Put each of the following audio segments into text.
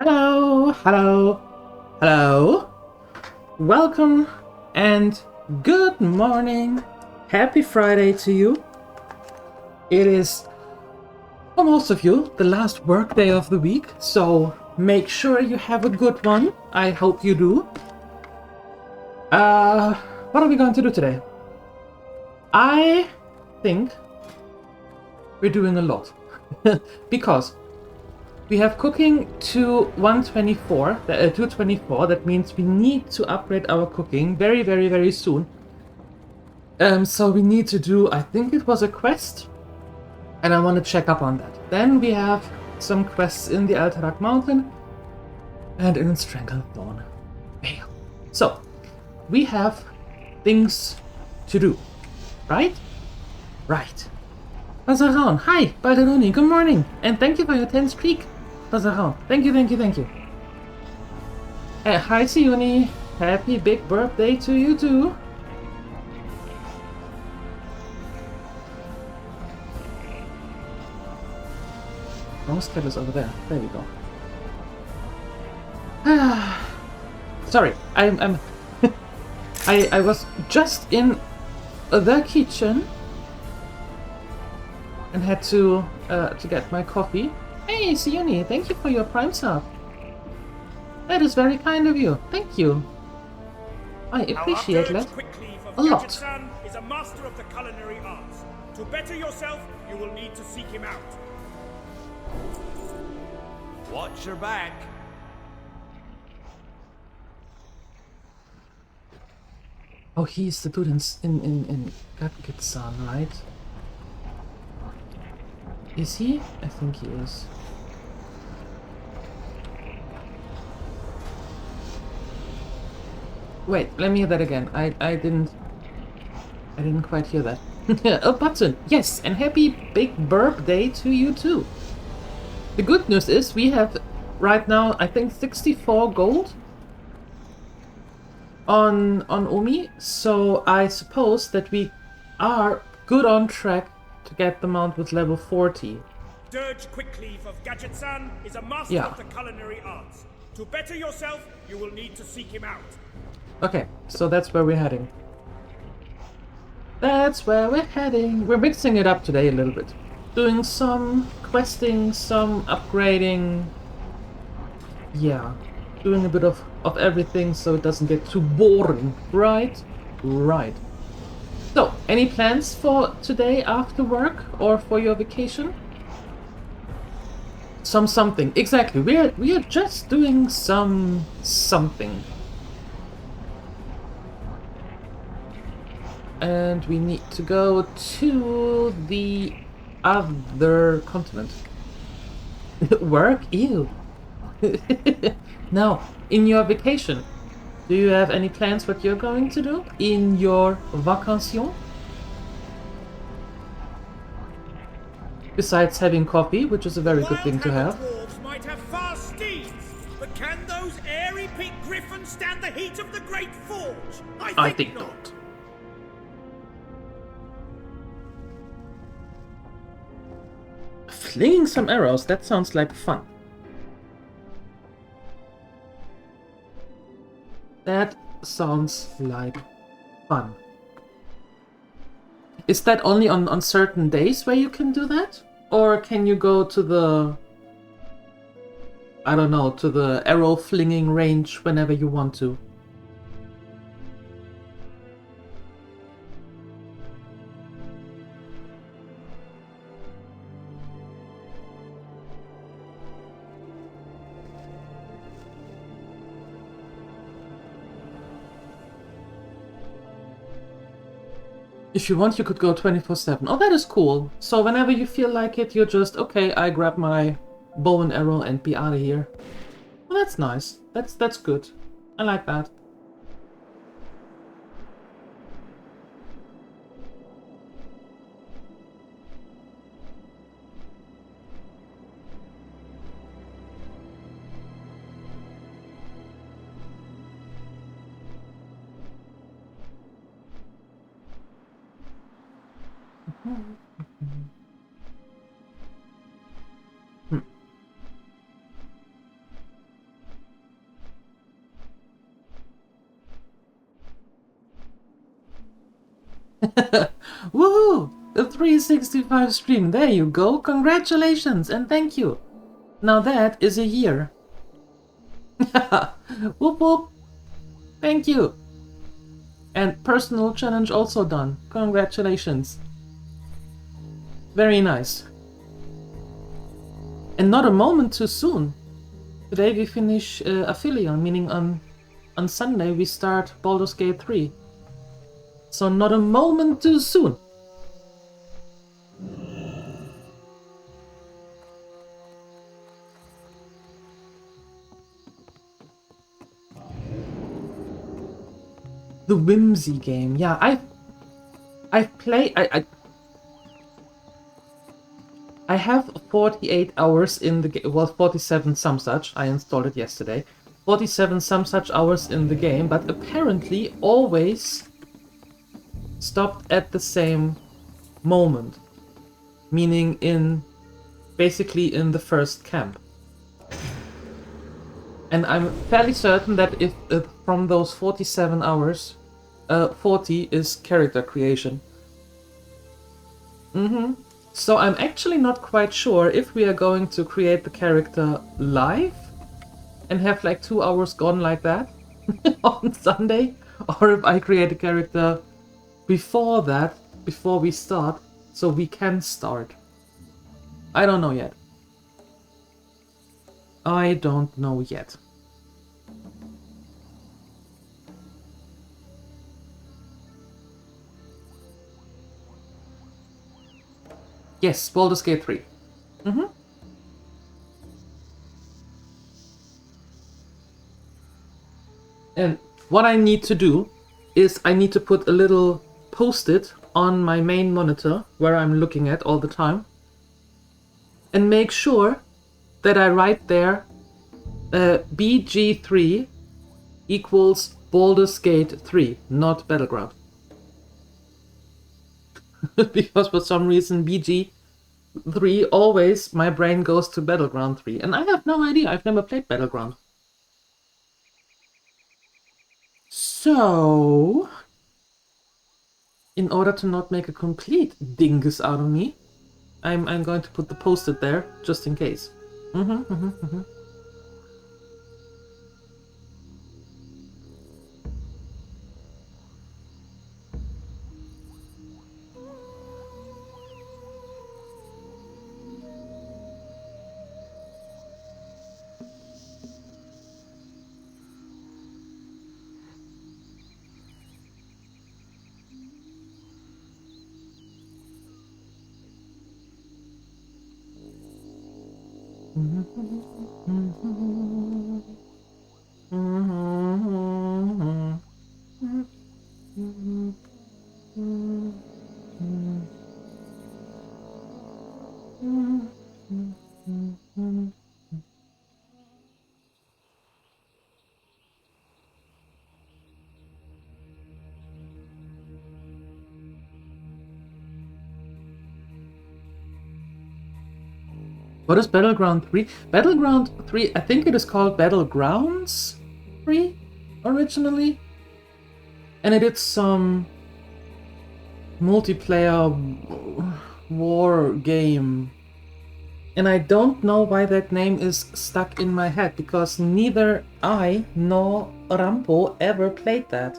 Hello, hello, hello. Welcome and good morning. Happy Friday to you. It is, for most of you, the last work day of the week, so make sure you have a good one. I hope you do. What are we going to do today? I think we're doing a lot. Because we have cooking to 124, 224. That means we need to upgrade our cooking very soon. So we need to do, I think it was a quest, and I want to check up on that. Then we have some quests in the Alterac Mountain and in Stranglethorn Vale. So we have things to do, right? Right. Bazaran, hi, Balderoni, good morning, and thank you for your 10 streak. Bazaran, thank you. Hi, Siuni, happy big birthday to you too. Wrong schedule is over there. There we go. Sorry, I'm I was just in the kitchen and had to get my coffee. Hey, Siuni, thank you for your Prime sub. That is very kind of you. Thank you. I appreciate that a lot. Gadget-san is a master of the culinary arts. To better yourself, you will need to seek him out. Watch your back. Oh, he's the dude in Gadget-san, right? Is he? I think he is. Wait, let me hear that again. I didn't quite hear that. Oh, button. Yes, and happy big birthday to you too. The good news is we have right now, I think, 64 gold on Umi, so I suppose that we are good on track to get the mount with level 40. Dirge Quickleaf of Gadget-san is a master of the culinary arts. To better yourself, you will need to seek him out. Okay, so that's where we're heading. That's where we're heading. We're mixing it up today a little bit. Doing some questing, some upgrading. Yeah, doing a bit of everything so it doesn't get too boring, right? Right. So, any plans for today after work or for your vacation? Something. Exactly. We are just doing something. And we need to go to the other continent. Work? Ew. Now, in your vacation, do you have any plans what you're going to do in your vacation? Besides having coffee, which is a very good thing to have. Dwarves might have fast steeds, but can those airy-peaked griffins stand the heat of the Great Forge? I think not. Flinging some arrows, that sounds like fun. That sounds like fun. Is that only on certain days where you can do that? Or can you go to the, I don't know, to the arrow flinging range whenever you want to? If you want, you could go 24/7. Oh, that is cool. So whenever you feel like it, you're just, okay, I grab my bow and arrow and be out of here. Well, that's nice. That's good. I like that. Woohoo! The 365 stream. There you go. Congratulations and thank you. Now that is a year. Whoop whoop. Thank you. And personal challenge also done. Congratulations. Very nice. And not a moment too soon. Today we finish Aphelion, meaning on Sunday we start Baldur's Gate 3. So not a moment too soon. The Whimsy game. Yeah, I've played... I have 48 hours in the game, well 47 some such, I installed it yesterday. 47 some such hours in the game, but apparently always stopped at the same moment. Meaning basically in the first camp. And I'm fairly certain that if from those 47 hours, 40 is character creation. So I'm actually not quite sure if we are going to create the character live and have like 2 hours gone like that on Sunday, or if I create a character before that, before we start, so we can start. I don't know yet. I don't know yet. Yes, Baldur's Gate 3. And what I need to do is I need to put a little post-it on my main monitor where I'm looking at all the time and make sure that I write there BG3 equals Baldur's Gate 3, not Battleground. Because for some reason BG3 always, my brain goes to Battleground 3. And I have no idea, I've never played Battleground. So, in order to not make a complete dingus out of me, I'm going to put the post-it there, just in case. What is Battleground 3? Battleground 3, I think it is called Battlegrounds 3 originally. And it is some multiplayer war game. And I don't know why that name is stuck in my head, because neither I nor Rampo ever played that.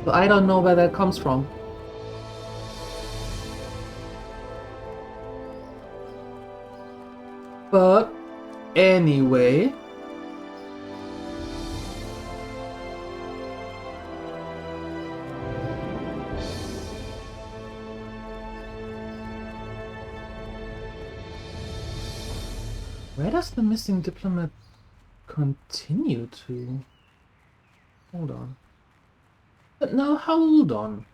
So I don't know where that comes from. But anyway, where does the missing diplomat continue to? Hold on. But now hold on.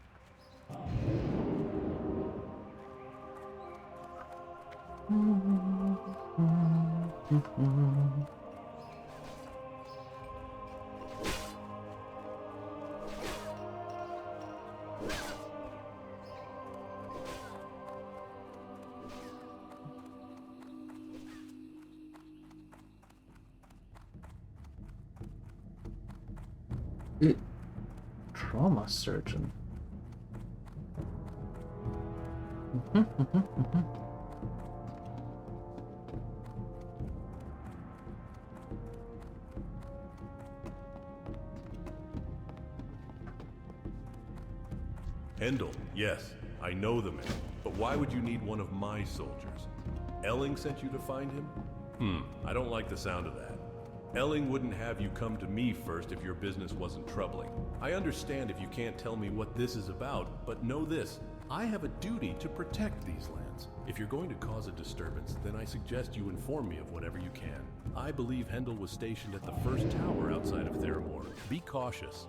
Trauma surgeon. Hendel, yes, I know the man. But why would you need one of my soldiers? Elling sent you to find him? I don't like the sound of that. Elling wouldn't have you come to me first if your business wasn't troubling. I understand if you can't tell me what this is about, but know this. I have a duty to protect these lands. If you're going to cause a disturbance, then I suggest you inform me of whatever you can. I believe Hendel was stationed at the first tower outside of Theramore. Be cautious.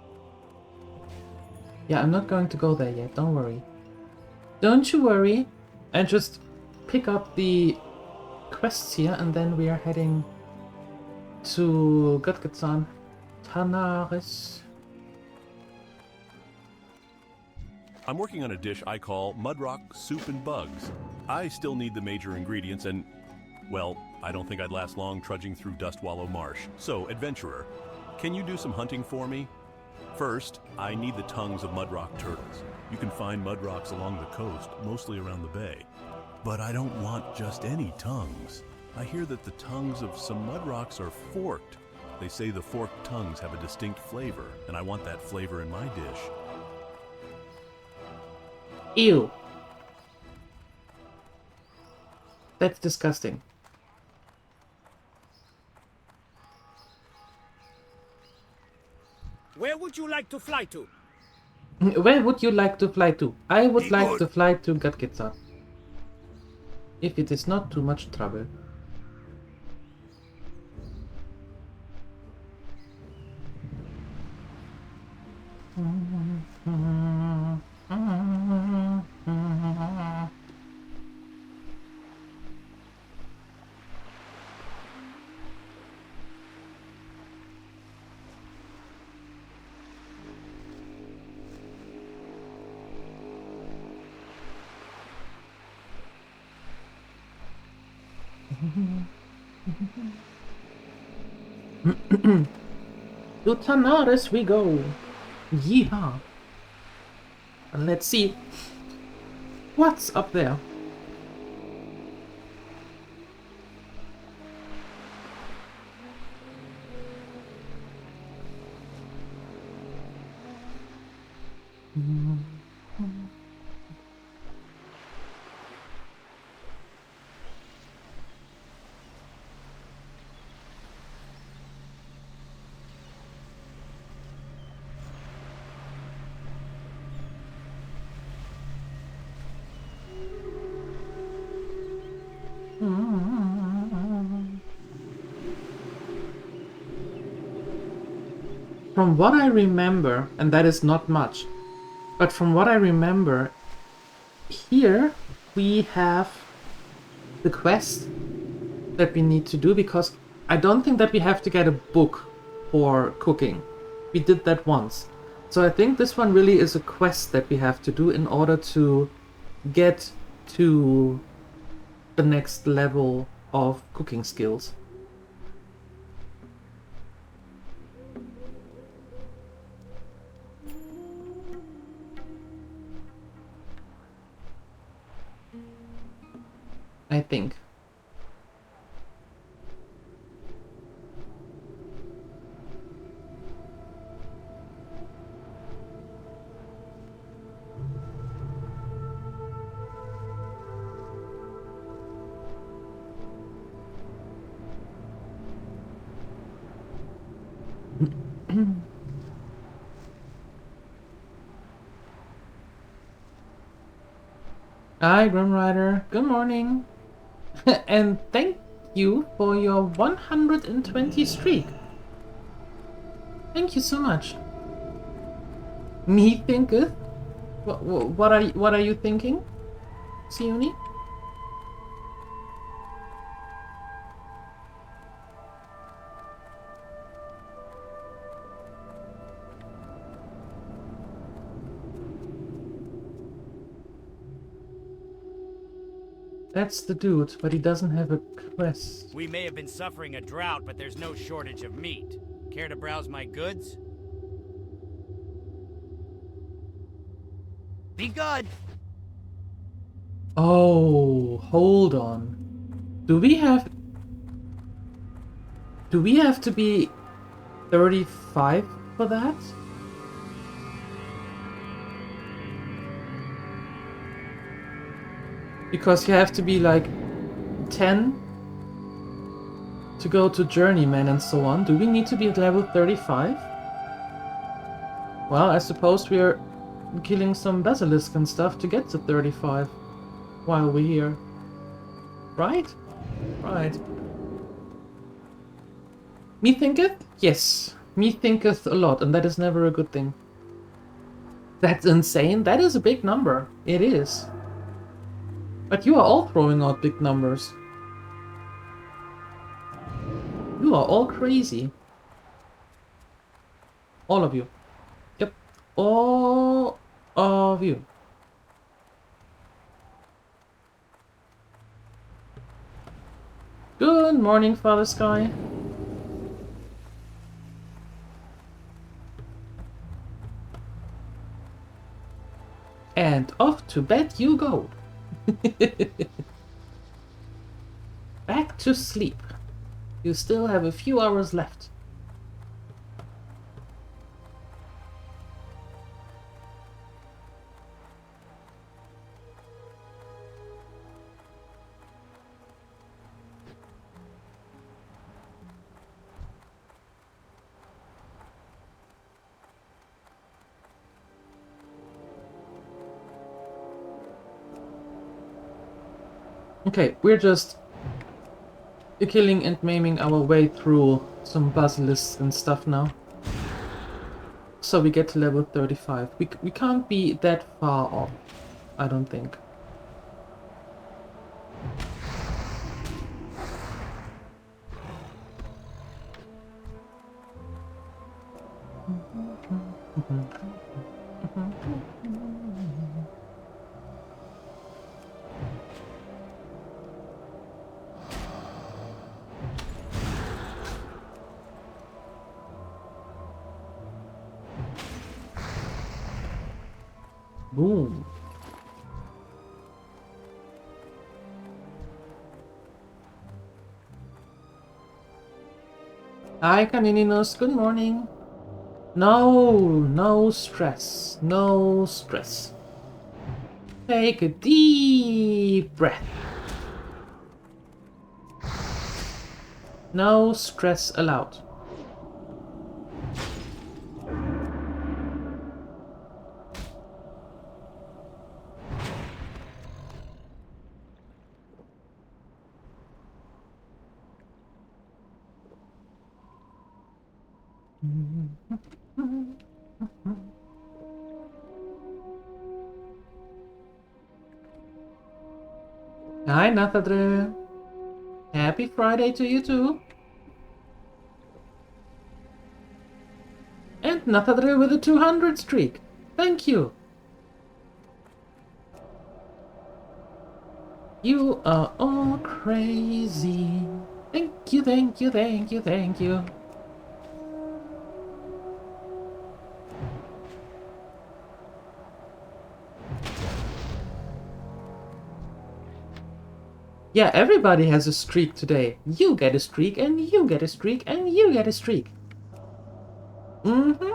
Yeah, I'm not going to go there yet, don't worry. Don't you worry. I just pick up the quests here and then we are heading to Gutgetsan, Tanaris. I'm working on a dish I call Mudrock Soup and Bugs. I still need the major ingredients and, well, I don't think I'd last long trudging through Dustwallow Marsh. So, adventurer, can you do some hunting for me? First, I need the tongues of mudrock turtles. You can find mudrocks along the coast, mostly around the bay. But I don't want just any tongues. I hear that the tongues of some mudrocks are forked. They say the forked tongues have a distinct flavor, and I want that flavor in my dish. Ew. That's disgusting. Where would you like to fly to? Where would you like to fly to? I would like to fly to Gutgetsan. If it is not too much trouble. To Tanaris we go. Yeehaw. And let's see what's up there. From what I remember, and that is not much, but from what I remember, here we have the quest that we need to do, because I don't think that we have to get a book for cooking. We did that once. So I think this one really is a quest that we have to do in order to get to the next level of cooking skills. I think. Hi, Grim Rider. Good morning. And thank you for your 120 streak. Thank you so much. Me thinketh? What are you thinking, Sioni? That's the dude, but he doesn't have a quest. We may have been suffering a drought, but there's no shortage of meat. Care to browse my goods? Be good! Oh, hold on. Do we have to be 35 for that? Because you have to be like 10 to go to Journeyman and so on. Do we need to be at level 35? Well, I suppose we're killing some basilisk and stuff to get to 35 while we're here. Right? Right. Me thinketh? Yes. Me thinketh a lot, and that is never a good thing. That's insane. That is a big number. It is. But you are all throwing out big numbers. You are all crazy. All of you. Yep. All of you. Good morning, Father Sky. And off to bed you go. Back to sleep. You still have a few hours left. Okay, we're just killing and maiming our way through some basilisks and stuff now. So we get to level 35. We can't be that far off, I don't think. Boom. Hi, Canininos. Good morning. No stress. No stress. Take a deep breath. No stress allowed. Hi, Nathadre. Happy Friday to you too. And Nathadre with a 200 streak. Thank you. You are all crazy. Thank you, thank you, thank you, thank you. Yeah, everybody has a streak today. You get a streak, and you get a streak, and you get a streak. Mm-hmm.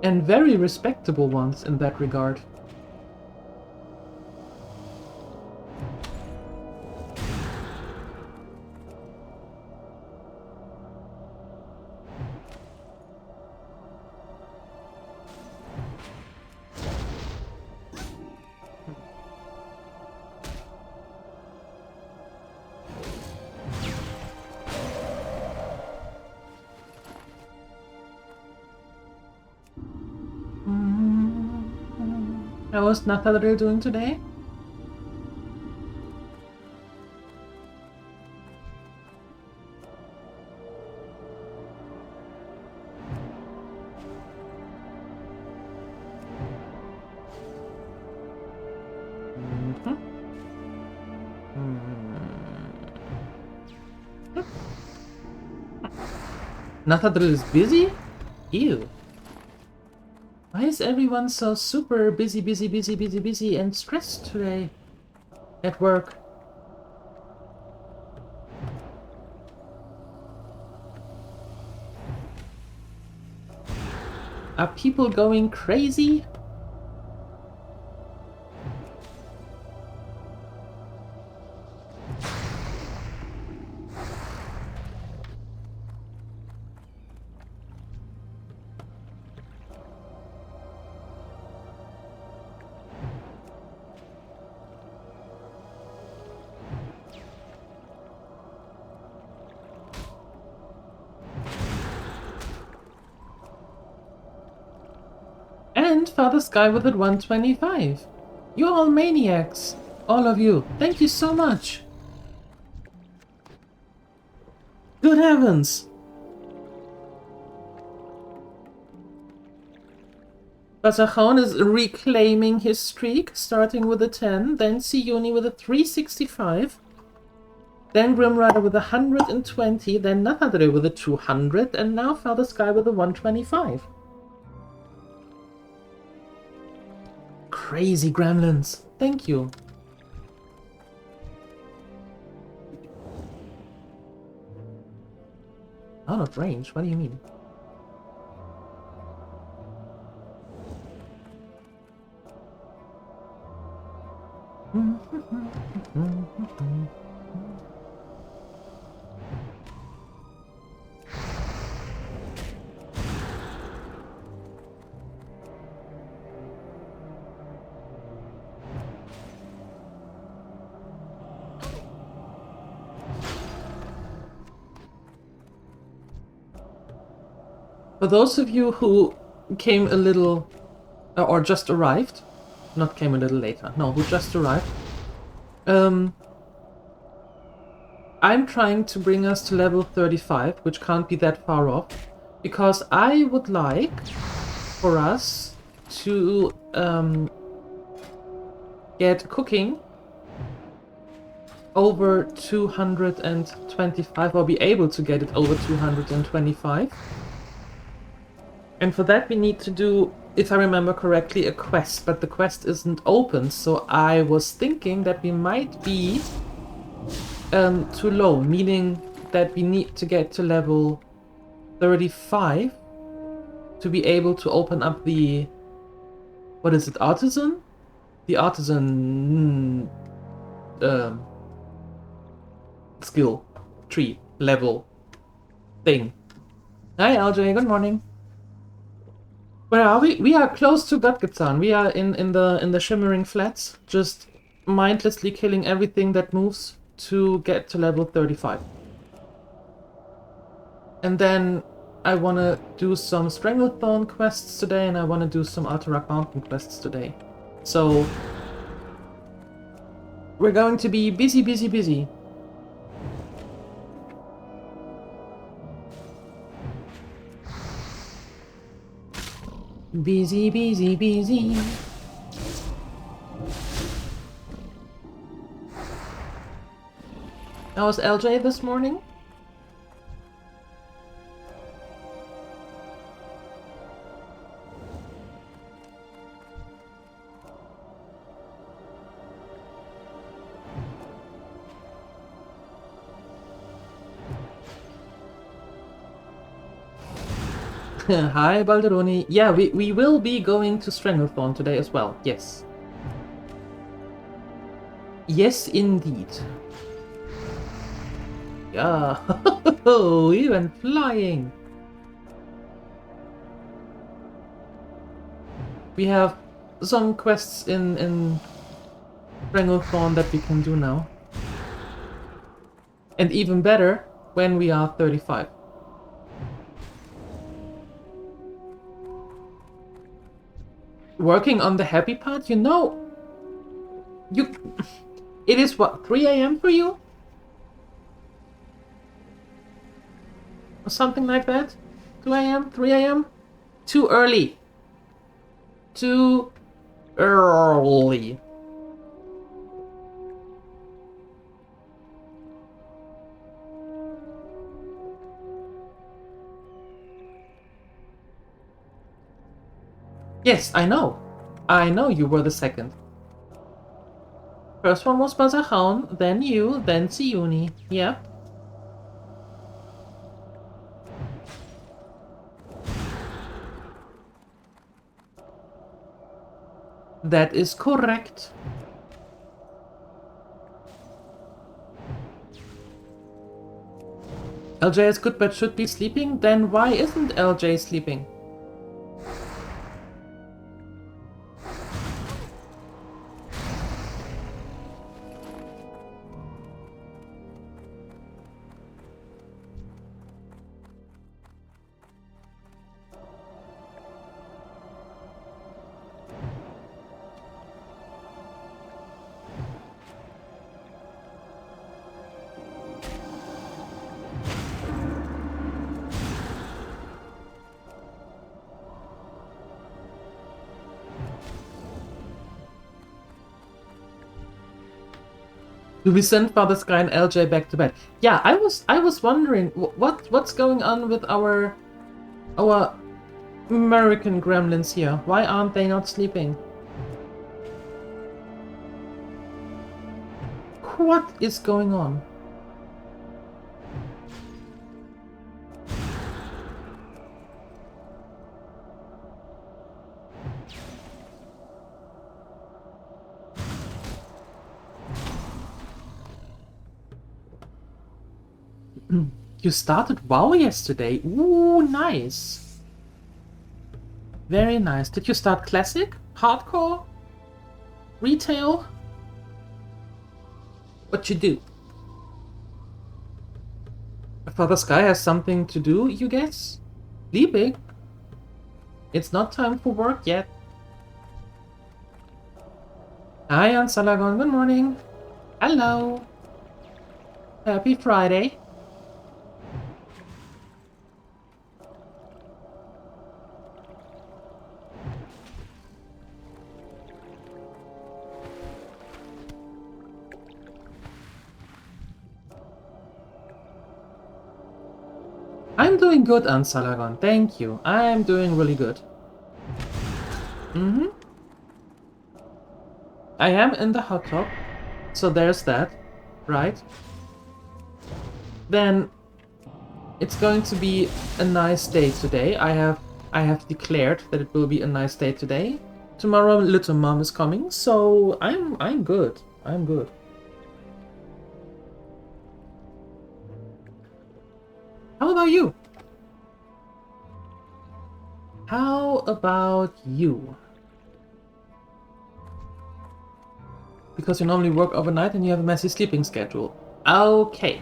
And very respectable ones in that regard. How was Nathadril doing today? Nathadril is busy? Ew. Why is everyone so super busy and stressed today at work? Are people going crazy? And Father Skyward at 125. You're all maniacs. All of you. Thank you so much. Good heavens. Basachon is reclaiming his streak, starting with a 10, then Siuni with a 365, then Grimrider with a 120, then Nathadre with a 200, and now Father Sky with a 125. Crazy gremlins. Thank you. Out of range? What do you mean? For those of you who came a little, or just arrived, not came a little later, no, who just arrived, I'm trying to bring us to level 35, which can't be that far off, because I would like for us to get cooking over 225, or be able to get it over 225. And for that we need to do, if I remember correctly, a quest, but the quest isn't open, so I was thinking that we might be too low, meaning that we need to get to level 35 to be able to open up the, what is it, artisan? The artisan skill tree level thing. Hi LJ, good morning. Where are we? We are close to Gotgezan. We are in the Shimmering Flats, just mindlessly killing everything that moves to get to level 35. And then I want to do some Stranglethorn quests today, and I want to do some Alterac Mountain quests today. So we're going to be busy. Busy. How was LJ this morning? Hi, Balderoni. Yeah, we will be going to Stranglethorn today as well. Yes. Yes, indeed. Yeah. We went flying. We have some quests in Stranglethorn that we can do now. And even better, when we are 35. working on the happy part, you know, it is what, 3 a.m. for you? Or something like that? 2 a.m., 3 a.m.? Too early. Too early. Yes, I know. I know you were the second. First one was Bazahoun, then you, then Siuni. Yeah. That is correct. LJ is good but should be sleeping? Then why isn't LJ sleeping? Do we send Father Sky and LJ back to bed? Yeah, I was wondering what's going on with our American gremlins here. Why aren't they not sleeping? What is going on? You started WoW yesterday. Ooh, nice. Very nice. Did you start Classic? Hardcore? Retail? What you do? Father Sky has something to do, you guess? Sleeping? It's not time for work yet. Hi, Ansalagon. Good morning. Hello. Happy Friday. I'm doing good, Ansalagon. Thank you. I'm doing really good. I am in the hot tub, so there's that, right? Then it's going to be a nice day today. I have declared that it will be a nice day today. Tomorrow little mom is coming, so I'm good. I'm good. How about you? How about you? Because you normally work overnight and you have a messy sleeping schedule. Okay.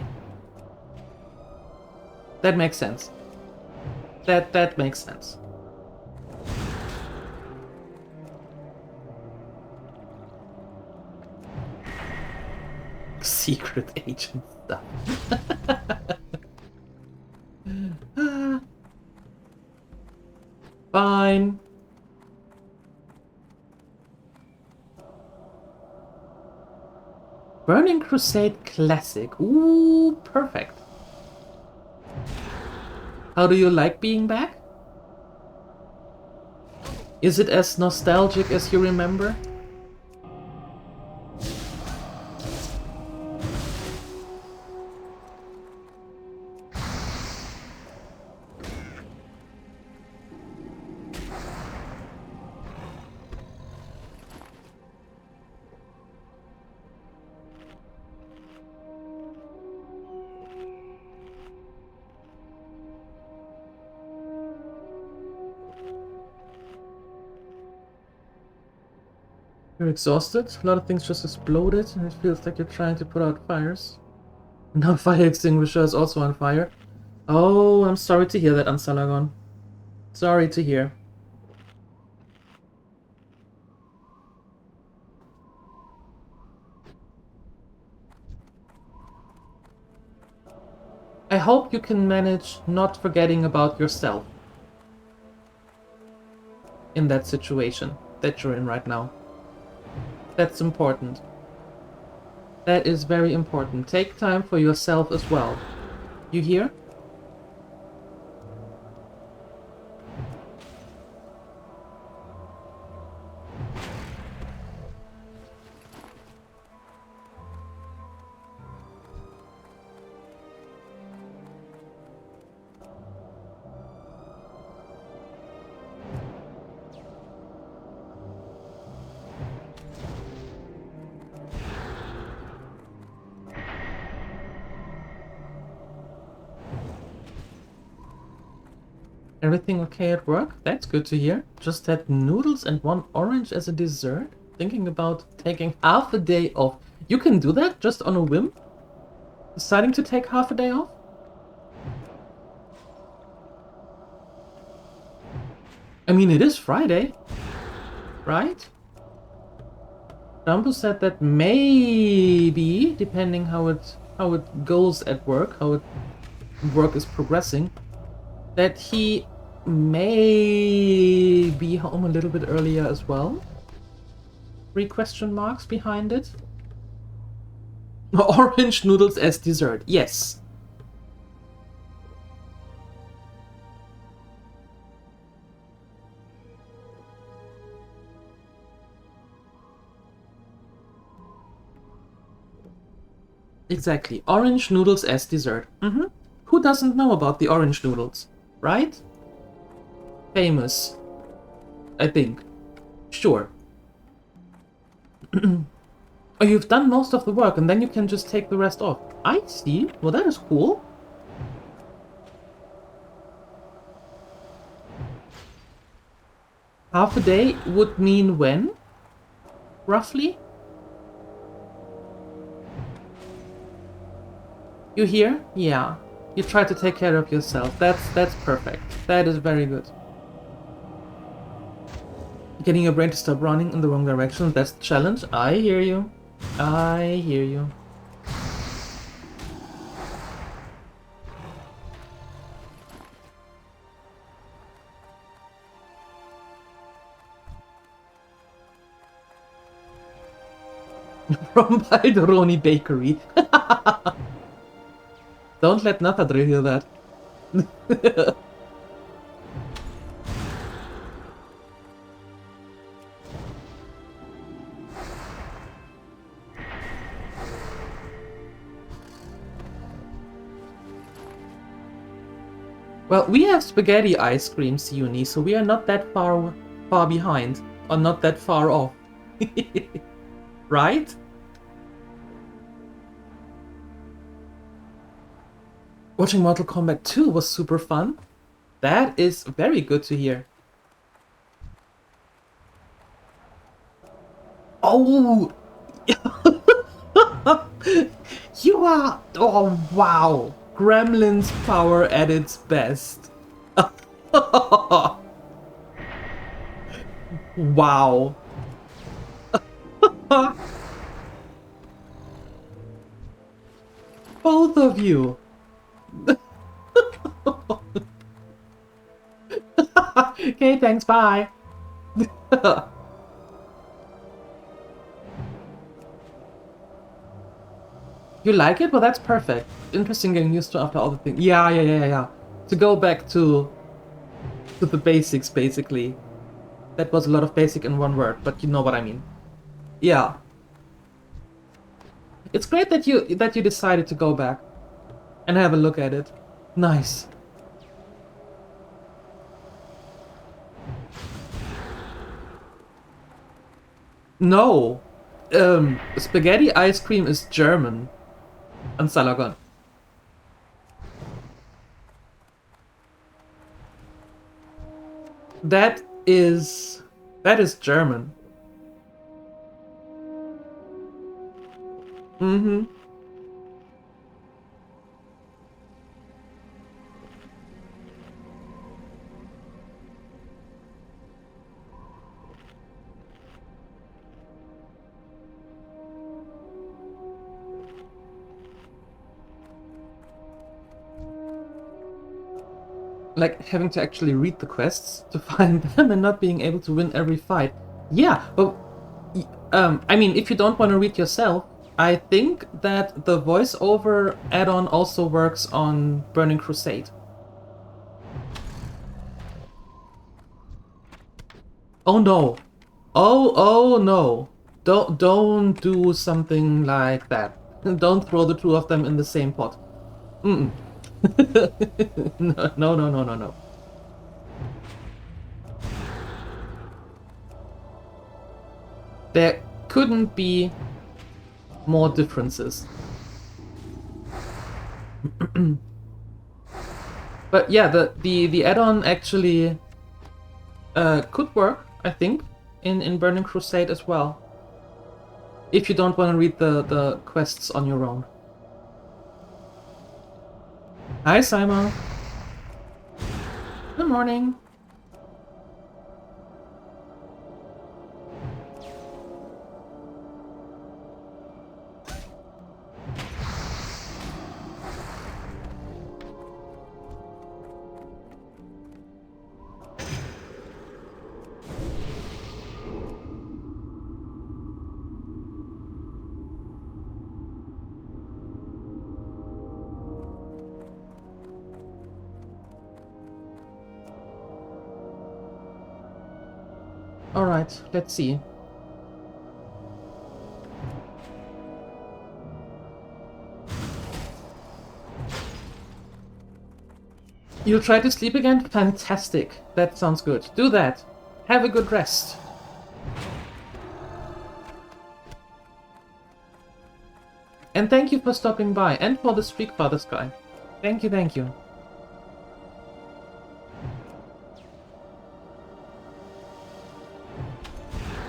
That makes sense. That makes sense. Secret agent stuff. Fine. Burning Crusade Classic. Ooh, perfect. How do you like being back? Is it as nostalgic as you remember? You're exhausted? A lot of things just exploded and it feels like you're trying to put out fires. Now fire extinguisher is also on fire. Oh, I'm sorry to hear that, Ansalagon. Sorry to hear. I hope you can manage not forgetting about yourself in that situation that you're in right now. That's important. That is very important. Take time for yourself as well. You hear? Everything okay at work? That's good to hear. Just had noodles and 1 orange as a dessert? Thinking about taking half a day off. You can do that just on a whim? Deciding to take half a day off? I mean, it is Friday, right? Rambo said that maybe, depending how it goes at work, work is progressing, that he may be home a little bit earlier as well. 3 question marks behind it. Orange noodles as dessert. Yes. Exactly. Orange noodles as dessert. Who doesn't know about the orange noodles? Right? Famous. I think. Sure. Oh, you've done most of the work and then you can just take the rest off. I see. Well, that is cool. Half a day would mean when? Roughly? You here? Yeah. You try to take care of yourself. That's perfect. That is very good. Getting your brain to stop running in the wrong direction, that's the challenge. I hear you. I hear you. From Baldoroni Bakery. Don't let Nathadri hear that. Well, we have spaghetti ice cream, Siuni, so we are not that far behind, or not that far off. Right? Watching Mortal Kombat 2 was super fun. That is very good to hear. Oh! You are... Oh, wow! Gremlin's power at its best. Wow. Both of you. Okay, thanks, bye. You like it? Well, that's perfect. Interesting getting used to after all the things. Yeah. To go back to the basics, basically. That was a lot of basic in one word, but you know what I mean. Yeah. It's great that you decided to go back and have a look at it. Nice. No. Spaghetti ice cream is German. And Salagon. That is German. Mm-hmm. like having to actually read the quests to find them and not being able to win every fight. Yeah, but I mean, if you don't want to read yourself, I think that the voiceover add-on also works on Burning Crusade. Oh no. Oh no. Don't do something like that. Don't throw the two of them in the same pot. Mm-mm. No. There couldn't be more differences. But yeah, the add-on actually could work, I think, in Burning Crusade as well. If you don't want to read the quests on your own. Hi, Simon. Good morning. Alright, let's see. You'll try to sleep again? Fantastic. That sounds good. Do that. Have a good rest. And thank you for stopping by and for the streak, Father Sky. Thank you, thank you.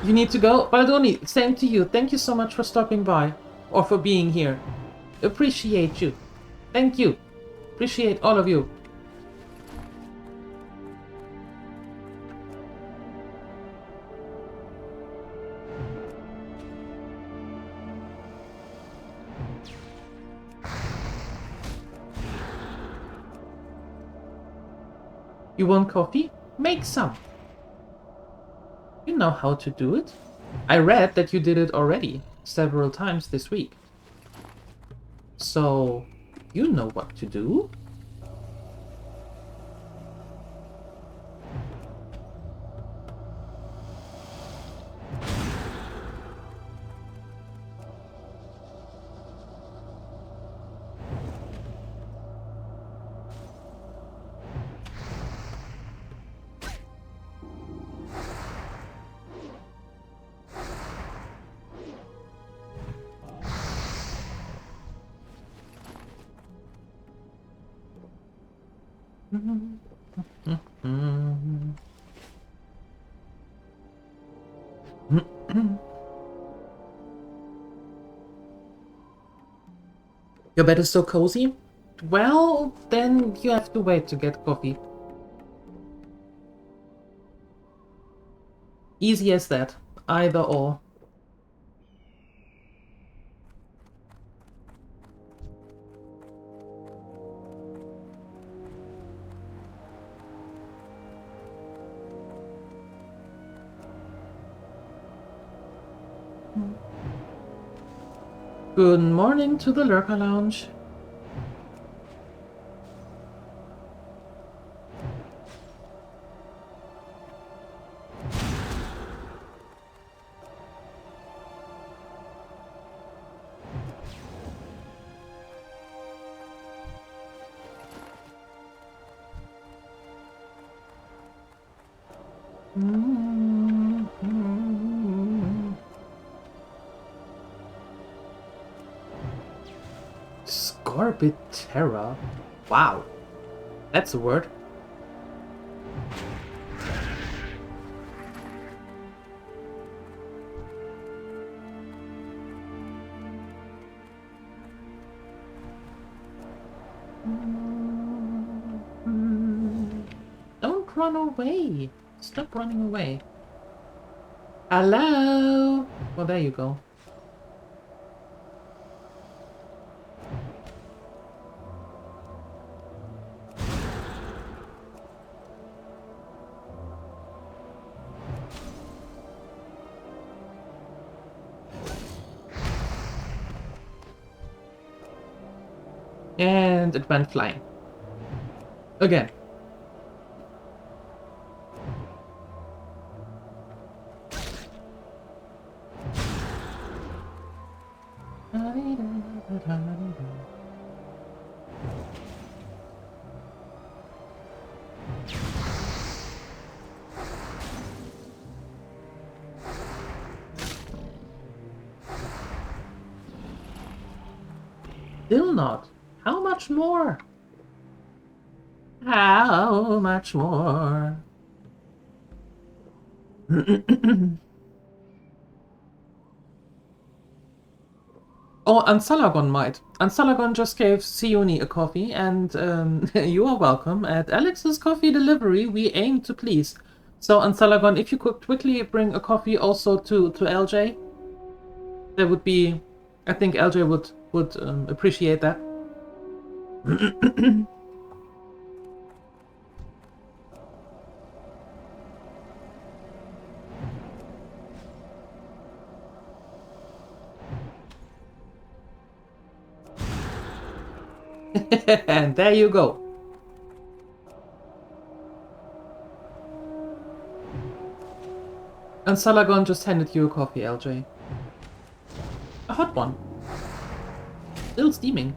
You need to go? Baldoni, same to you. Thank you so much for stopping by. Or for being here. Appreciate you. Thank you. Appreciate all of you. You want coffee? Make some. You know how to do it. I read that you did it already several times this week. So, you know what to do. Your bed is so cozy? Well, then you have to wait to get coffee. Easy as that. Either or. Good morning to the Lurker Lounge. Scorbitera. Wow. That's a word. Don't run away. Stop running away. Hello? Well, there you go. And it went flying. Again. Still not. How much more? How much more? Oh, and Salagon might. And Salagon just gave Sione a coffee, and you are welcome. At Alex's Coffee Delivery, we aim to please. So, Ansalagon, if you could quickly bring a coffee also to LJ, that would be... I think LJ would appreciate that. And there you go. And Salagon just handed you a coffee, LJ. A hot one. Still steaming.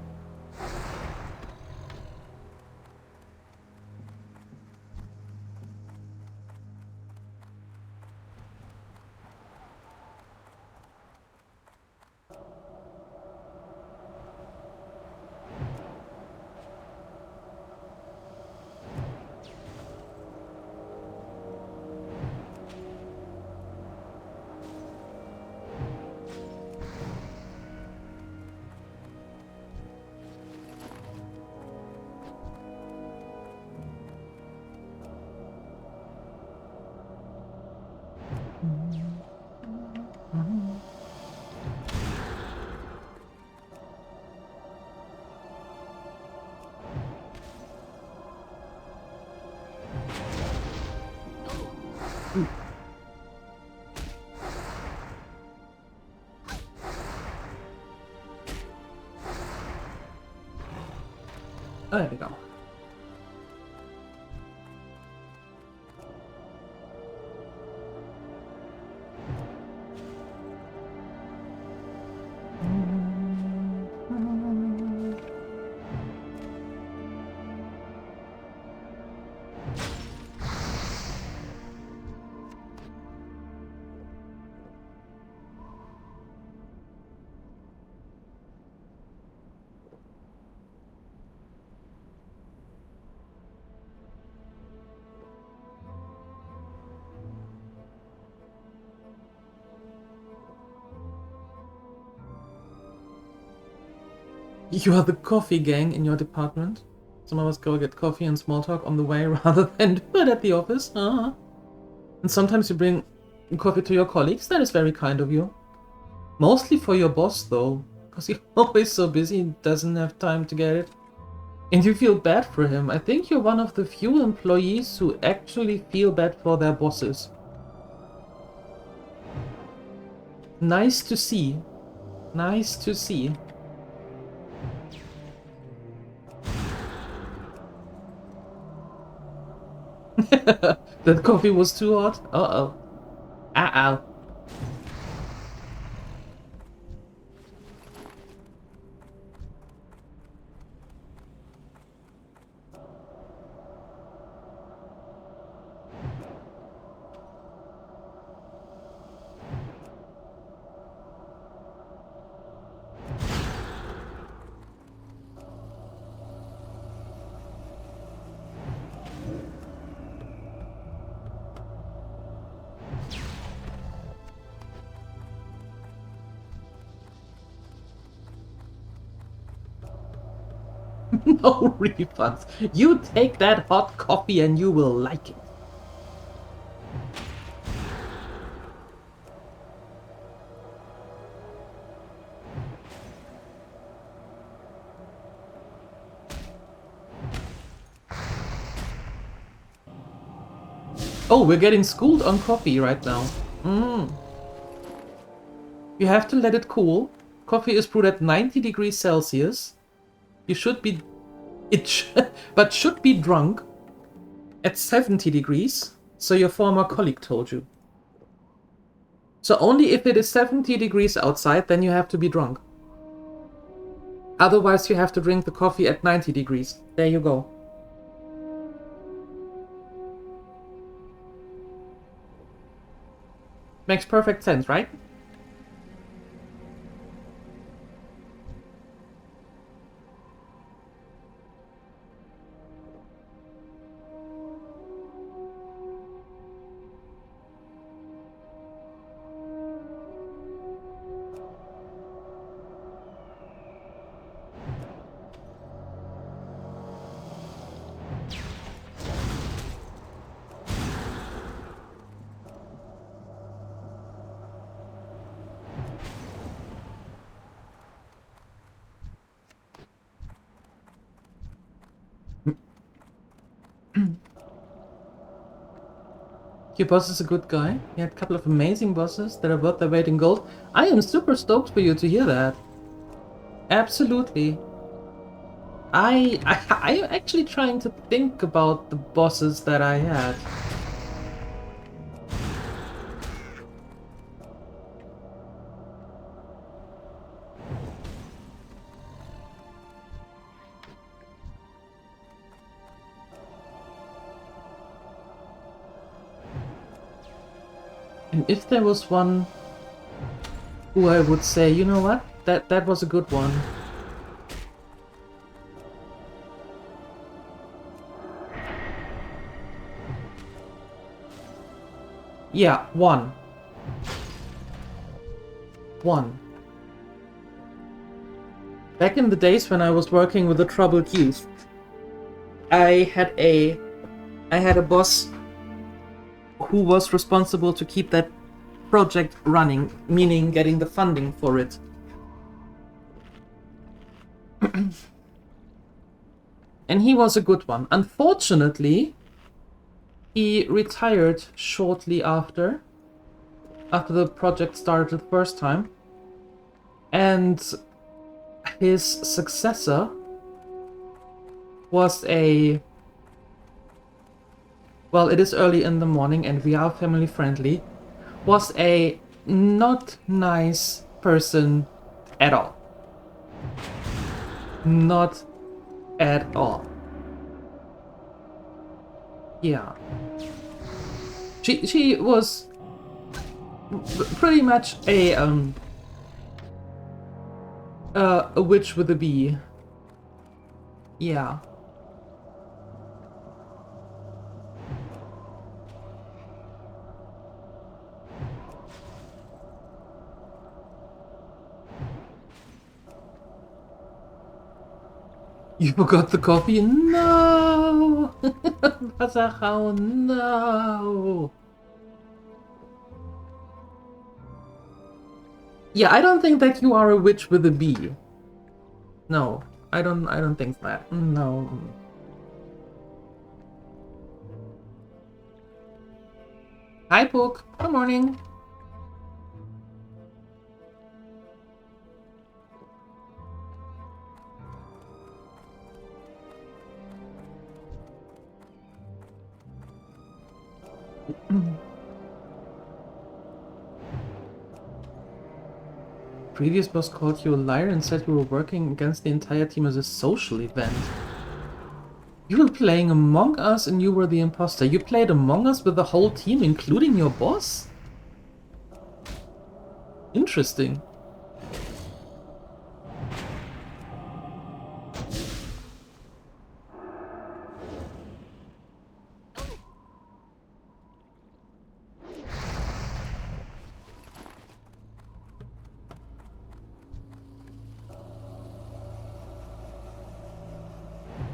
Oh, there we go. You are the coffee gang in your department. Some of us go get coffee and small talk on the way rather than do it at the office. And sometimes you bring coffee to your colleagues. That is very kind of you. Mostly for your boss, though, because he's always so busy and doesn't have time to get it. And you feel bad for him. I think you're one of the few employees who actually feel bad for their bosses. Nice to see. Nice to see. That coffee was too hot? Uh-oh. Uh-oh. No refunds. You take that hot coffee and you will like it. Oh, we're getting schooled on coffee right now. You have to let it cool. Coffee is brewed at 90 degrees Celsius. You should be... but should be drunk at 70 degrees, so your former colleague told you. So only if it is 70 degrees outside, then you have to be drunk. Otherwise, you have to drink the coffee at 90 degrees. There you go. Makes perfect sense, right? Your boss is a good guy. You had a couple of amazing bosses that are worth their weight in gold. I am super stoked for you to hear that. Absolutely. I'm actually trying to think about the bosses that I had. And if there was one who I would say, you know what, that was a good one. Yeah, one. Back in the days when I was working with the troubled youth, I had a boss who was responsible to keep that project running, meaning getting the funding for it. And he was a good one. Unfortunately, he retired shortly after the project started the first time. And his successor was a... Well, it is early in the morning and we are family friendly. Was a not nice person at all. Not at all. Yeah. She was pretty much a witch with a bee. Yeah. You forgot the coffee? No! Wasserhau, no! Yeah, I don't think that you are a witch with a bee. No, I don't think that. No. Hi, Pook. Good morning. Previous boss called you a liar and said you were working against the entire team as a social event. You were playing Among Us and you were the imposter. You played Among Us with the whole team, including your boss? Interesting.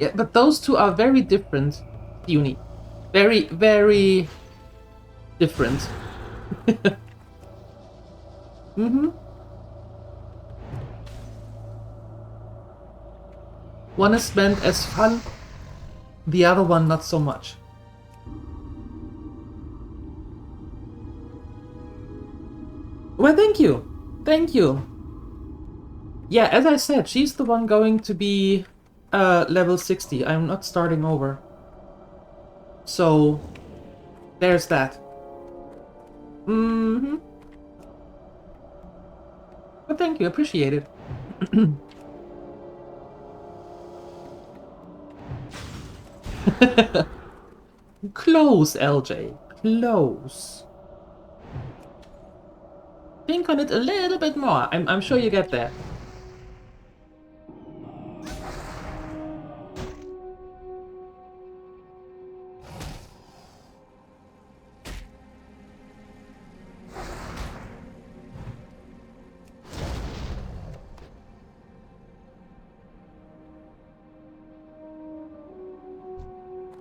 Yeah, but those two are very different, Uni. Very, very different. Mm-hmm. One is meant as fun, the other one not so much. Well, thank you. Thank you. Yeah, as I said, she's the one going to be level 60. I'm not starting over. So, there's that. Mm-hmm. But thank you, appreciate it. Close, LJ. Close. Think on it a little bit more. I'm sure you get there.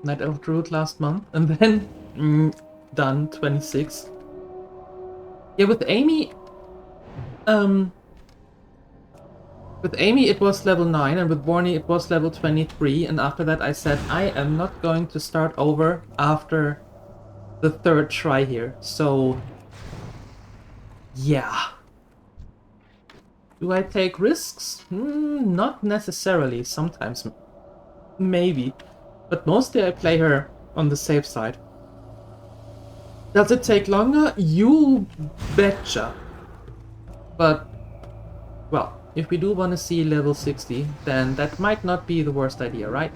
Night Elf Druid last month, and then done 26. Yeah, with Amy, it was level 9, and with Borny it was level 23, and after that I said I am not going to start over after the 3rd try here, so yeah. Do I take risks? Not necessarily, sometimes maybe, but mostly I play her on the safe side. Does it take longer? You betcha. But, well, if we do want to see level 60, then that might not be the worst idea, right?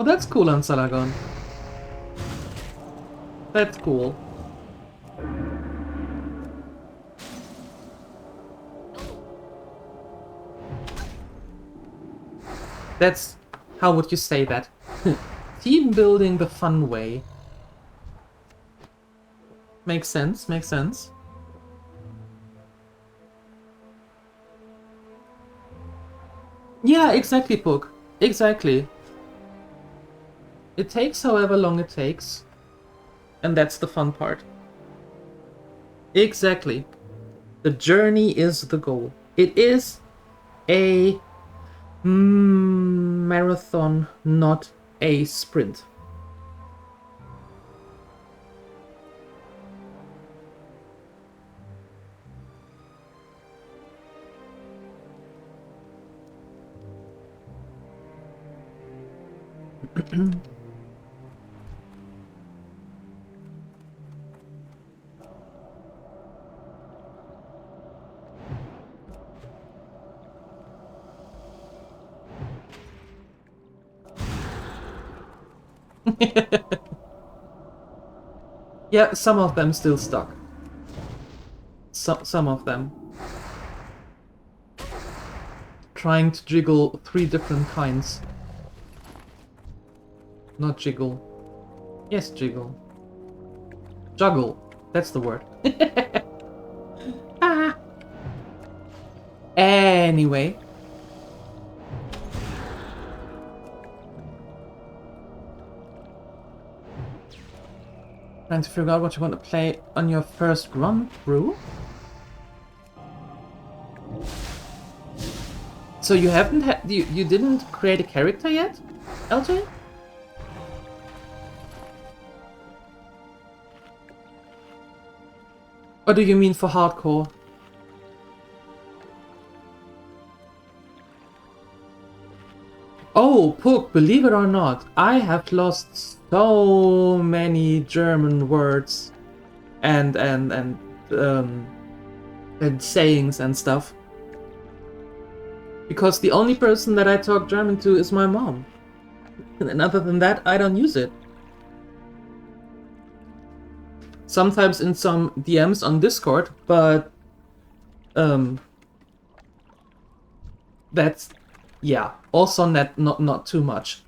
Oh, that's cool on Salagon. That's cool. That's... how would you say that? Team building the fun way. Makes sense, makes sense. Yeah, exactly, Pook. Exactly. It takes however long it takes. And that's the fun part. Exactly. The journey is the goal. It is a marathon, not a sprint. Yeah, some of them still stuck. Some of them. Trying to jiggle 3 different kinds. Not jiggle. Yes, jiggle. Juggle. That's the word. Ah. Anyway. Trying to figure out what you want to play on your first run through. So you haven't had you didn't create a character yet, LJ? Or do you mean for hardcore? Oh, Pook, believe it or not, I have lost so many German words and sayings and stuff. Because the only person that I talk German to is my mom. And other than that, I don't use it. Sometimes in some DMs on Discord, but that's, yeah, also not too much.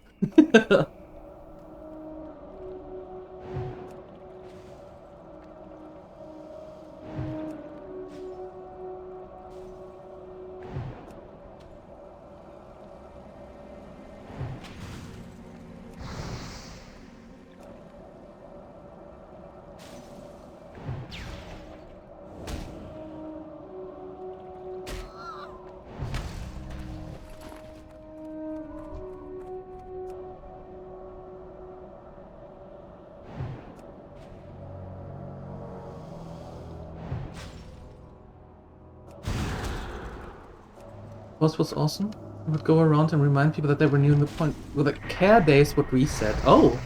Boss was awesome. I would go around and remind people that they were near the point where the care days would reset. Oh!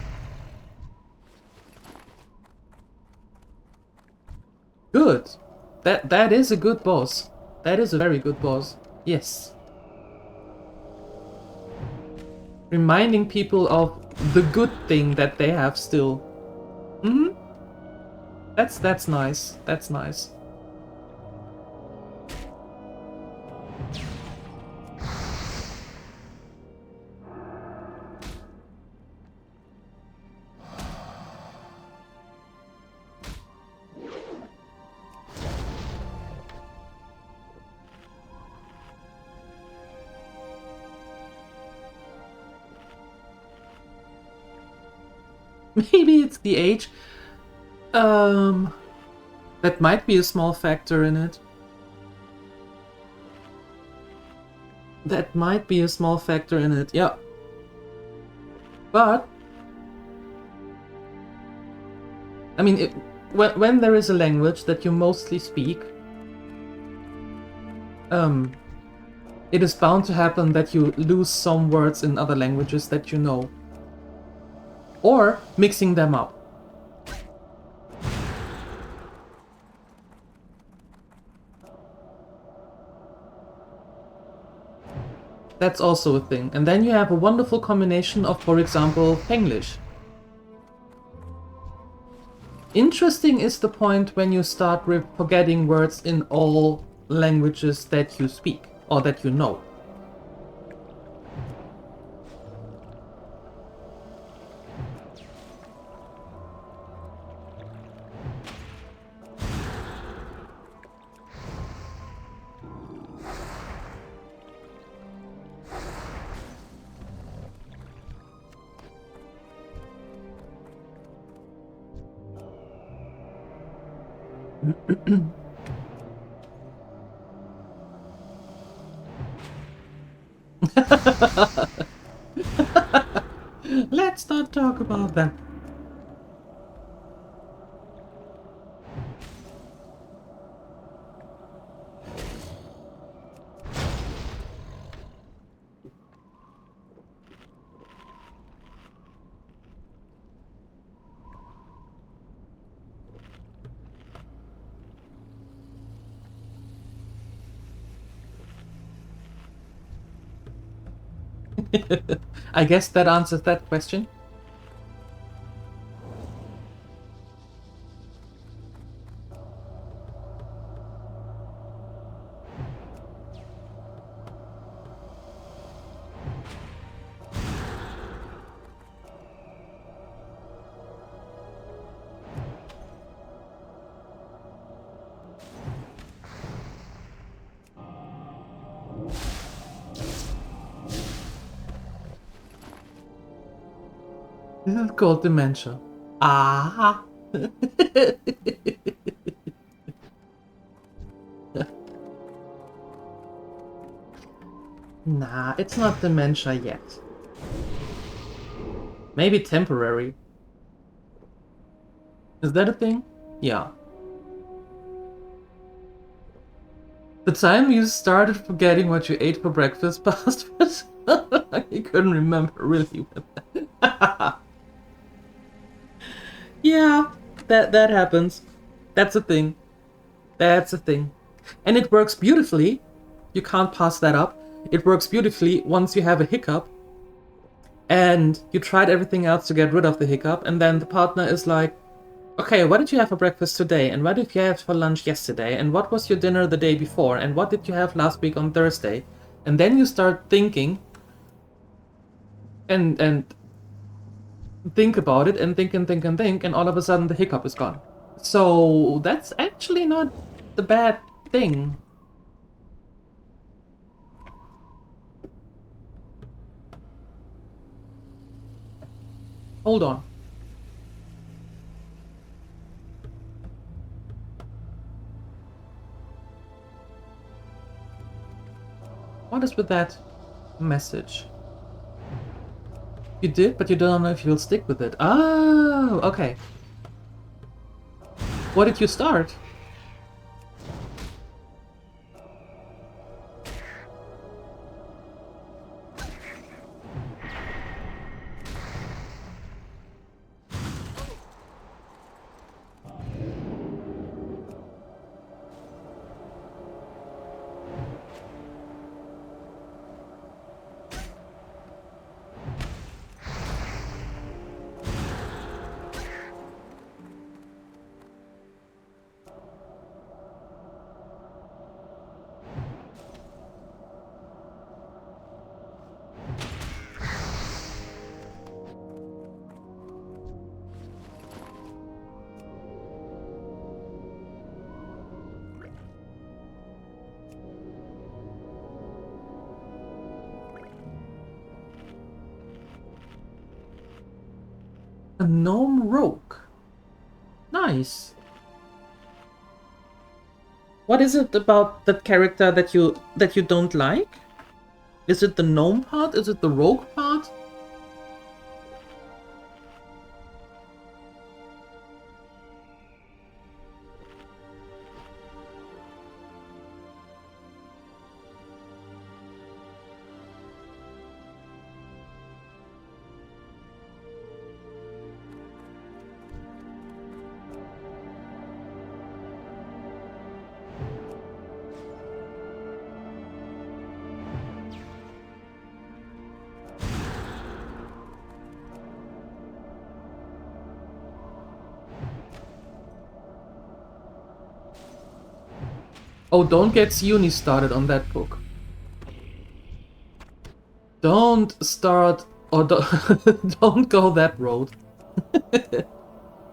Good! That is a good boss. That is a very good boss. Yes. Reminding people of the good thing that they have still. Mm-hmm. That's nice. That's nice. Maybe it's the age. That might be a small factor in it. That might be a small factor in it, yeah. But I mean, when there is a language that you mostly speak, it is bound to happen that you lose some words in other languages that you know. Or mixing them up. That's also a thing. And then you have a wonderful combination of, for example, English. Interesting is the point when you start with forgetting words in all languages that you speak, or that you know. Let's not talk about that. I guess that answers that question. This is called dementia. Ah. Nah, it's not dementia yet. Maybe temporary. Is that a thing? Yeah. The time you started forgetting what you ate for breakfast passed. You couldn't remember really well. Yeah, that happens. That's a thing. That's a thing. And it works beautifully. You can't pass that up. It works beautifully once you have a hiccup and you tried everything else to get rid of the hiccup, and then the partner is like, okay, what did you have for breakfast today? And what did you have for lunch yesterday? And what was your dinner the day before? And what did you have last week on Thursday? And then you start thinking and think about it and think, and all of a sudden the hiccup is gone. So that's actually not the bad thing. Hold on. What is with that message? You did, but you don't know if you'll stick with it. Oh, okay. What did you start? A gnome rogue. Nice. What is it about that character that you don't like? Is it the gnome part? Is it the rogue part? Oh, don't get Siuni started on that book. Don't start, or don't go that road.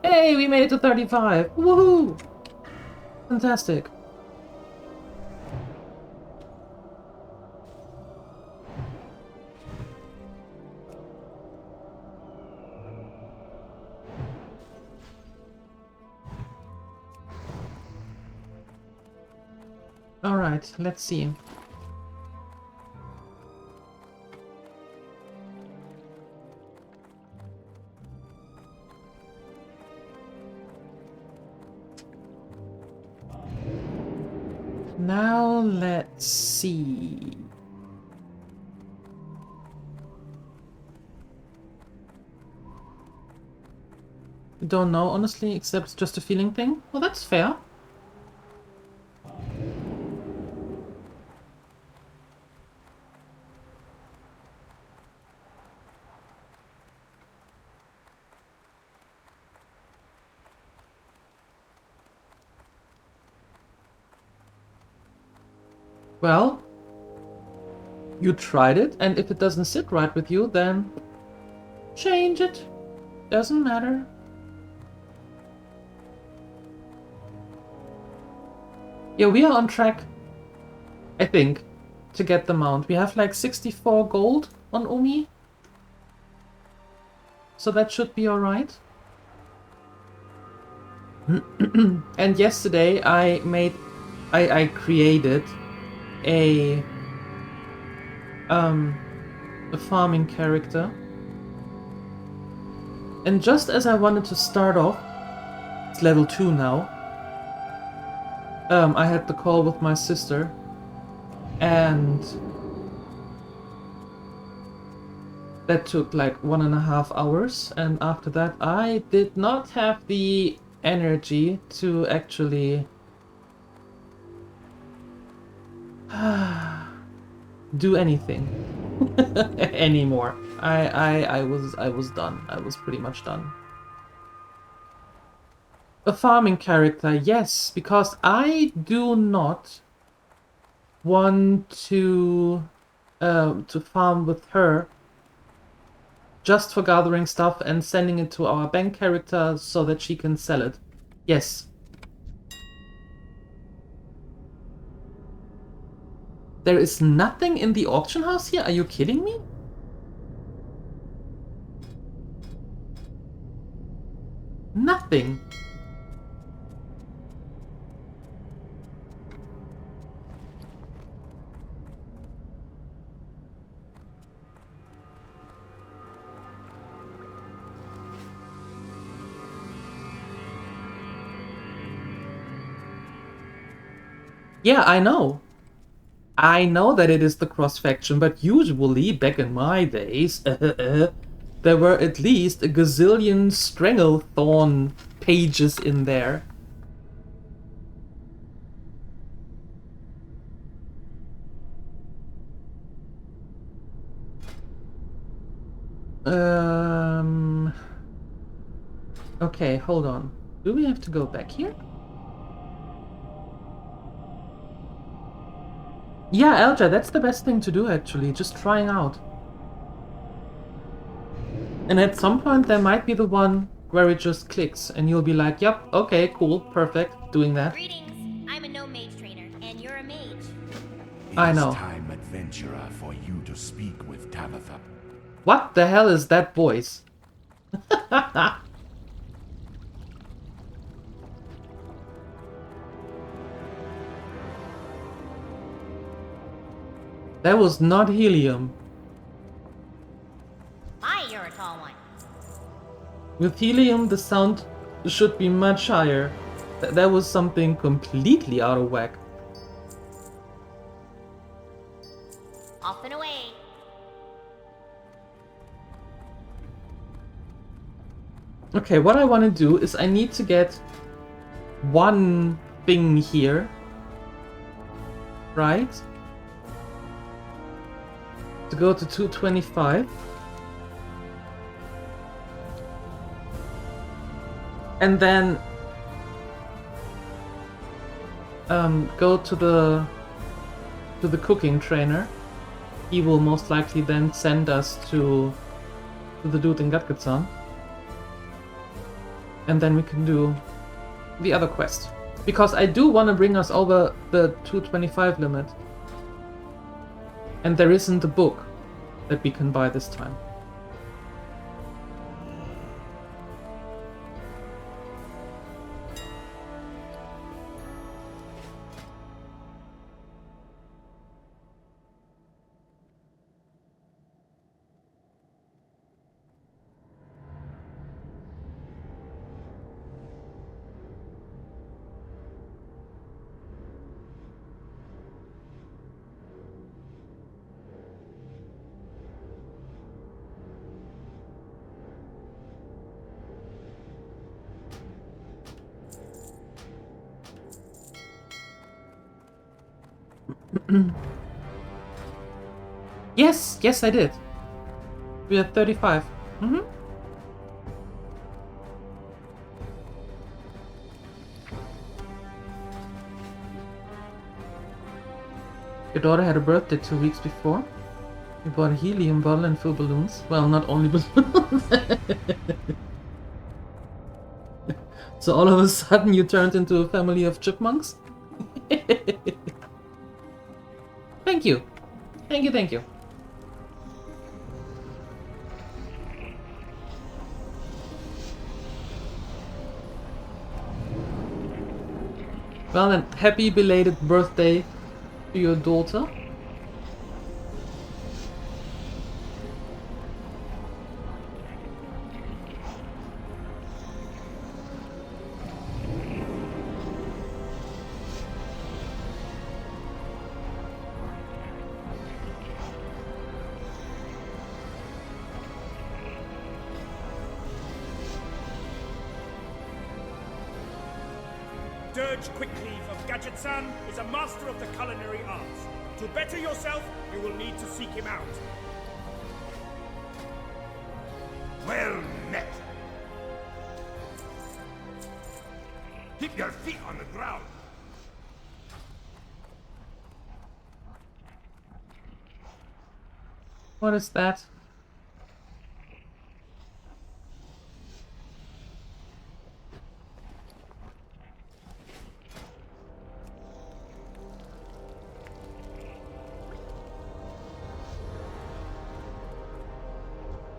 Hey, we made it to 35! Woohoo! Fantastic. Alright, let's see. Now let's see. Don't know, honestly, except it's just a feeling thing. Well, that's fair. Well, you tried it, and if it doesn't sit right with you, then change it. Doesn't matter. Yeah, we are on track, I think, to get the mount. We have like 64 gold on Umi. So that should be alright. And yesterday I created a farming character, and just as I wanted to start off, it's level 2 now, I had the call with my sister, and that took like 1.5 hours, and after that I did not have the energy to actually do anything anymore. I was done. I was pretty much done. A farming character, yes, because I do not want to farm with her just for gathering stuff and sending it to our bank character so that she can sell it. Yes. There is nothing in the auction house here? Are you kidding me? Nothing. Yeah, I know. I know that it is the cross-faction, but usually, back in my days, there were at least a gazillion Stranglethorn pages in there. Okay, hold on. Do we have to go back here? Yeah, Elja, that's the best thing to do, actually. Just trying out. And at some point, there might be the one where it just clicks, and you'll be like, yep, okay, cool, perfect, doing that. Greetings. I'm a gnome mage trainer, and you're a mage. I know. It is time, adventurer, for you to speak with Tabitha. What the hell is that voice? That was not helium. My, you're a tall one. With helium, the sound should be much higher. That was something completely out of whack. Off and away. Okay, what I want to do is I need to get one thing here. Right? To go to 225. And then go to the cooking trainer. He will most likely then send us to the dude in Gatgazan. And then we can do the other quest. Because I do want to bring us over the 225 limit. And there isn't a book that we can buy this time. Yes, I did. We are 35. Your daughter had a birthday 2 weeks before. You bought a helium bottle and full balloons. Well, not only balloons. So all of a sudden you turned into a family of chipmunks? Thank you. Thank you. Well then, happy belated birthday to your daughter. Dirge Quickleaf of Gadget-san is a master of the culinary arts. To better yourself, you will need to seek him out. Well met. Keep your feet on the ground. What is that?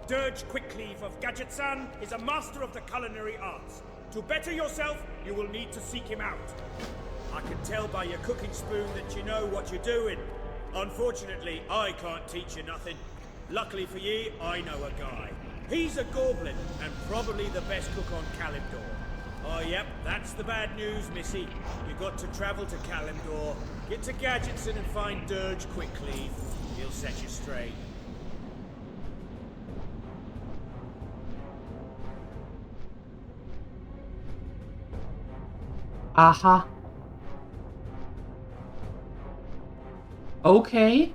Dirge Quickleaf of Gadget-san is a master of the culinary arts. To better yourself, you will need to seek him out. I can tell by your cooking spoon that you know what you're doing. Unfortunately, I can't teach you nothing. Luckily for ye, I know a guy. He's a goblin, and probably the best cook on Kalimdor. Oh yep, that's the bad news, missy. You got to travel to Kalimdor, get to Gadgetson and find Dirge Quickleaf. He'll set you straight. Aha. Okay.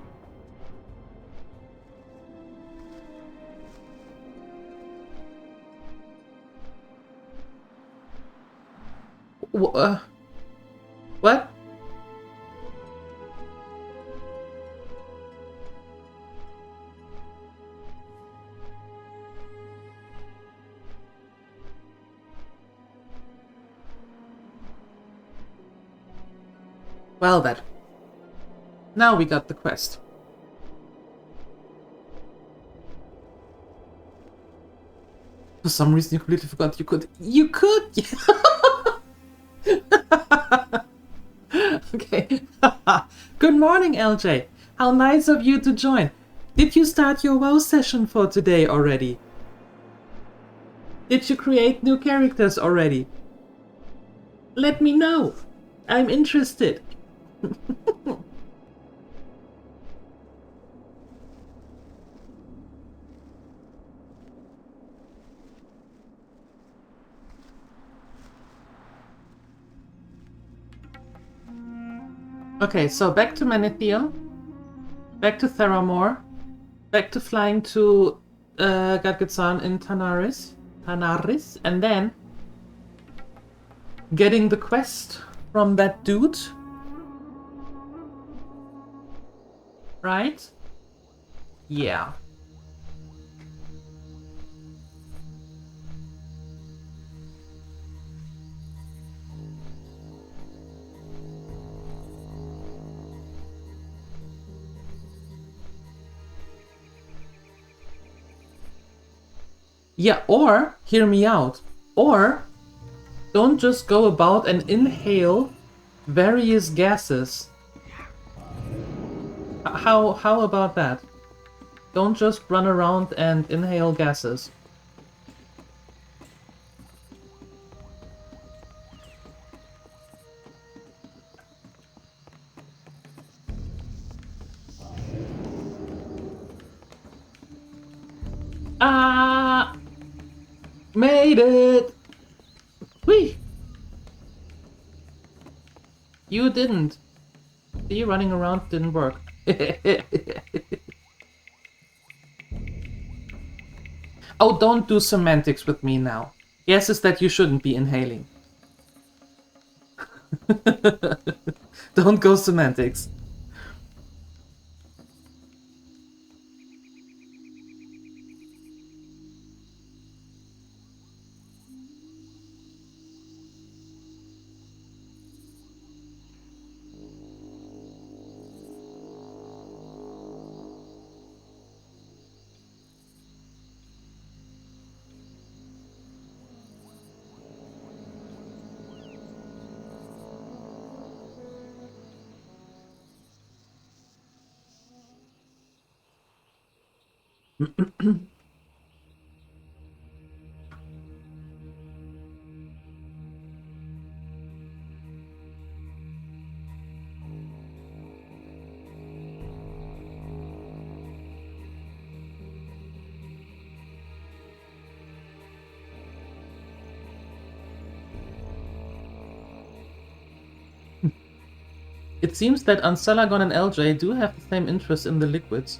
What? Well then. Now we got the quest. For some reason you completely forgot you could. You could! Okay. Good morning, LJ. How nice of you to join. Did you start your WoW session for today already? Did you create new characters already? Let me know. I'm interested. Okay, so back to Manethiel, back to Theramore, back to flying to Gadgetsan in Tanaris, and then getting the quest from that dude, right? Yeah. Yeah, or, hear me out, or don't just go about and inhale various gases. How about that? Don't just run around and inhale gases. Ah! Made it! Whee! You didn't. See, running around didn't work. Oh, don't do semantics with me now. Guesses that you shouldn't be inhaling. Don't go semantics. It seems that Anselagon and LJ do have the same interest in the liquids.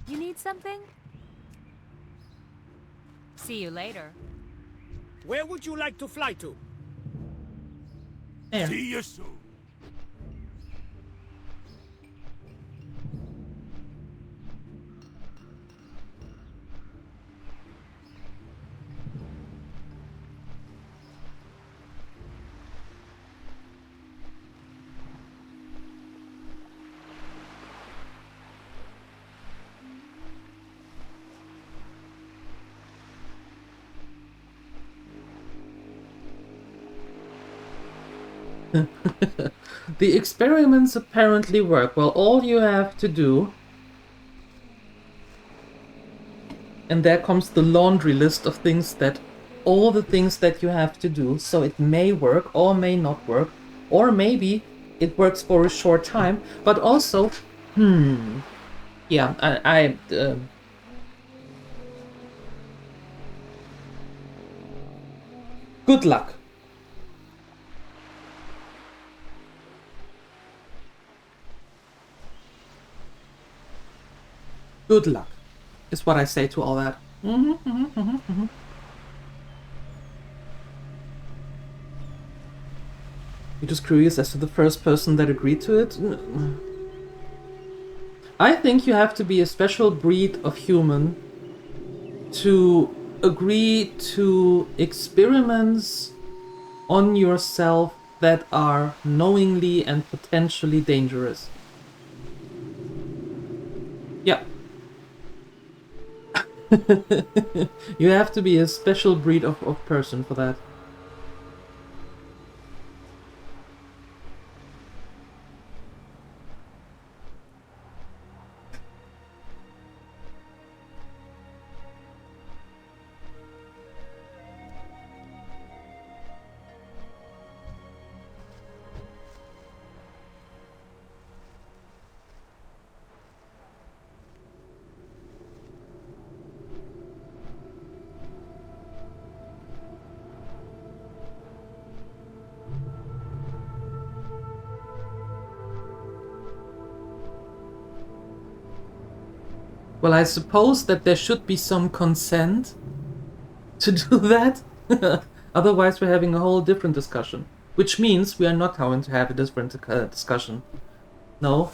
You need something? See you later. Where would you like to fly to? There. See you soon. The experiments apparently work. Well, all you have to do... And there comes the laundry list of things that... All the things that you have to do. So it may work or may not work. Or maybe it works for a short time. But also... Yeah, good luck. Good luck, is what I say to all that. You're just curious as to the first person that agreed to it? I think you have to be a special breed of human to agree to experiments on yourself that are knowingly and potentially dangerous. Yeah. You have to be a special breed of person for that. Well, I suppose that there should be some consent to do that. Otherwise, we're having a whole different discussion. Which means we are not going to have a different discussion. No.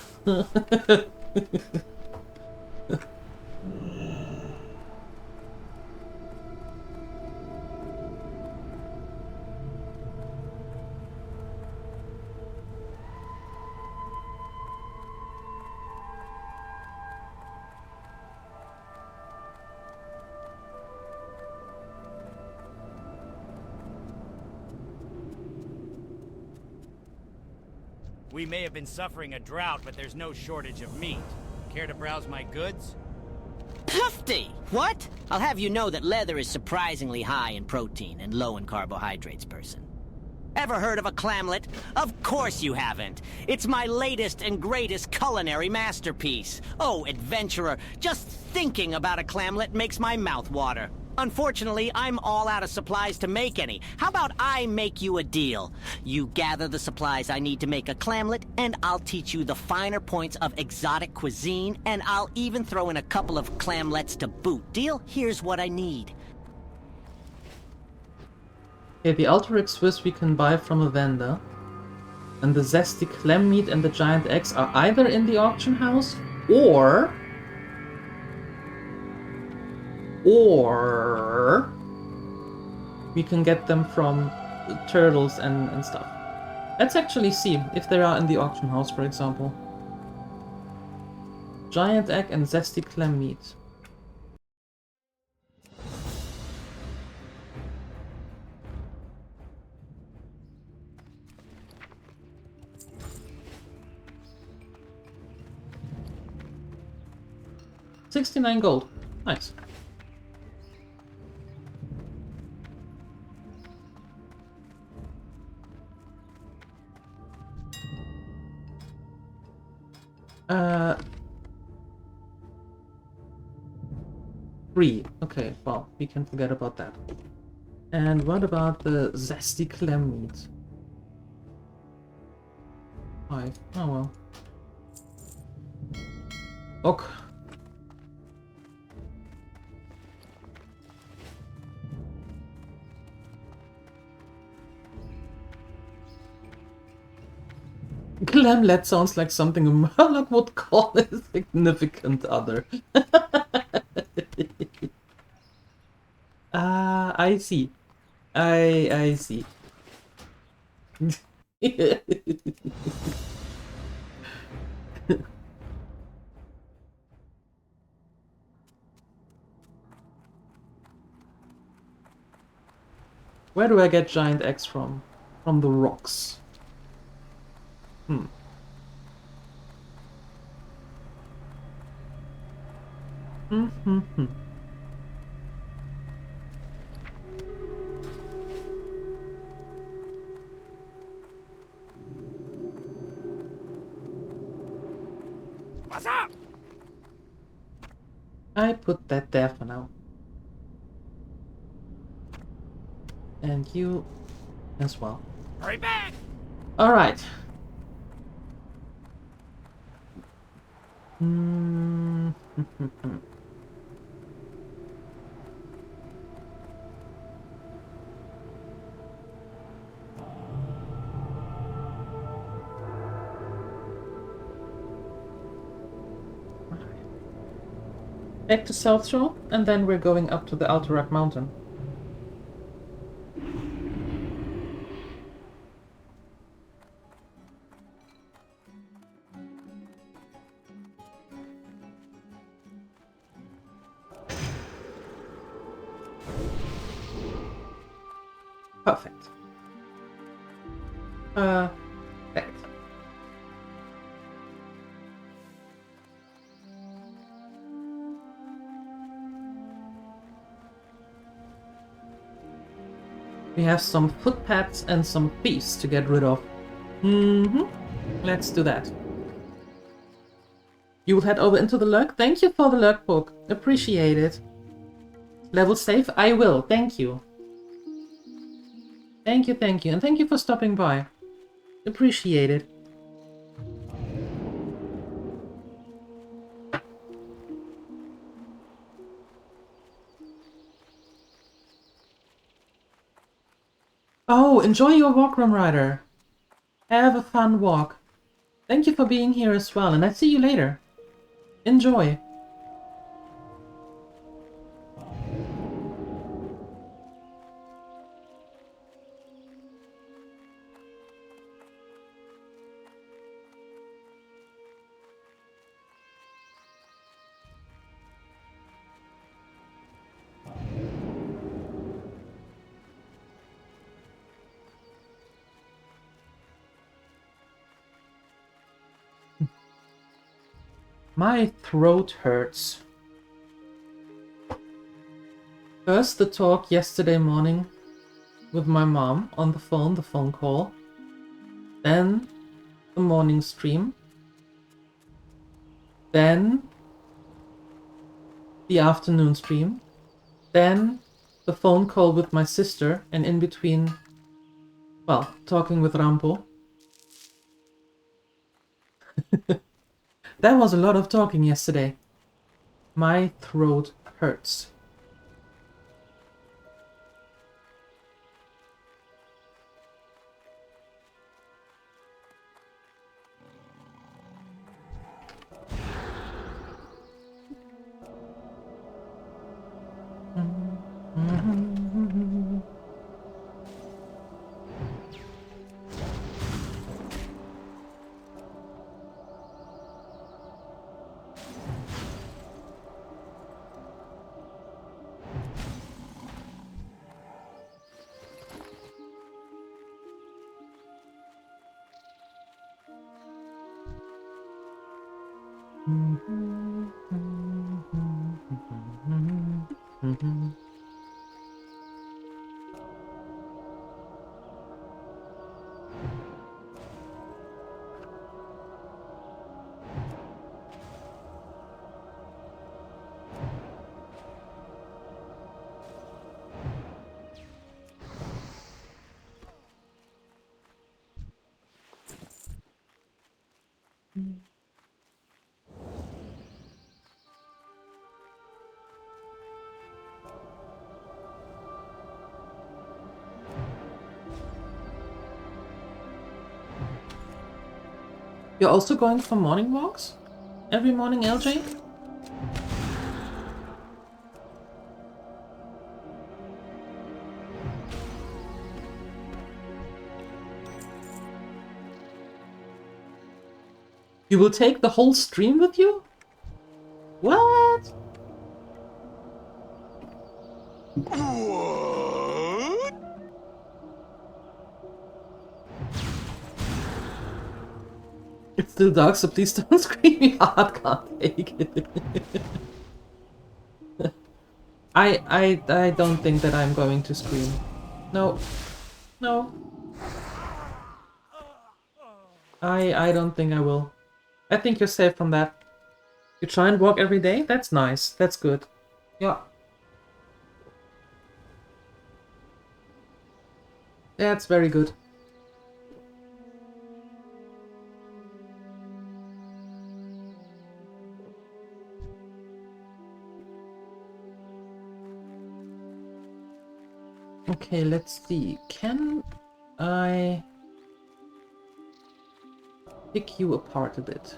We may have been suffering a drought, but there's no shortage of meat. Care to browse my goods? Pufty! What? I'll have you know that leather is surprisingly high in protein and low in carbohydrates, person. Ever heard of a clamlet? Of course you haven't. It's my latest and greatest culinary masterpiece. Oh, adventurer, just thinking about a clamlet makes my mouth water. Unfortunately, I'm all out of supplies to make any. How about I make you a deal? You gather the supplies I need to make a clamlet, and I'll teach you the finer points of exotic cuisine, and I'll even throw in a couple of clamlets to boot. Deal? Here's what I need. Okay, the Ultrix Swiss we can buy from a vendor. And the zesty clam meat and the giant eggs are either in the auction house or we can get them from turtles and stuff. Let's actually see if they are in the auction house, for example. Giant egg and zesty clam meat. $69 gold. Nice. Free. Okay, well, we can forget about that. And what about the zesty clam meat? 5. Oh well. Ok. Clamlet sounds like something a Murloc would call a significant other. I see. I see. Where do I get giant eggs from? From the rocks. Hmm. Mm-hmm. What's up? I put that there for now. And you as well. Hurry back! Alright. Hmm. Back to South Shore, and then we're going up to the Alterac Mountain. Perfect. Perfect. We have some footpads and some thieves to get rid of. Let's do that. You will head over into the lurk. Thank you for the lurk book. Appreciate it. Level safe? I will. Thank you. Thank you, thank you. And thank you for stopping by. Appreciate it. Oh, enjoy your walk, Room Rider. Have a fun walk. Thank you for being here as well, and I see you later. Enjoy. My throat hurts. First the talk yesterday morning with my mom on the phone call. Then the morning stream. Then the afternoon stream. Then the phone call with my sister, and in between, well, talking with Rampo. That was a lot of talking yesterday. My throat hurts. You're also going for morning walks? Every morning, LJ? You will take the whole stream with you? What? It's still dark, so please don't scream. My heart can't take it. I don't think that I'm going to scream. No. No. I don't think I will. I think you're safe from that. You try and walk every day? That's nice. That's good. Yeah. That's very good. Okay, let's see. Can I pick you apart a bit?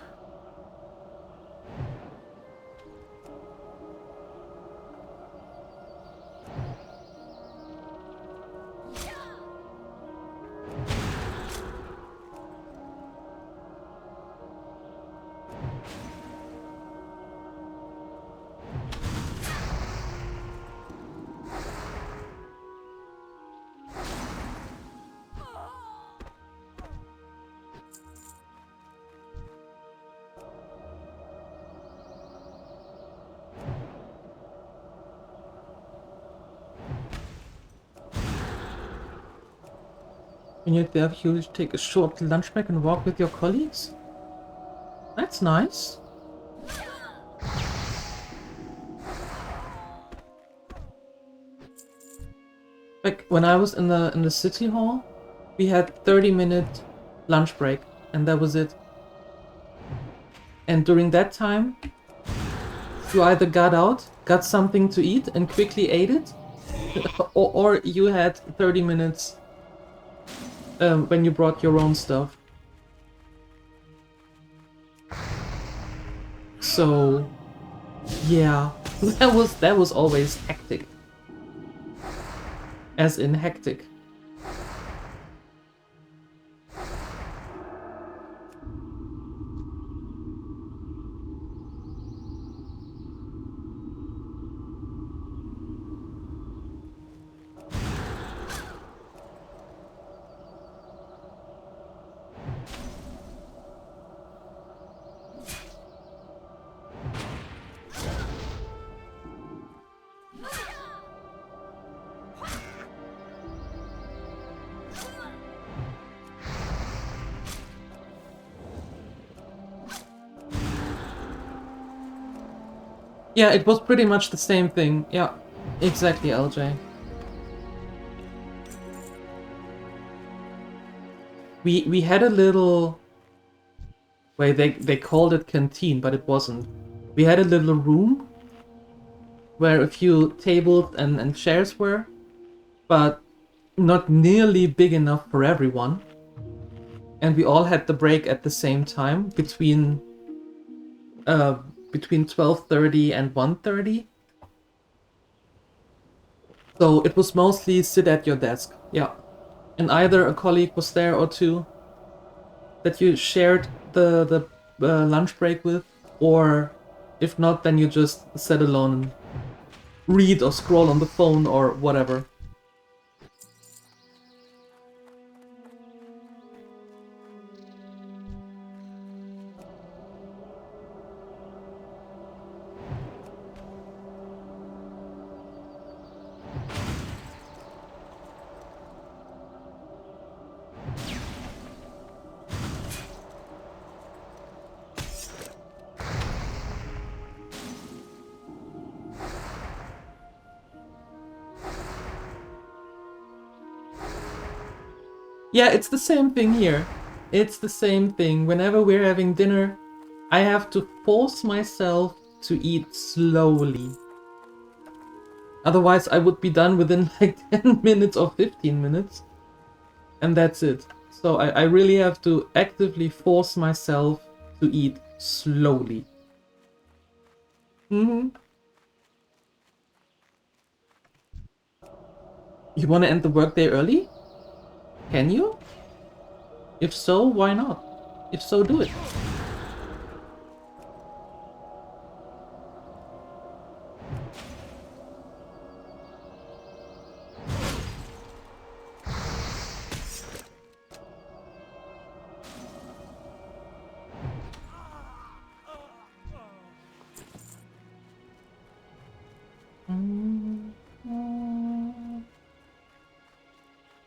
When you're there, you take a short lunch break and walk with your colleagues? That's nice. Like when I was in the city hall, we had 30-minute lunch break, and that was it. And during that time, you either got out, got something to eat, and quickly ate it, or you had 30 minutes when you brought your own stuff. So, yeah, that was always hectic. As in hectic. Yeah, it was pretty much the same thing. Yeah, exactly, LJ. We had a little... Wait, they called it canteen, but it wasn't. We had a little room where a few tables and chairs were, but not nearly big enough for everyone. And we all had the break at the same time between 12:30 and 1:30. So it was mostly sit at your desk, yeah. And either a colleague was there or two that you shared the lunch break with, or if not, then you just sat alone and read or scroll on the phone or whatever. Yeah, it's the same thing here. It's the same thing. Whenever we're having dinner, I have to force myself to eat slowly. Otherwise, I would be done within like 10 minutes or 15 minutes. And that's it. So I really have to actively force myself to eat slowly. You want to end the workday early? Can you? If so, why not? If so, do it.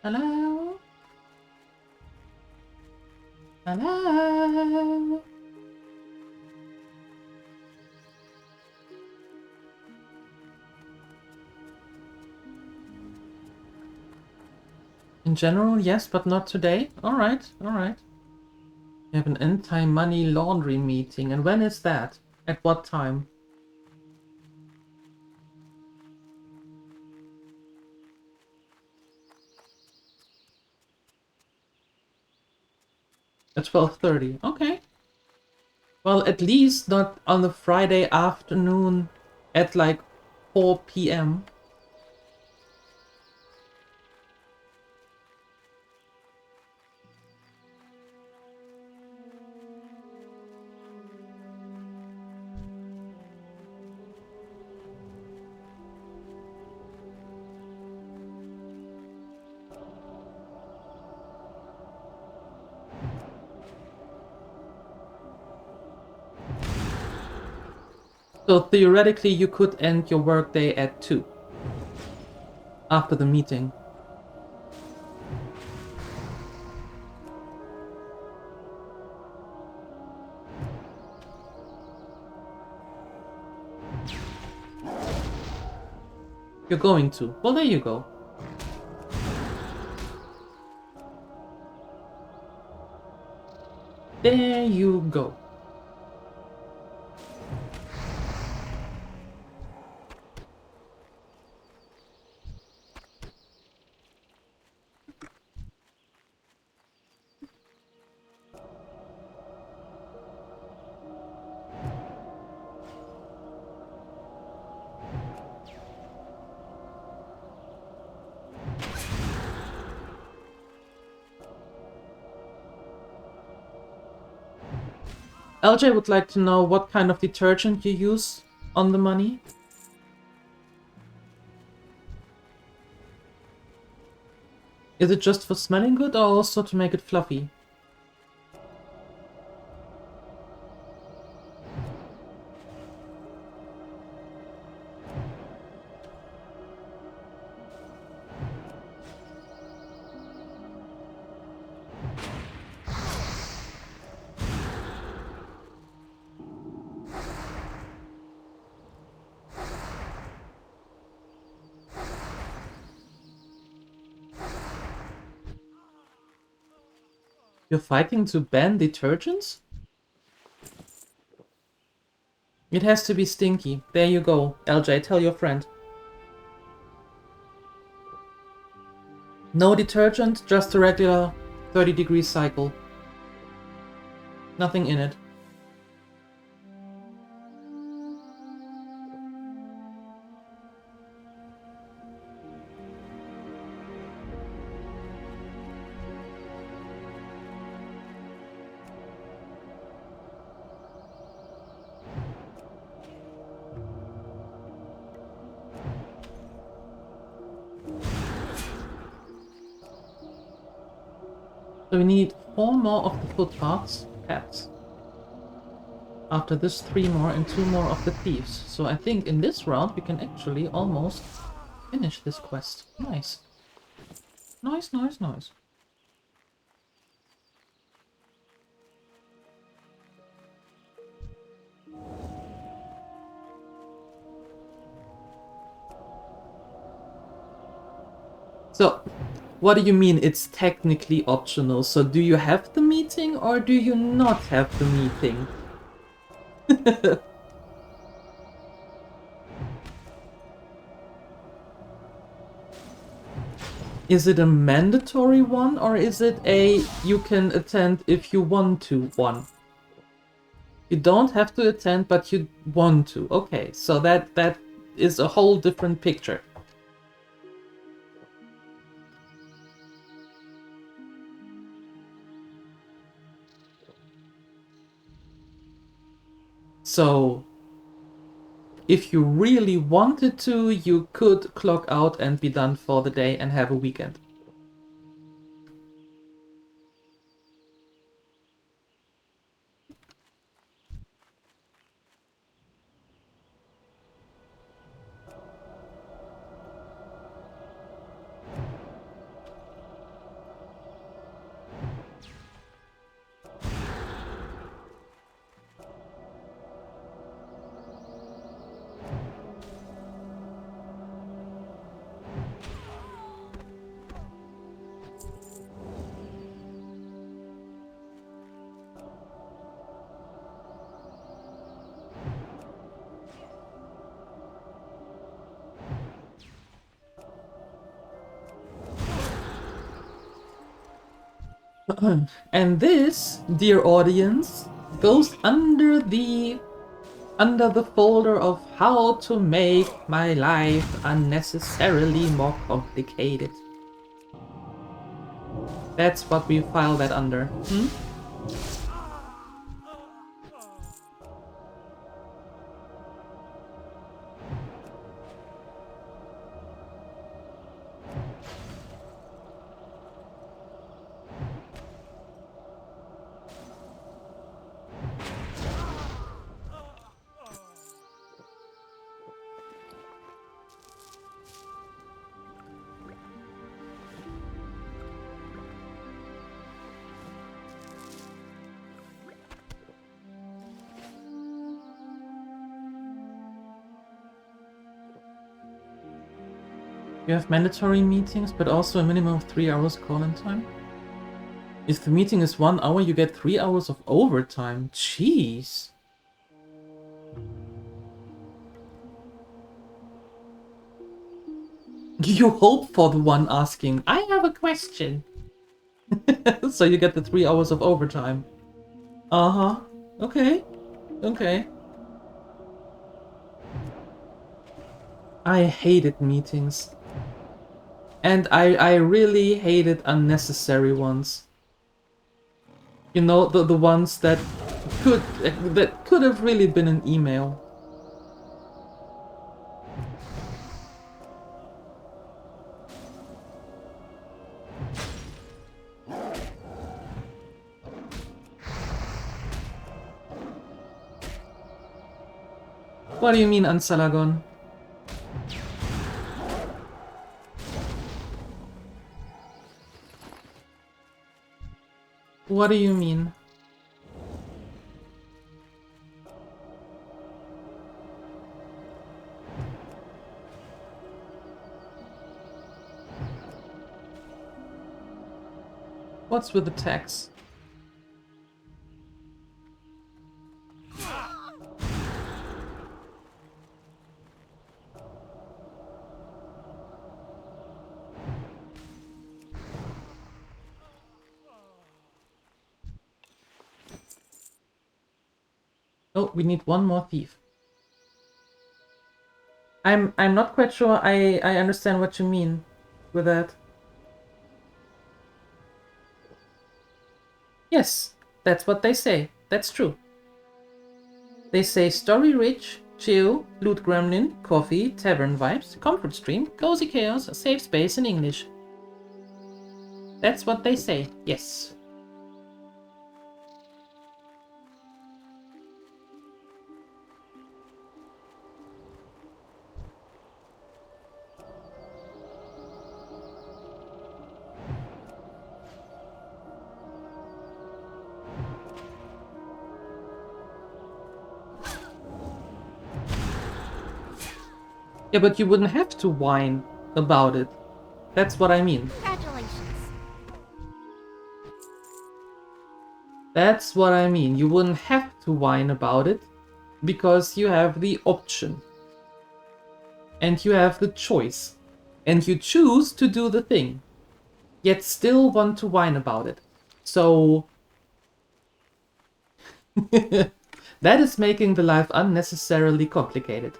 Hello? Hello? In general, yes, but not today. Alright, alright. We have an anti-money laundering meeting. And when is that? At what time? At 12:30. Okay. Well, at least not on the Friday afternoon at like 4 p.m. So theoretically, you could end your workday at 2 after the meeting. You're going to. Well, there you go. There you go. LJ would like to know what kind of detergent you use on the money. Is it just for smelling good or also to make it fluffy? You're fighting to ban detergents? It has to be stinky. There you go. LJ, tell your friend. No detergent, just a regular 30-degree cycle. Nothing in it. So we need 4 more of the footpaths, paths. After this, 3 more and 2 more of the thieves. So I think in this round we can actually almost finish this quest. Nice. Nice, nice, nice. So, what do you mean it's technically optional? So do you have the meeting or do you not have the meeting? Is it a mandatory one or is it a you can attend if you want to one? You don't have to attend but you want to. Okay, so that is a whole different picture. So, if you really wanted to, you could clock out and be done for the day and have a weekend. And this, dear audience, goes under the folder of how to make my life unnecessarily more complicated. That's what we file that under. You have mandatory meetings, but also a minimum of 3 hours call-in time? If the meeting is 1 hour, you get 3 hours of overtime. Jeez. You hope for the one asking, I have a question. So you get the 3 hours of overtime. Uh-huh. Okay. Okay. I hated meetings. And I really hated unnecessary ones. You know, the ones that could have really been an email. What do you mean, Ansalagon? What do you mean? What's with the tax? Oh, we need one more thief. I'm not quite sure I understand what you mean with that. Yes, that's what they say. That's true. They say story rich, chill, loot gremlin, coffee, tavern vibes, comfort stream, cozy chaos, a safe space in English. That's what they say, yes. Yeah, but you wouldn't have to whine about it. That's what I mean. Congratulations. That's what I mean. You wouldn't have to whine about it because you have the option. And you have the choice. And you choose to do the thing. Yet still want to whine about it. So... that is making the life unnecessarily complicated.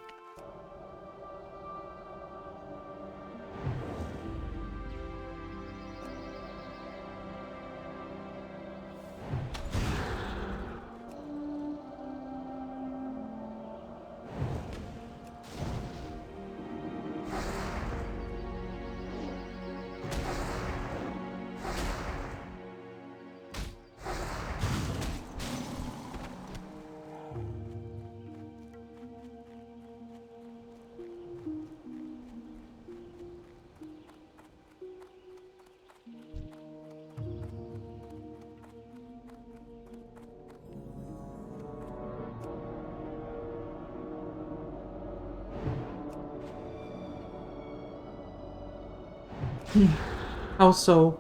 How so?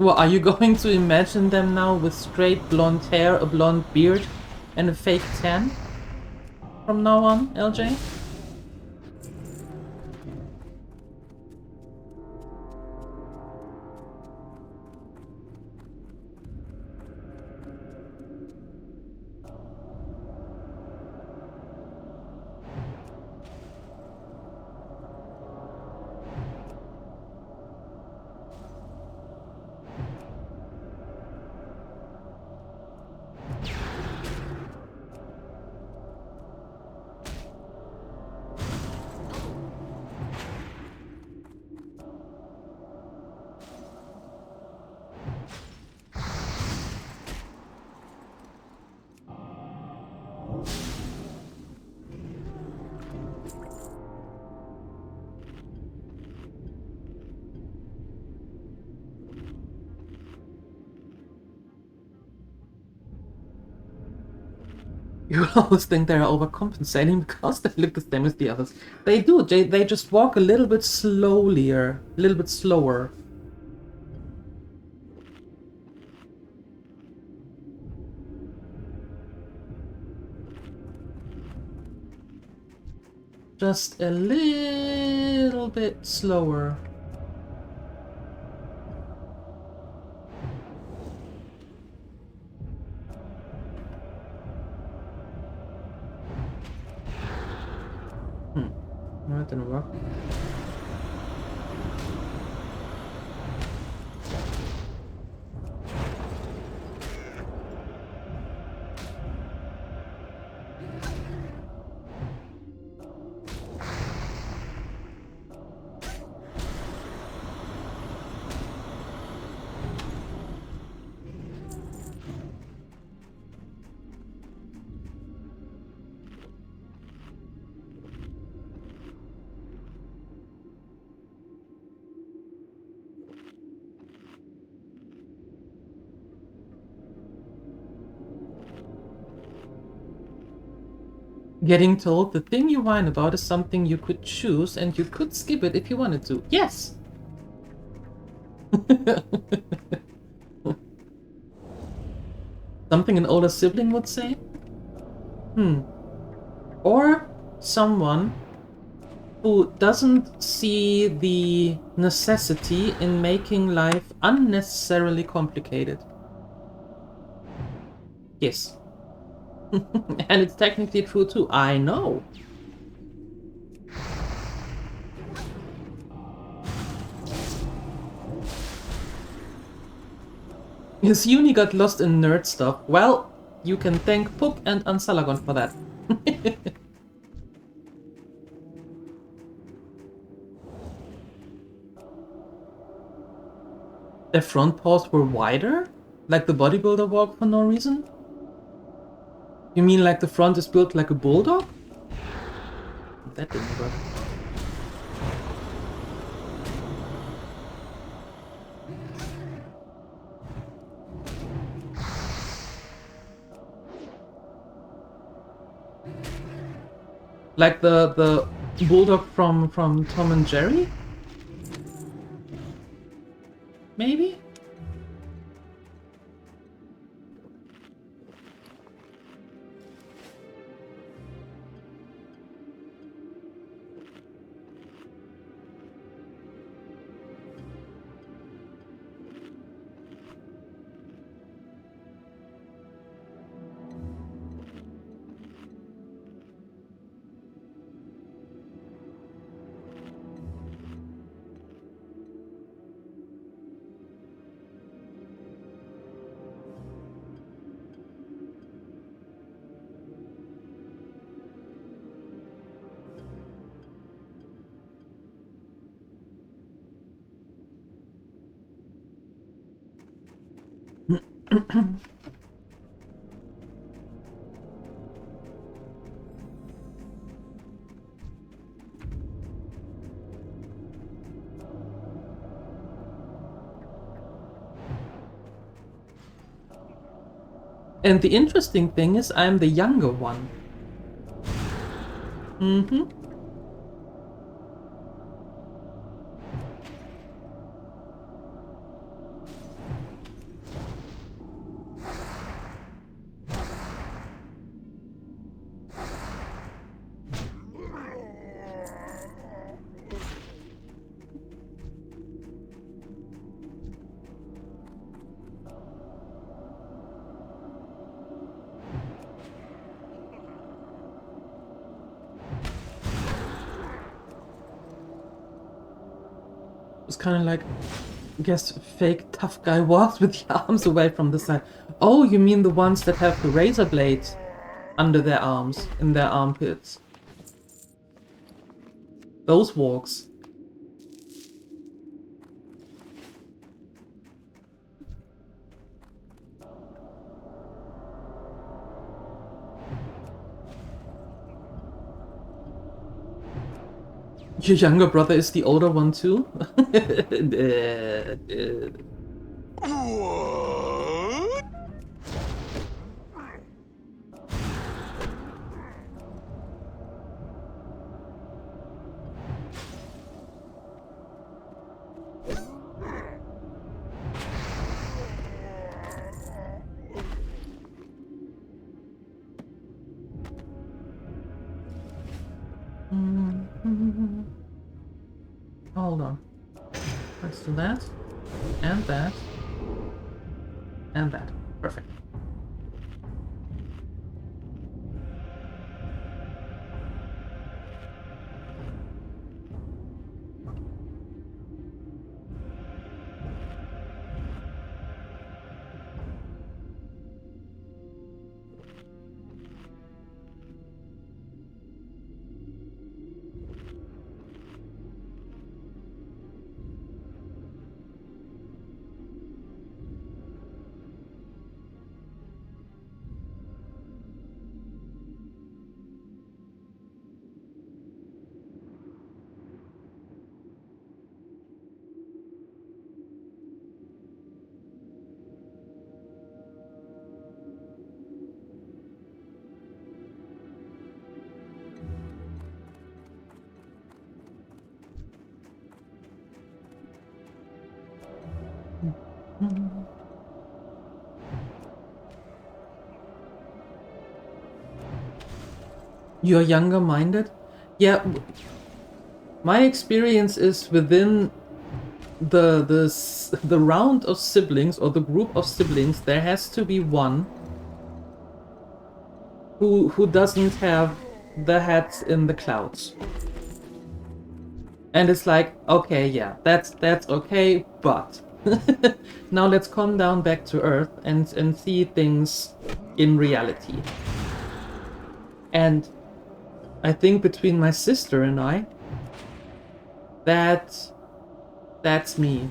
Well, are you going to imagine them now with straight blonde hair, a blonde beard, and a fake tan? From now on, LJ? You always think they're overcompensating because they look the same as the others. They do, they just walk a little bit slowlier, a little bit slower. Just a little bit slower. No, it didn't work. Getting told the thing you whine about is something you could choose and you could skip it if you wanted to. Yes! Something an older sibling would say? Or someone who doesn't see the necessity in making life unnecessarily complicated. Yes. And it's technically true too. I know. His uni got lost in nerd stuff. Well, you can thank Puck and Ansalagon for that. Their front paws were wider? Like the bodybuilder walk for no reason? You mean like the front is built like a bulldog? That didn't work. Like the bulldog from Tom and Jerry? Maybe? And the interesting thing is I'm the younger one. Mm-hmm. It's kind of like, I guess, fake tough guy walks with the arms away from the side. Oh, you mean the ones that have the razor blades under their arms, in their armpits. Those walks. Your younger brother is the older one too? Hold on. Let's do that. And that. And that. Perfect. You're younger minded? Yeah, my experience is within the round of siblings, or the group of siblings, there has to be one who doesn't have the head in the clouds. And it's like, okay, yeah, that's okay, but now let's come down back to Earth and see things in reality. And I think between my sister and I, that's me.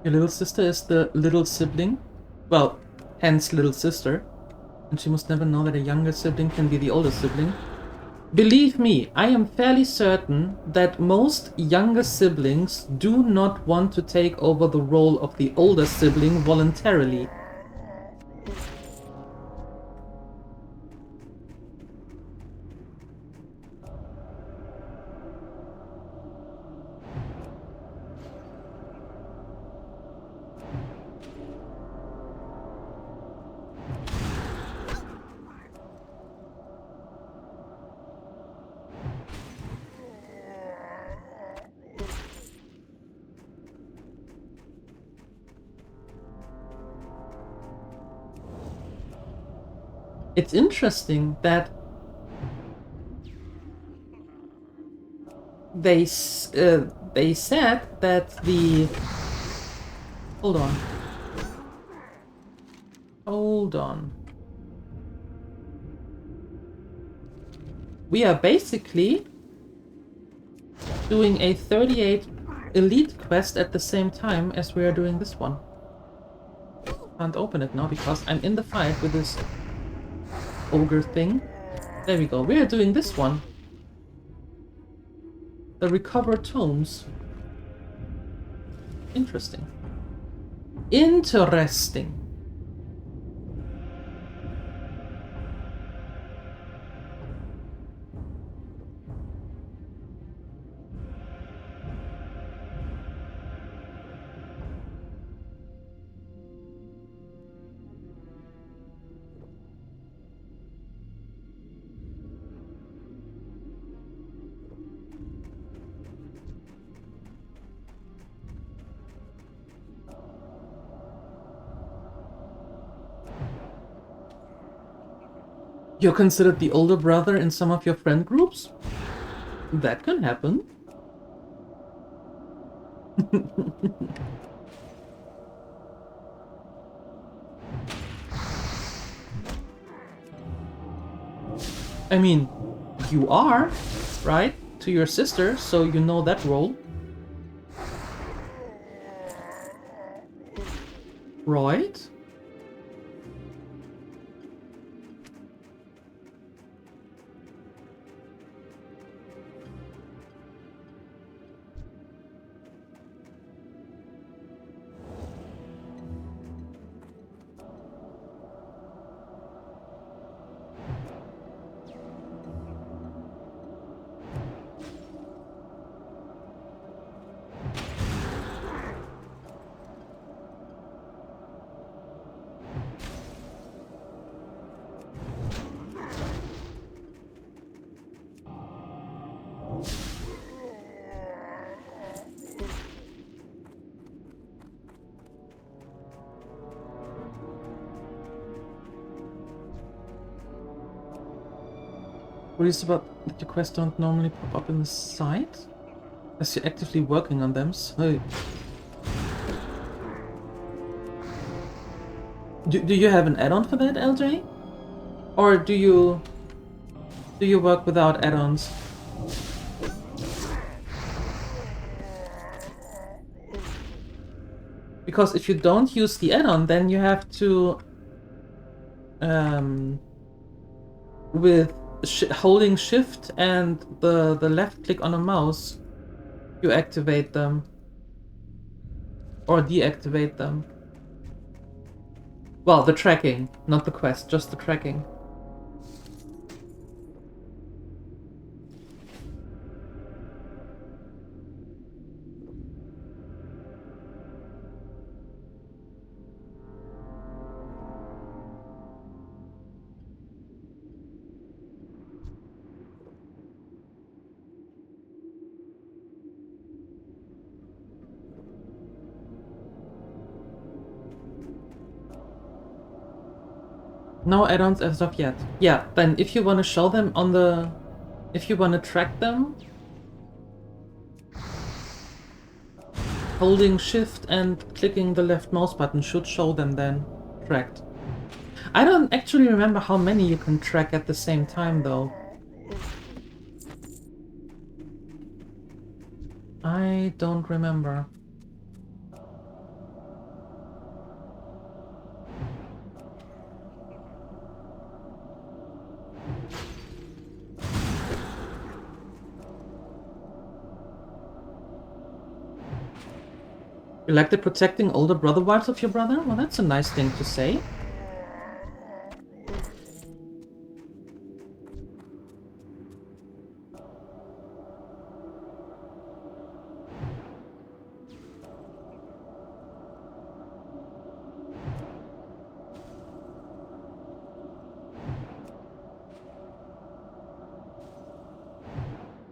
Your little sister is the little sibling? Well, hence little sister. And she must never know that a younger sibling can be the older sibling. Believe me, I am fairly certain that most younger siblings do not want to take over the role of the older sibling voluntarily. It's interesting that they said that the... Hold on. We are basically doing a 38 elite quest at the same time as we are doing this one. Can't open it now because I'm in the fight with this ogre thing. There we go. We are doing this one. The recovered tomes. Interesting. Interesting. You're considered the older brother in some of your friend groups? That can happen. I mean, you are, right? To your sister, so you know that role. Right? What is about that your quests don't normally pop up in the site? As you're actively working on them, so... Do you have an add-on for that, LJ? Or do you work without add-ons? Because if you don't use the add-on, then you have to with holding shift and the left click on a mouse, you activate them or deactivate them. Well, the tracking, not the quest, just the tracking. No add-ons as of yet. Yeah, then if you want to show them on the... If you want to track them, holding shift and clicking the left mouse button should show them then tracked. I don't actually remember how many you can track at the same time though. I don't remember. You like the protecting older brother vibes of your brother? Well, that's a nice thing to say.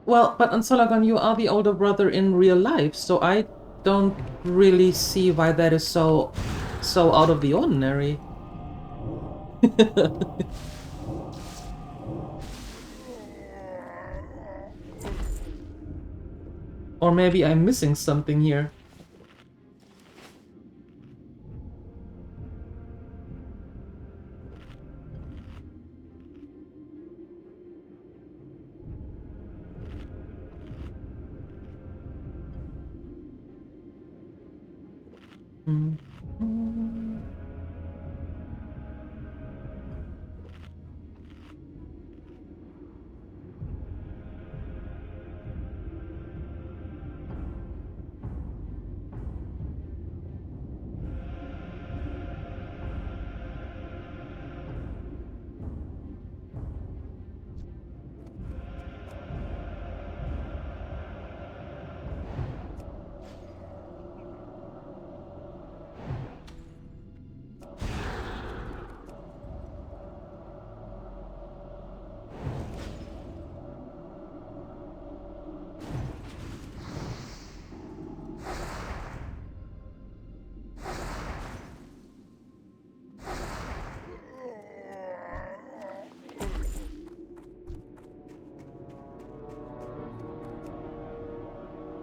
Well, but on Solagon, you are the older brother in real life, so I don't really see why that is so out of the ordinary. Or maybe I'm missing something here.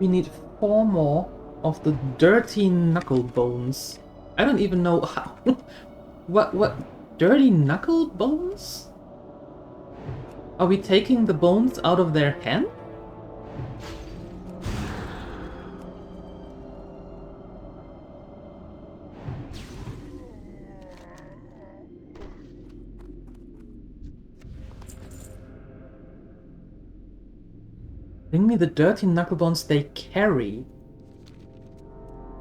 We need 4 more of the dirty knuckle bones. I don't even know how. What? Dirty knuckle bones? Are we taking the bones out of their hand? Bring me the dirty knuckle bones they carry.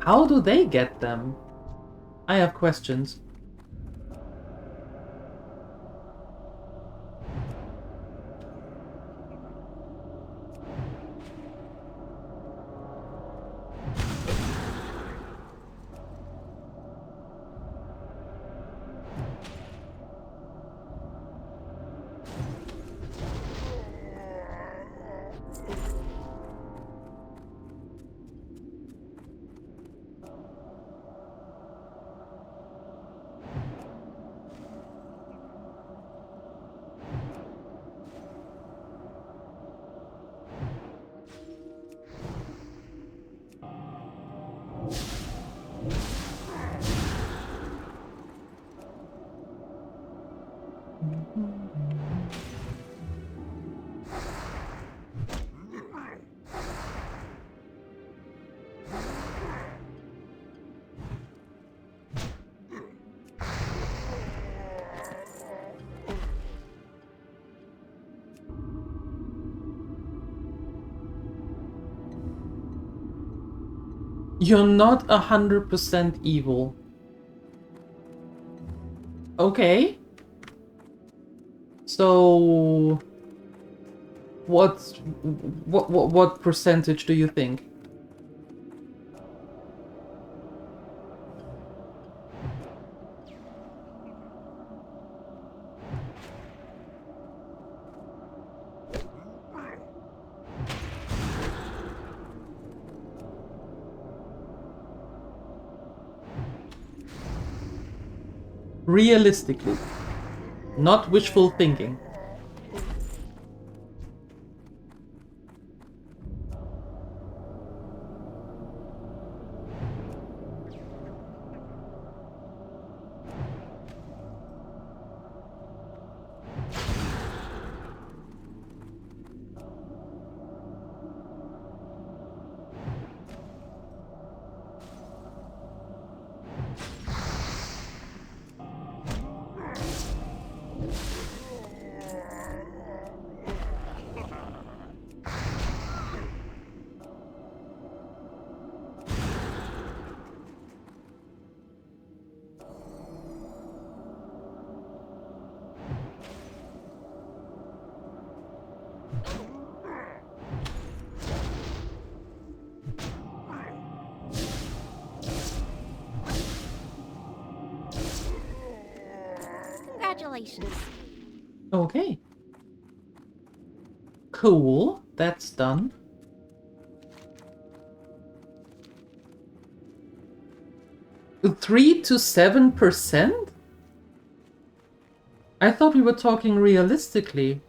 How do they get them? I have questions. You're not 100% evil. Okay. So what percentage do you think? Realistically, not wishful thinking. Congratulations. Okay. Cool. That's done. Three to 7%? I thought we were talking realistically.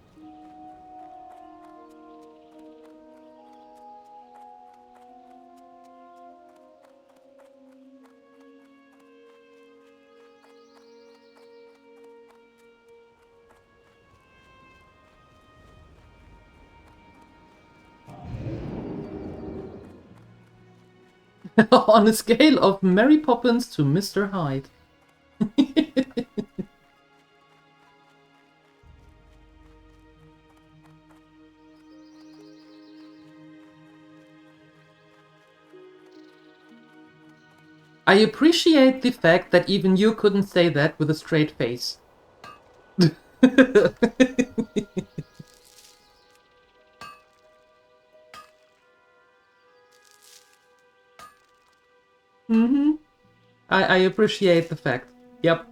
On a scale of Mary Poppins to Mr. Hyde. I appreciate the fact that even you couldn't say that with a straight face. Mm-hmm. I appreciate the fact. Yep.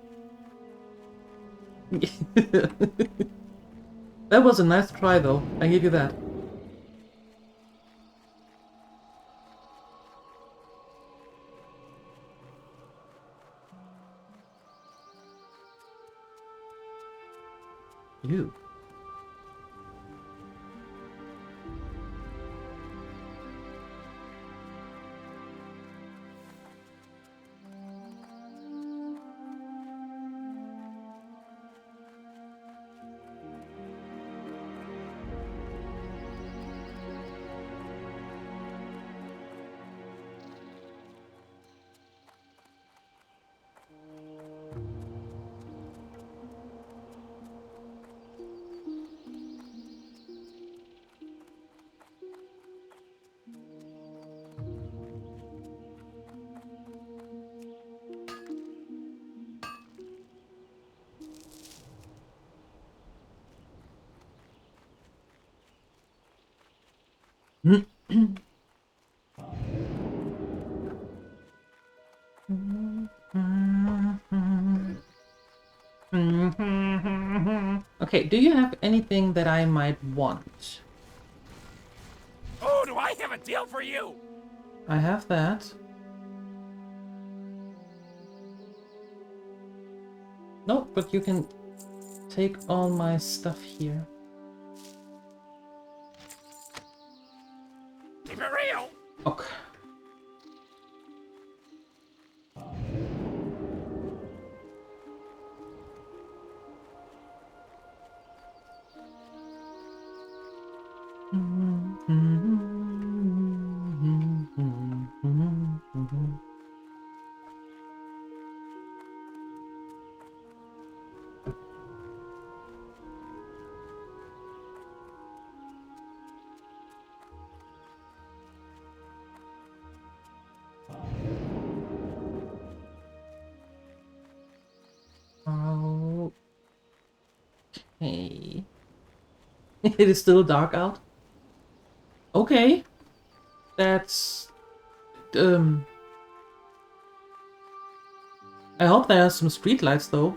That was a nice try, though. I give you that. You. Okay, do you have anything that I might want? Oh, do I have a deal for you? I have that. No, but you can take all my stuff here. Keep it real. Okay. Okay. It is still dark out. Okay. That's I hope there are some streetlights though.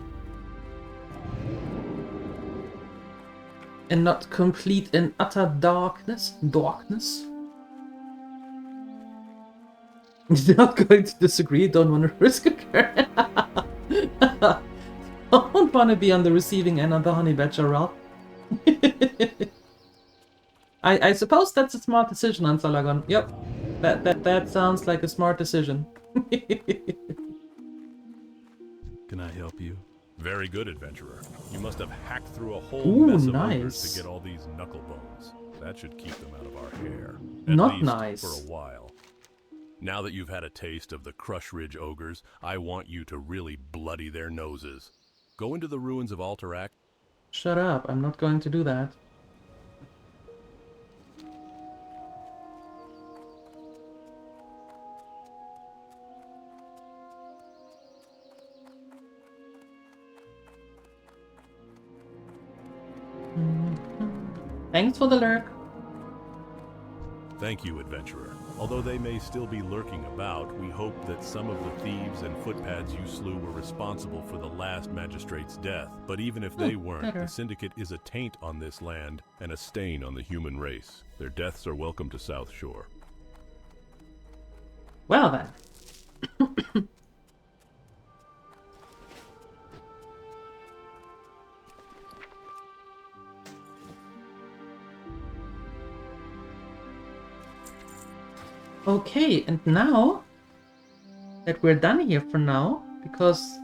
And not complete and utter darkness. Darkness. Not going to disagree, don't want to risk a current. Don't want to be on the receiving end of the honey badger route. I suppose that's a smart decision, Ansalagon. Yep. That sounds like a smart decision. Can I help you? Very good, adventurer. You must have hacked through a whole Ooh, mess of nice. ogres to get all these knuckle bones. That should keep them out of our hair. Not At least nice. for a while. Now that you've had a taste of the Crush Ridge ogres, I want you to really bloody their noses. Go into the ruins of Alterac. Shut up, I'm not going to do that. Thanks for the lurk. Thank you, adventurer. Although they may still be lurking about, we hope that some of the thieves and footpads you slew were responsible for the last magistrate's death. But even if they weren't, better. the Syndicate is a taint on this land and a stain on the human race. Their deaths are welcome to South Shore. Well then. Okay, and now that we're done here for now, because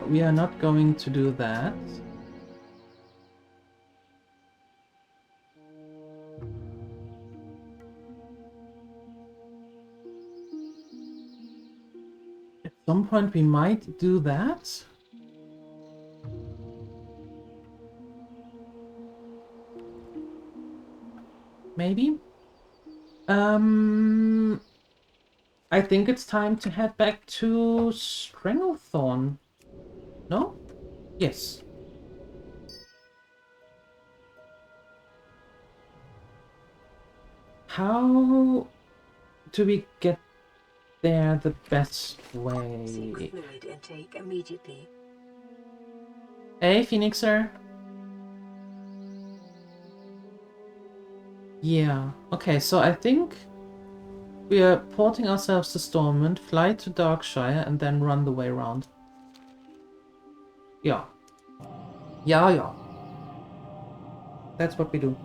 we are not going to do that. At some point we might do that. Maybe. I think it's time to head back to Stranglethorn. No? Yes. How do we get there the best way? Fluid intake immediately. Hey, Phoenixer. Yeah, okay, so I think we are porting ourselves to Stormwind, fly to Darkshire, and then run the way around. Yeah. Yeah. That's what we do.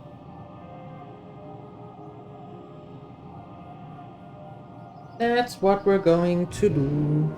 That's what we're going to do.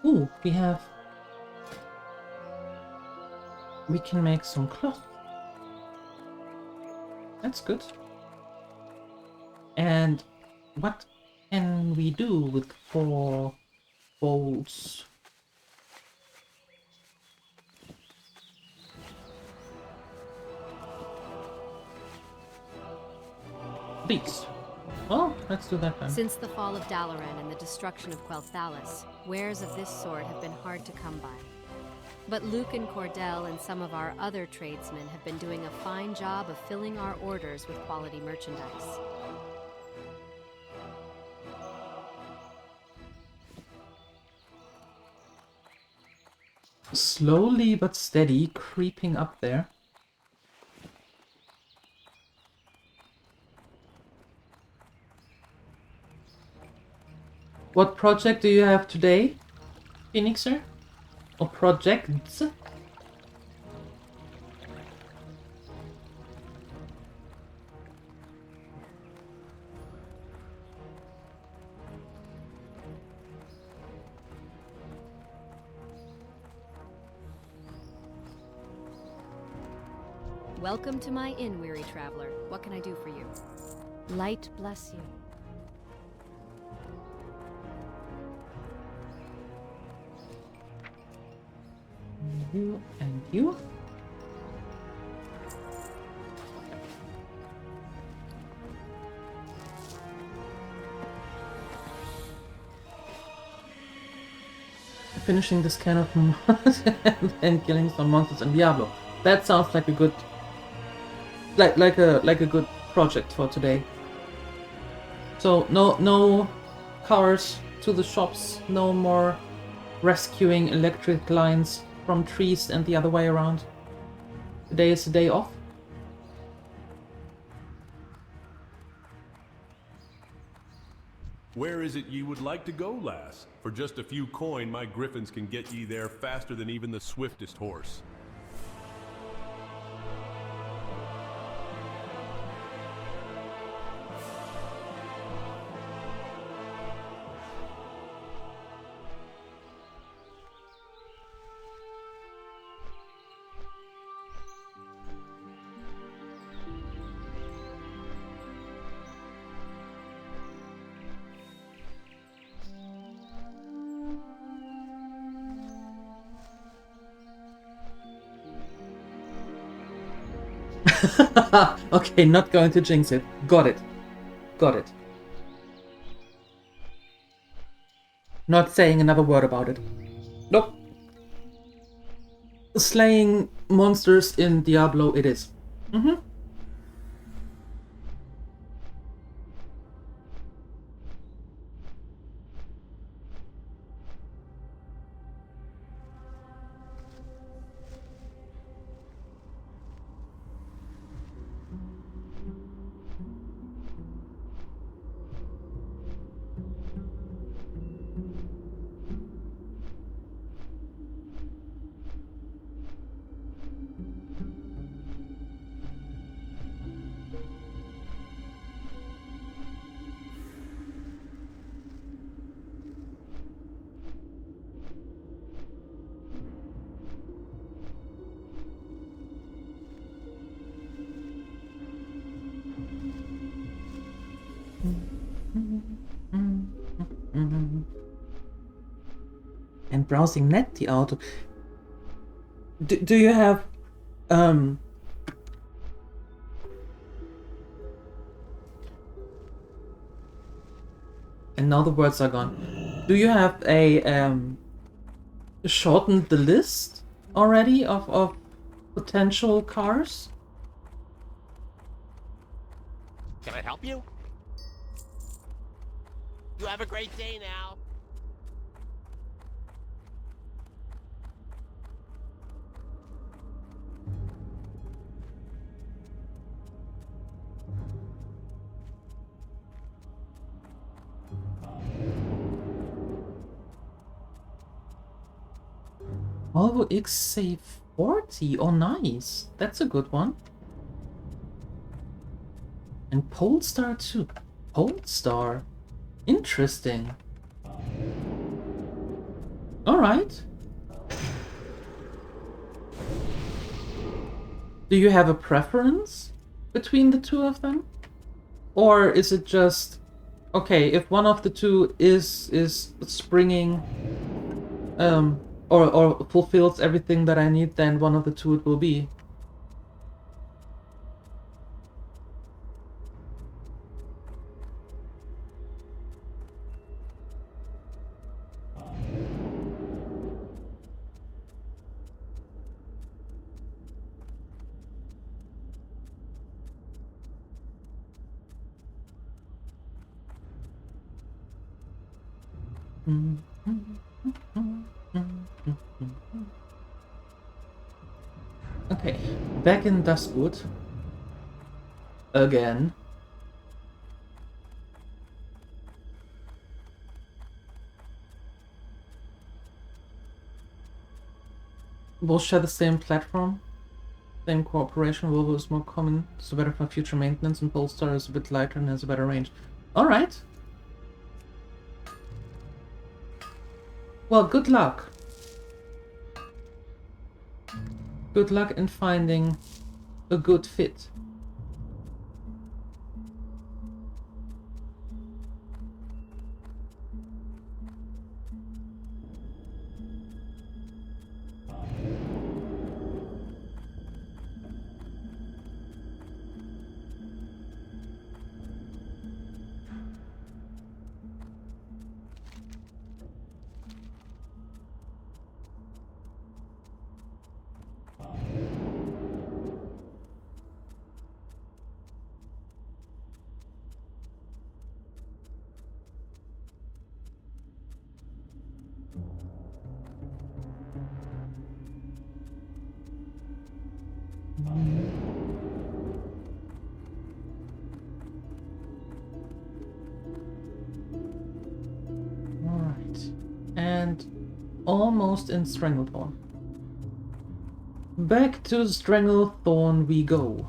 Ooh, we have... We can make some cloth. That's good. And what can we do with 4 bolts? These. Well, let's do that then. Since the fall of Dalaran and the destruction of Quel'Thalas, wares of this sort have been hard to come by. But Luke and Cordell and some of our other tradesmen have been doing a fine job of filling our orders with quality merchandise. Slowly but steady, creeping up there. What project do you have today, Phoenixer? Or projects? Welcome to my inn, weary traveler. What can I do for you? Light bless you. You and you. Finishing this can of mod and killing some monsters in Diablo. That sounds like a good, like a good project for today. So no cars to the shops, no more rescuing electric lines from trees and the other way around. Today is a day off. Where is it ye would like to go, lass? For just a few coin, my griffins can get ye there faster than even the swiftest horse. Okay, not going to jinx it. Got it. Got it. Not saying another word about it. Nope. Slaying monsters in Diablo it is. Mm-hmm. And browsing net the auto. Do you have and now the words are gone. Do you have a shortened the list already of potential cars? Can I help you? You have a great day now. Volvo XC40, oh nice, that's a good one. And Polestar too. Polestar, interesting. Alright. Do you have a preference between the two of them? Or is it just, okay, if one of the two is springing or fulfills everything that I need, then one of the two it will be. Okay, back in Duskwood. Again. Both share the same platform. Same cooperation. Volvo is more common, so better for future maintenance, and Polestar is a bit lighter and has a better range. Alright. Well, good luck. Good luck in finding a good fit. Alright. And almost in Stranglethorn. Back to Stranglethorn we go.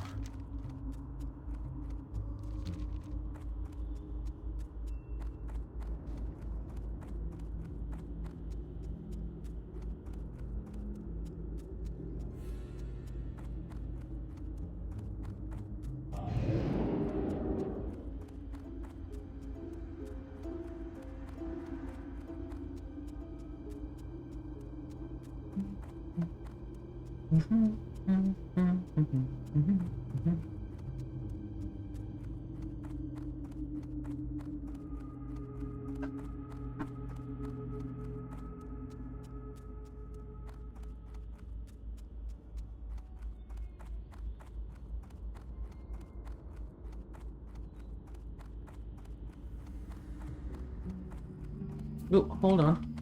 Oh, hold on.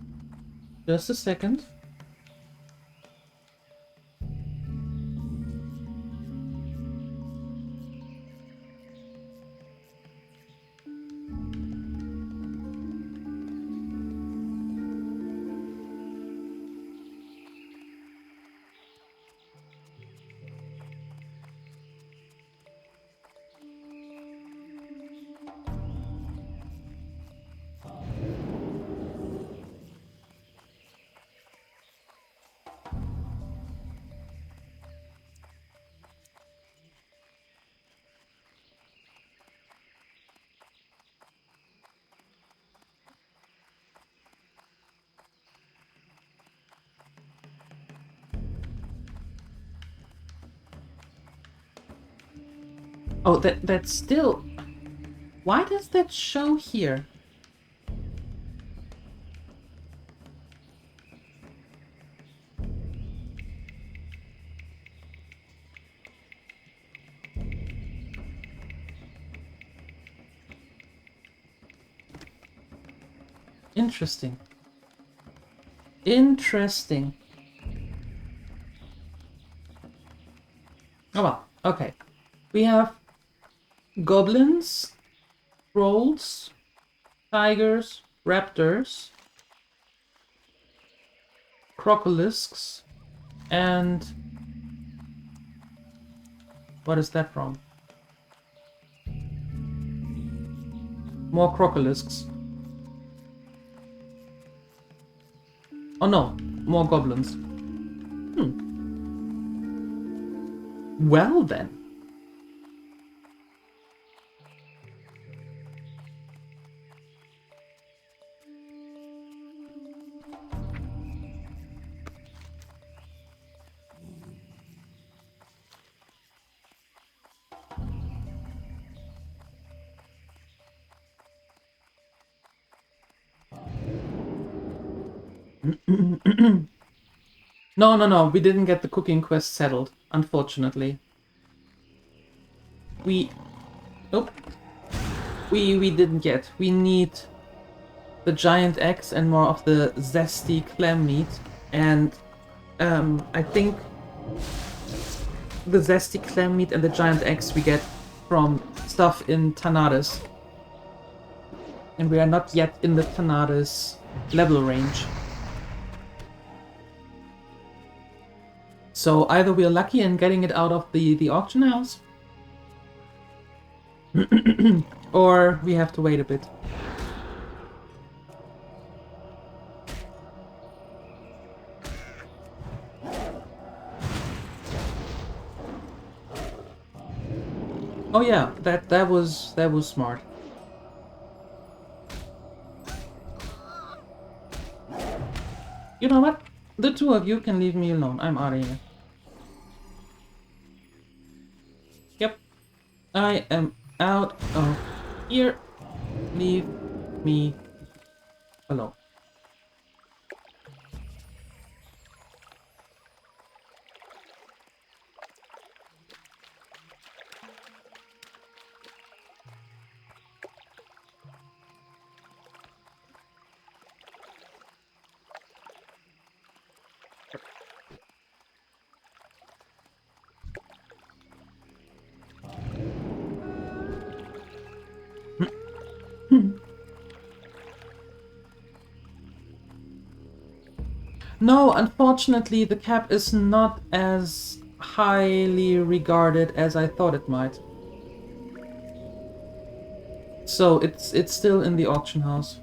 Just a second. Oh, that's still... Why does that show here? Interesting. Interesting. Oh well, okay. We have goblins, trolls, tigers, raptors, crocolisks, and... What is that from? More crocolisks. Oh no, more goblins. Well then. No, we didn't get the cooking quest settled, unfortunately. We didn't get. We need the giant eggs and more of the zesty clam meat, and I think the zesty clam meat and the giant eggs we get from stuff in Tanades. And we are not yet in the Tanades level range. So either we're lucky in getting it out of the auction house, or we have to wait a bit. Oh yeah, that was smart. You know what? The two of you can leave me alone. I'm out of here. Yep. I am out of here. Leave me alone. No, unfortunately, the cap is not as highly regarded as I thought it might. So it's still in the auction house.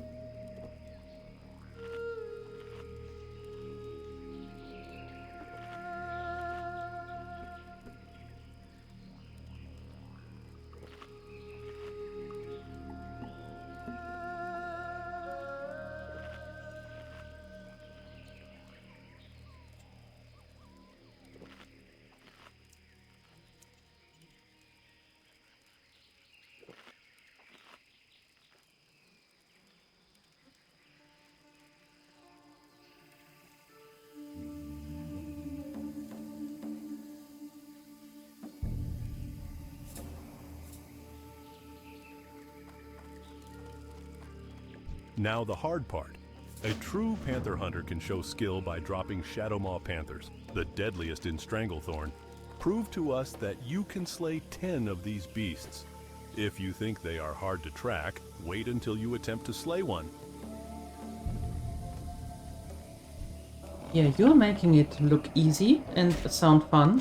Now the hard part. A true panther hunter can show skill by dropping Shadowmaw panthers, the deadliest in Stranglethorn. Prove to us that you can slay 10 of these beasts. If you think they are hard to track, wait until you attempt to slay one. Yeah, you're making it look easy and sound fun.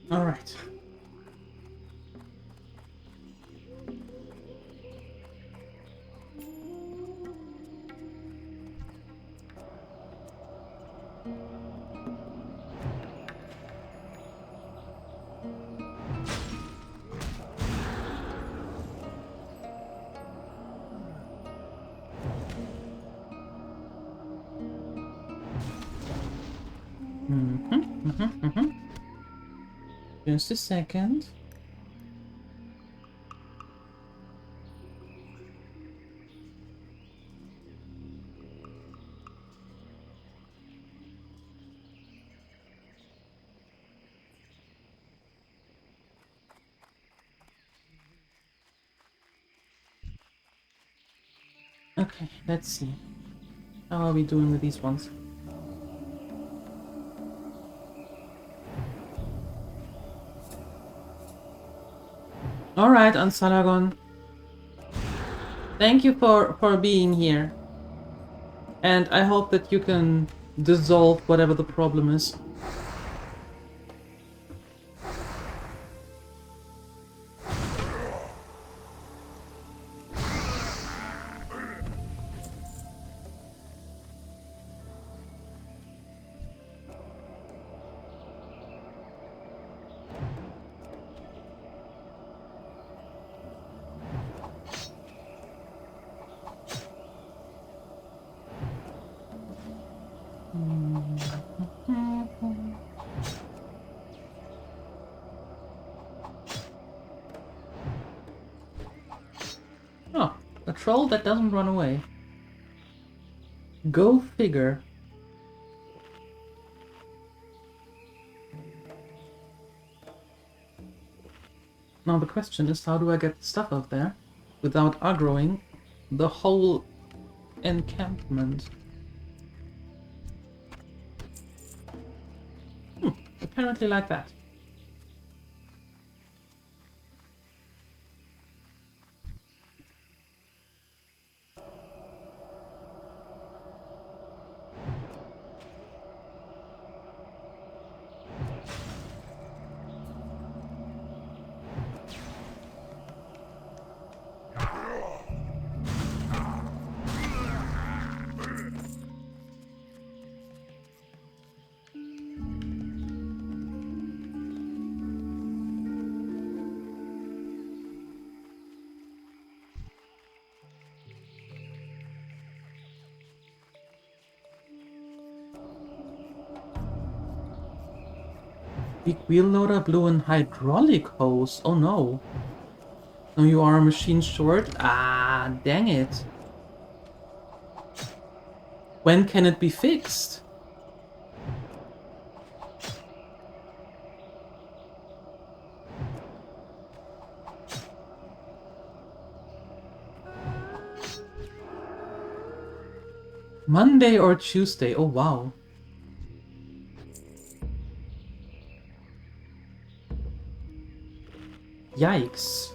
All right. Just a second. Okay, let's see. How are we doing with these ones? Alright, Ansalagon. Thank you for being here. And I hope that you can dissolve whatever the problem is. Oh, a troll that doesn't run away. Go figure. Now the question is, how do I get stuff out there without aggroing the whole encampment? Apparently like that. Big wheel loader blew an hydraulic hose. Oh no. No, you are a machine short? Ah, dang it. When can it be fixed? Monday or Tuesday? Oh wow. Yikes.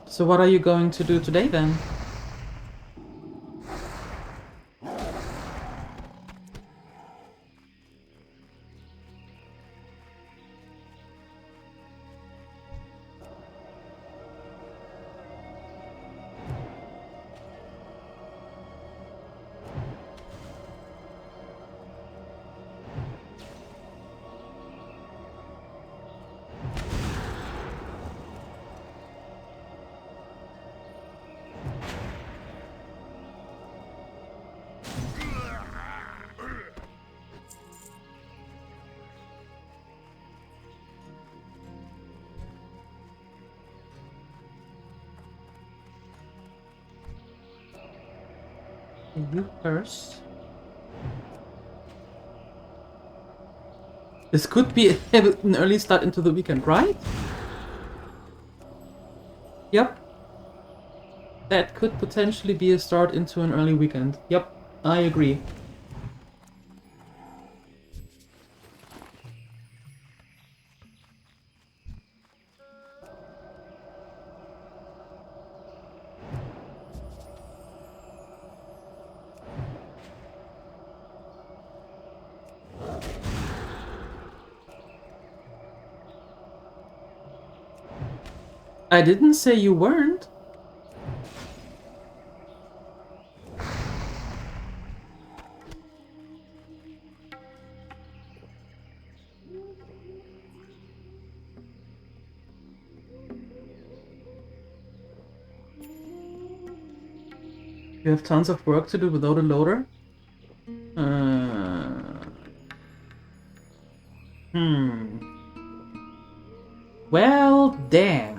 So what are you going to do today then? You first. This could be an early start into the weekend, right? Yep. That could potentially be a start into an early weekend. Yep, I agree. I didn't say you weren't. You have tons of work to do without a loader? Well, damn.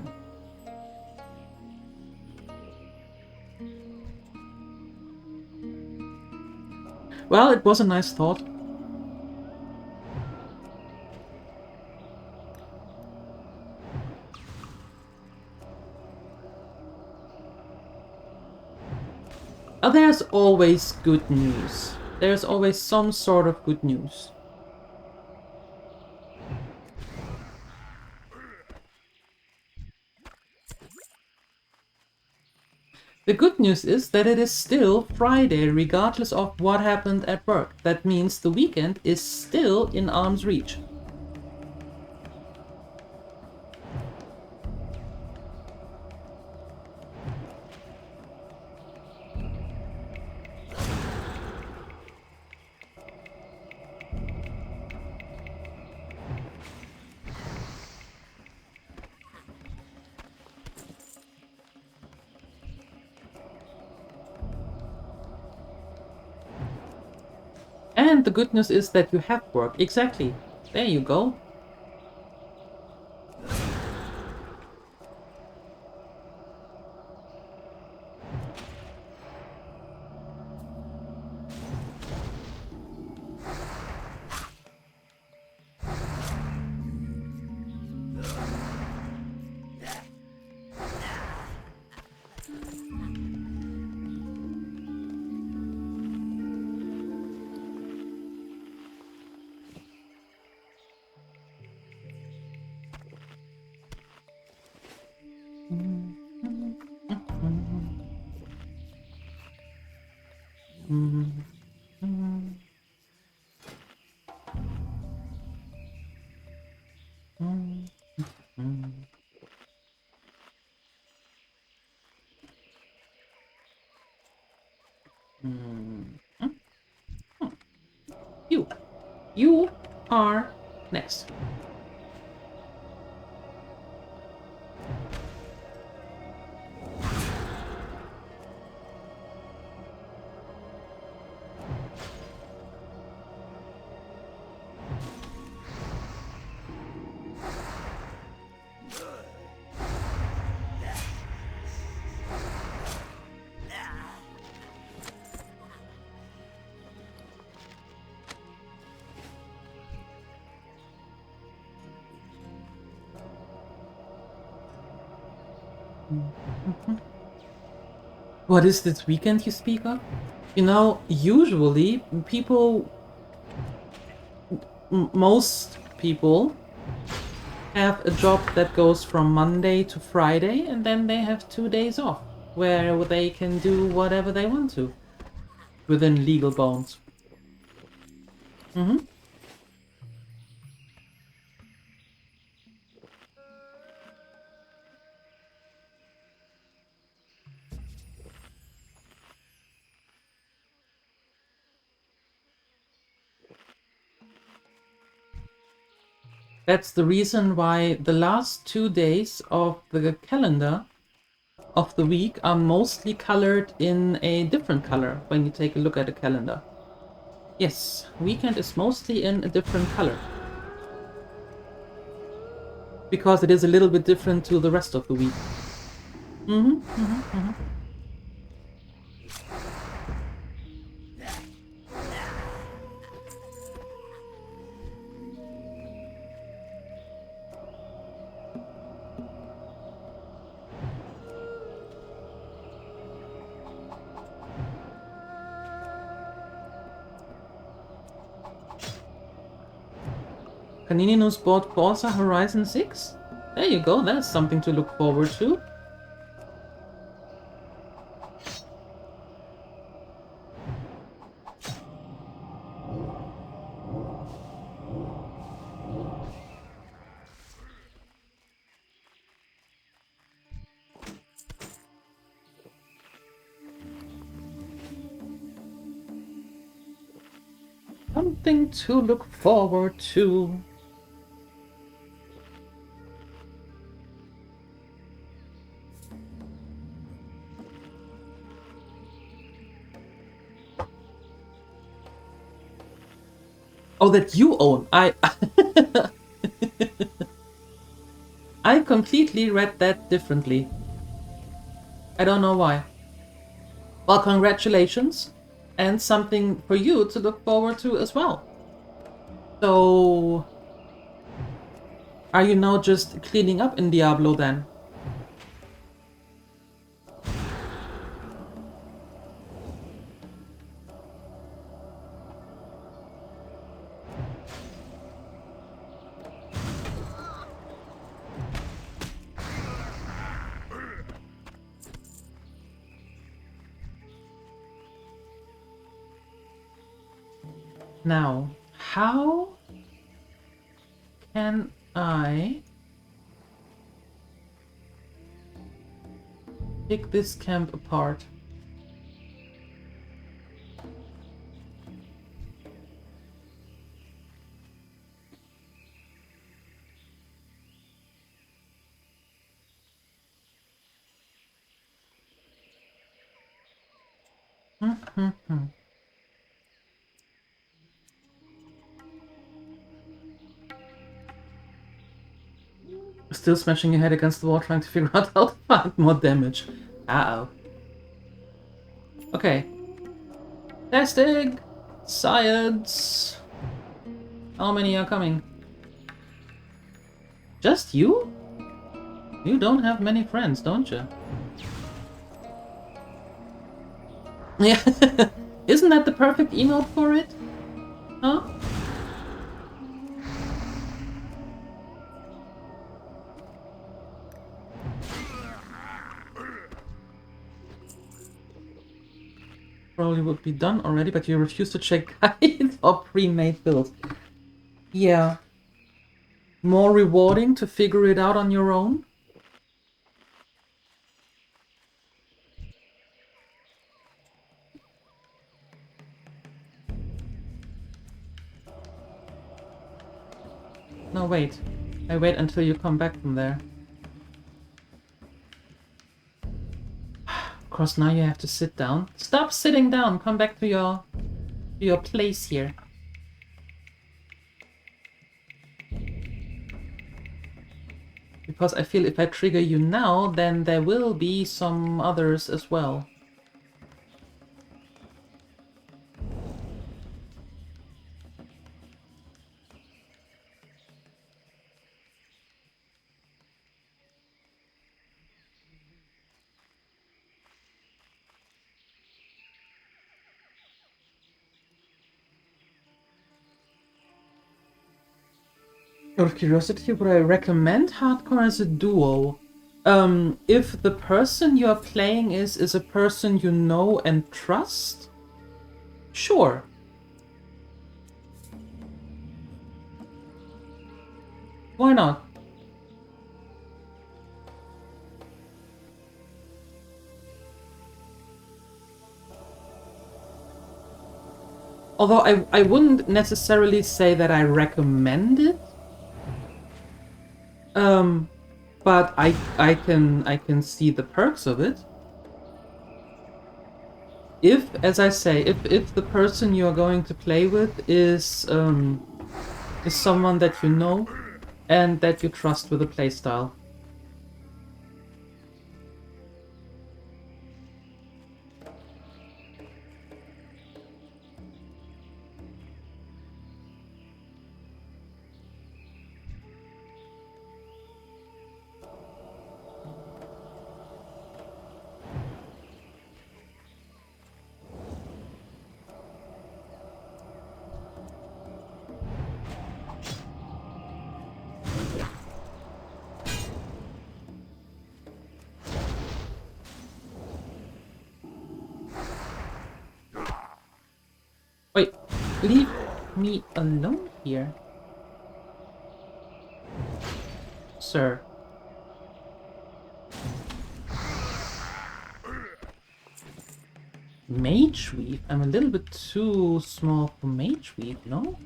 Well, it was a nice thought. Oh, there's always good news. There's always some sort of good news. The good news is that it is still Friday, regardless of what happened at work. That means the weekend is still in arm's reach. And the good news is that you have work. Exactly. There you go. You are next. What is this weekend you speak of? You know, usually people, most people have a job that goes from Monday to Friday, and then they have 2 days off where they can do whatever they want to within legal bounds. That's the reason why the last 2 days of the calendar of the week are mostly colored in a different color when you take a look at a calendar. Yes, weekend is mostly in a different color. Because it is a little bit different to the rest of the week. Panini News bought Forza Horizon 6? There you go, that's something to look forward to. Something to look forward to. Oh, that you own. I completely read that differently. I don't know why. Well, congratulations. And something for you to look forward to as well. So, are you now just cleaning up in Diablo then? Now, how can I pick this camp apart? Still smashing your head against the wall trying to figure out how to find more damage. Uh-oh. Okay. Testing! Science! How many are coming? Just you? You don't have many friends, don't you? Yeah. Isn't that the perfect emote for it? Huh? Probably would be done already, but you refuse to check guides or pre-made builds. Yeah. More rewarding to figure it out on your own? No, wait. I wait until you come back from there. Of course, now you have to sit down. Stop sitting down! Come back to your place here. Because I feel if I trigger you now, then there will be some others as well. Out of curiosity, would I recommend hardcore as a duo? If the person you're playing is a person you know and trust? Sure. Why not? Although I wouldn't necessarily say that I recommend it. But I can see the perks of it. If, as I say, if the person you're going to play with is someone that you know and that you trust with a playstyle. Wait, leave me alone here, sir. Mage Weave? I'm a little bit too small for Mage Weave, no?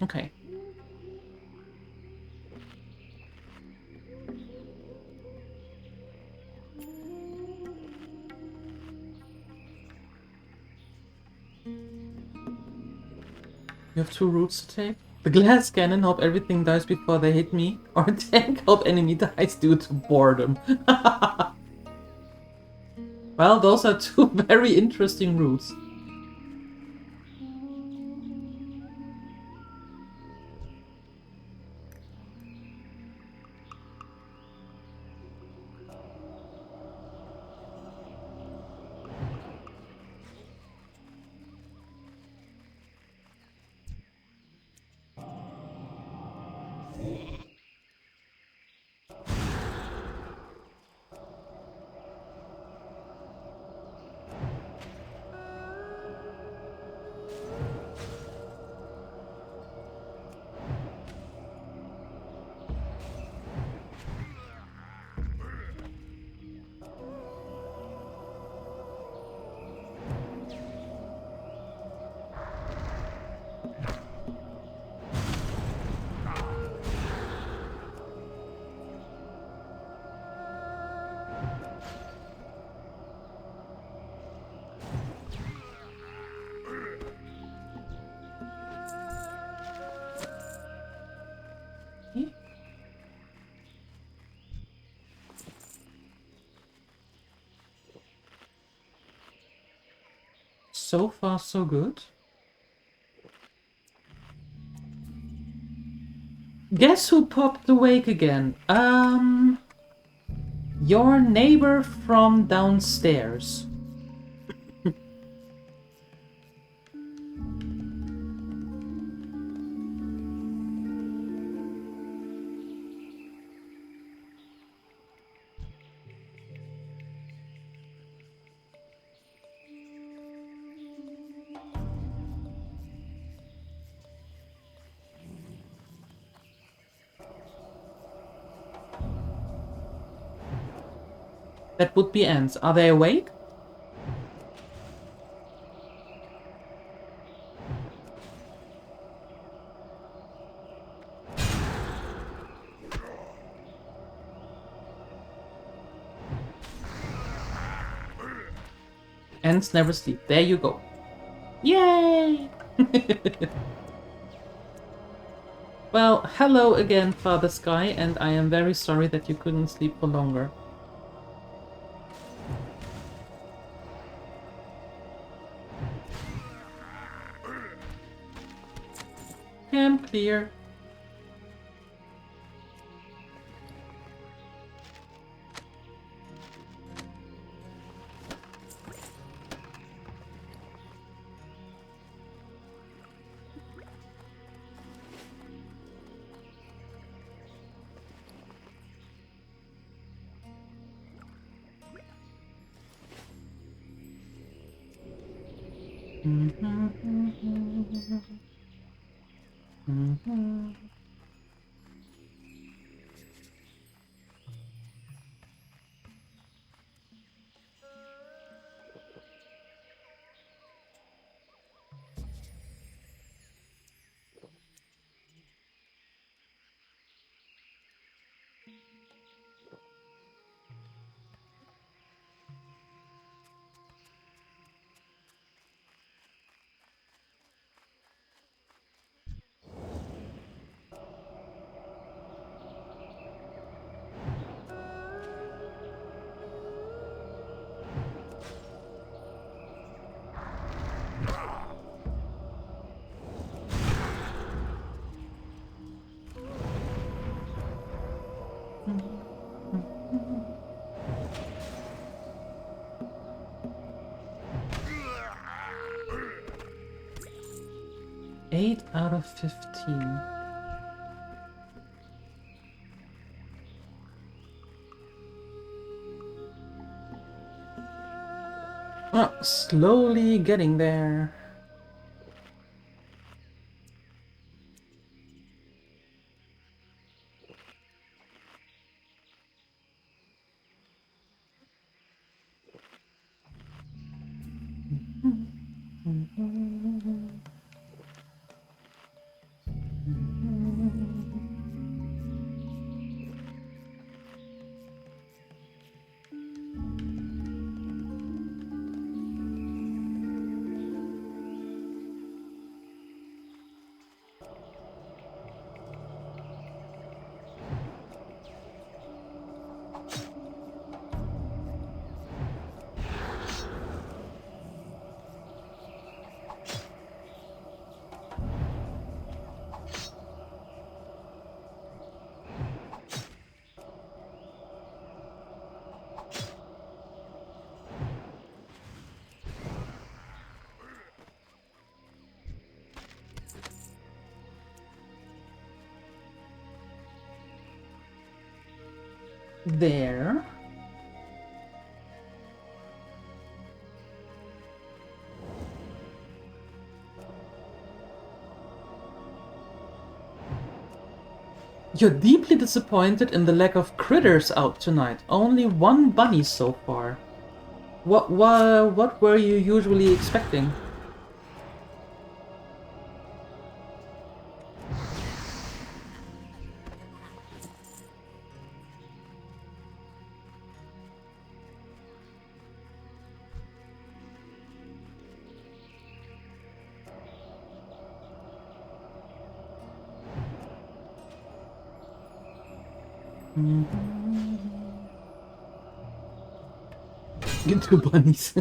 Okay. You have 2 routes to take? The glass cannon, hope everything dies before they hit me, or tank, hope enemy dies due to boredom. Well, those are 2 very interesting routes. So far, so good. Guess who popped awake again? Your neighbor from downstairs. That would be ants. Are they awake? Ants never sleep. There you go. Yay! Well, hello again, Father Sky, and I am very sorry that you couldn't sleep for longer. Camp clear. 8 out of 15. Oh, slowly getting there. There. You're deeply disappointed in the lack of critters out tonight. Only one bunny so far. What were you usually expecting? Get 2 bunnies.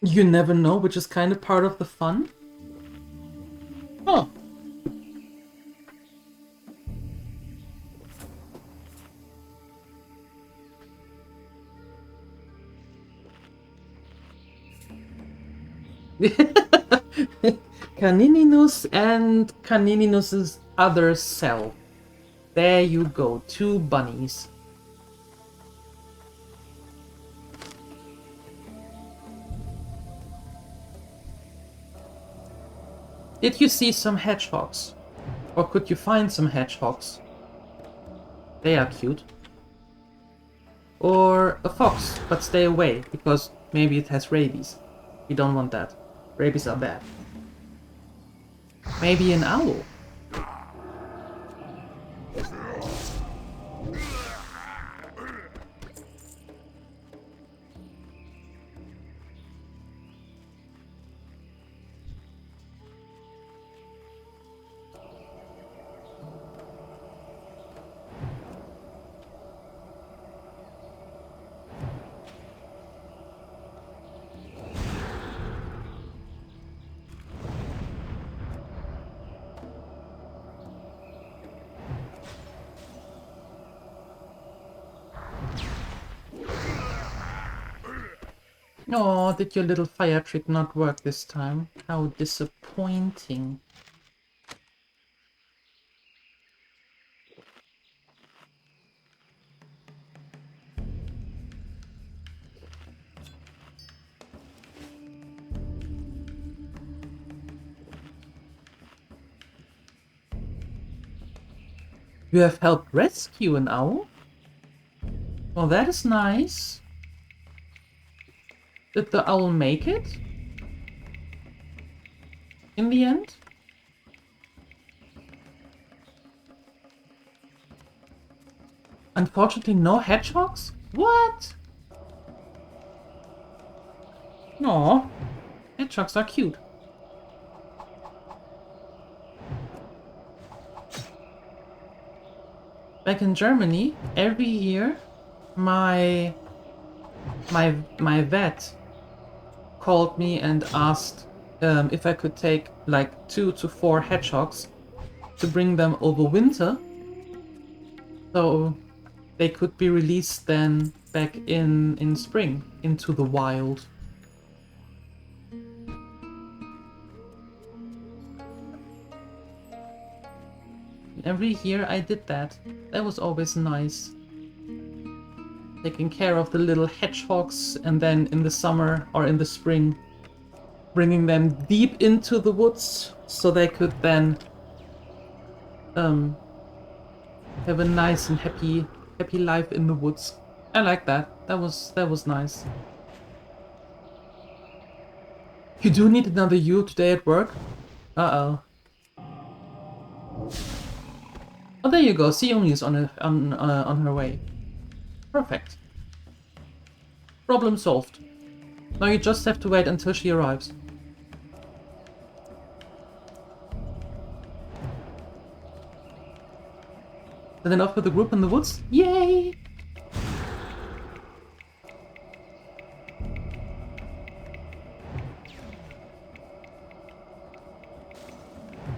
You never know, which is kind of part of the fun. Oh. Canininus and Canininus's other self. There you go, 2 bunnies. Did you see some hedgehogs? Or could you find some hedgehogs? They are cute. Or a fox, but stay away, because maybe it has rabies. You don't want that. Rabies are bad. Maybe an owl. Oh, did your little fire trick not work this time? How disappointing. You have helped rescue an owl? Well, that is nice. Did the owl make it? In the end? Unfortunately, no hedgehogs? What? No. Hedgehogs are cute. like in Germany, every year my vet called me and asked if I could take like 2 to 4 hedgehogs to bring them over winter, so they could be released then back in spring into the wild. Every year I did that. That was always nice. Taking care of the little hedgehogs, and then in the summer or in the spring bringing them deep into the woods so they could then have a nice and happy life in the woods. I like that. That was nice. You do need another you today at work? Uh-oh. Oh, there you go. Sioni is on her way. Perfect. Problem solved. Now you just have to wait until she arrives. And then off with the group in the woods? Yay!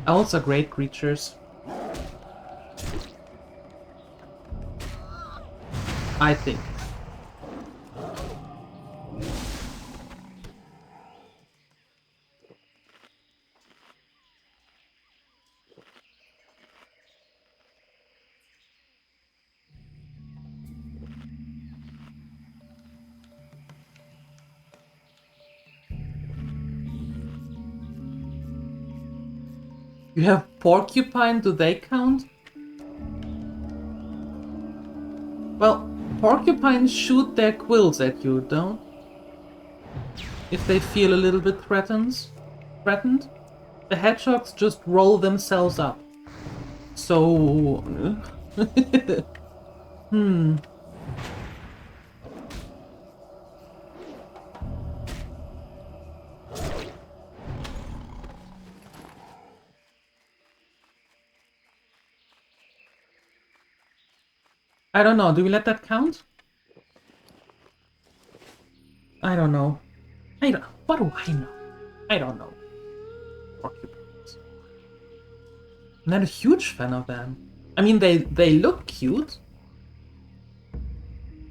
Owls are great creatures. I think. You have porcupine, do they count? Well, porcupines shoot their quills at you, don't? If they feel a little bit threatened? The hedgehogs just roll themselves up. So... I don't know, do we let that count? I don't know. What do I know? I don't know. Porcupines. I'm not a huge fan of them. I mean, they look cute.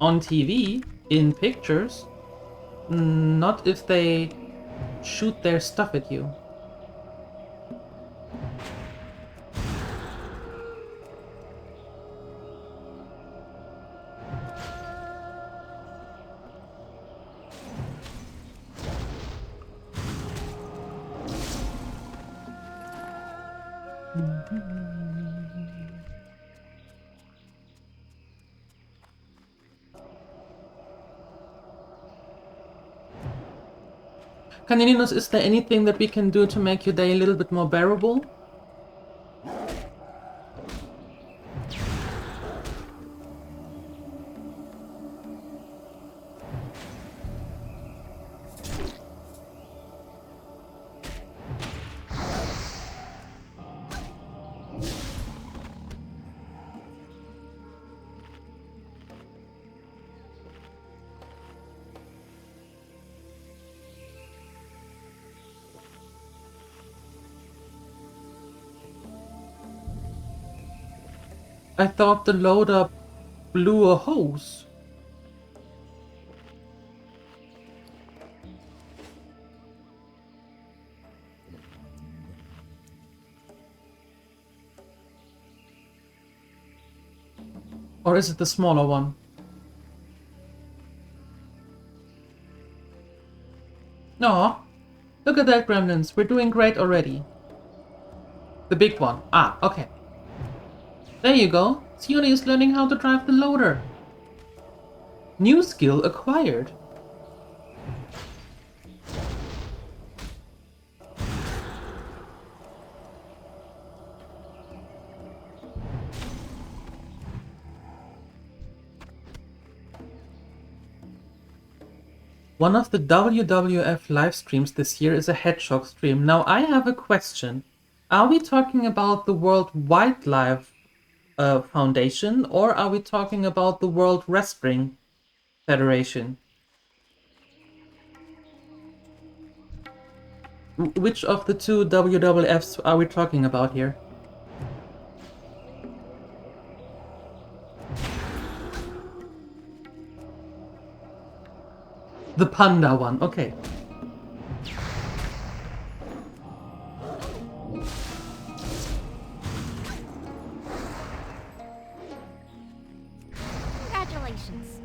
On TV, in pictures. Not if they shoot their stuff at you. Canininos, is there anything that we can do to make your day a little bit more bearable? I thought the loader blew a hose. Or is it the smaller one? Aw, look at that, gremlins. We're doing great already. The big one. Ah, okay. There you go. Sioni is learning how to drive the loader. New skill acquired. One of the WWF live streams this year is a hedgehog stream. Now I have a question. Are we talking about the World Wildlife Foundation, or are we talking about the World Wrestling Federation? Which of the two WWFs are we talking about here? The panda one, okay. Congratulations.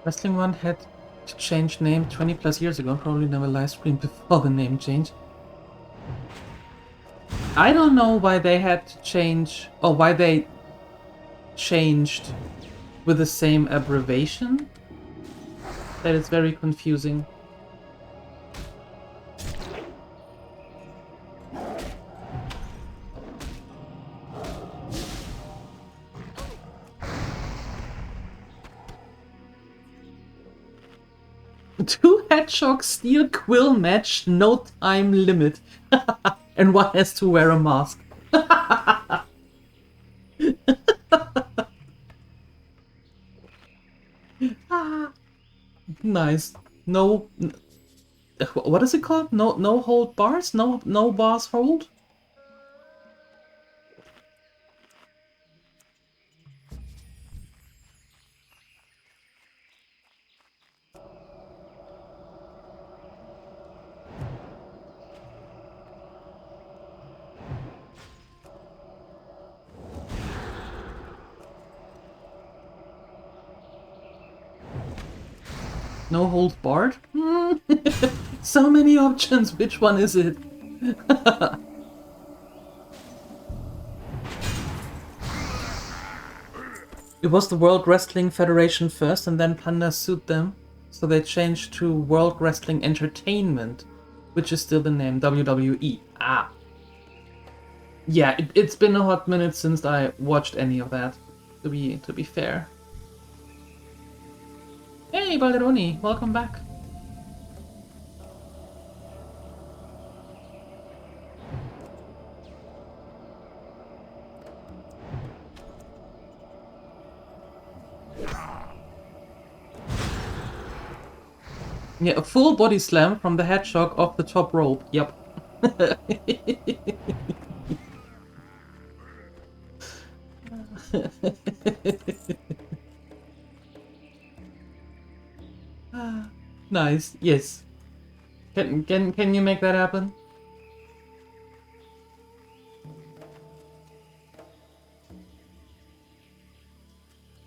Wrestling One had to change name 20 plus years ago, probably never live streamed before the name change. I don't know why they had to change, or why they changed with the same abbreviation. That is very confusing. Two hedgehog steel quill match, no time limit. And one has to wear a mask. Nice. No, what is it called? No hold bars? No bars hold? No hold barred? So many options, which one is it? It was the World Wrestling Federation first, and then Panda sued them. So they changed to World Wrestling Entertainment, which is still the name, WWE. Ah. Yeah, it's been a hot minute since I watched any of that, to be fair. Hey, Balderoni, welcome back. Yeah, a full body slam from the hedgehog off the top rope. Yep. Nice. Yes. Can you make that happen?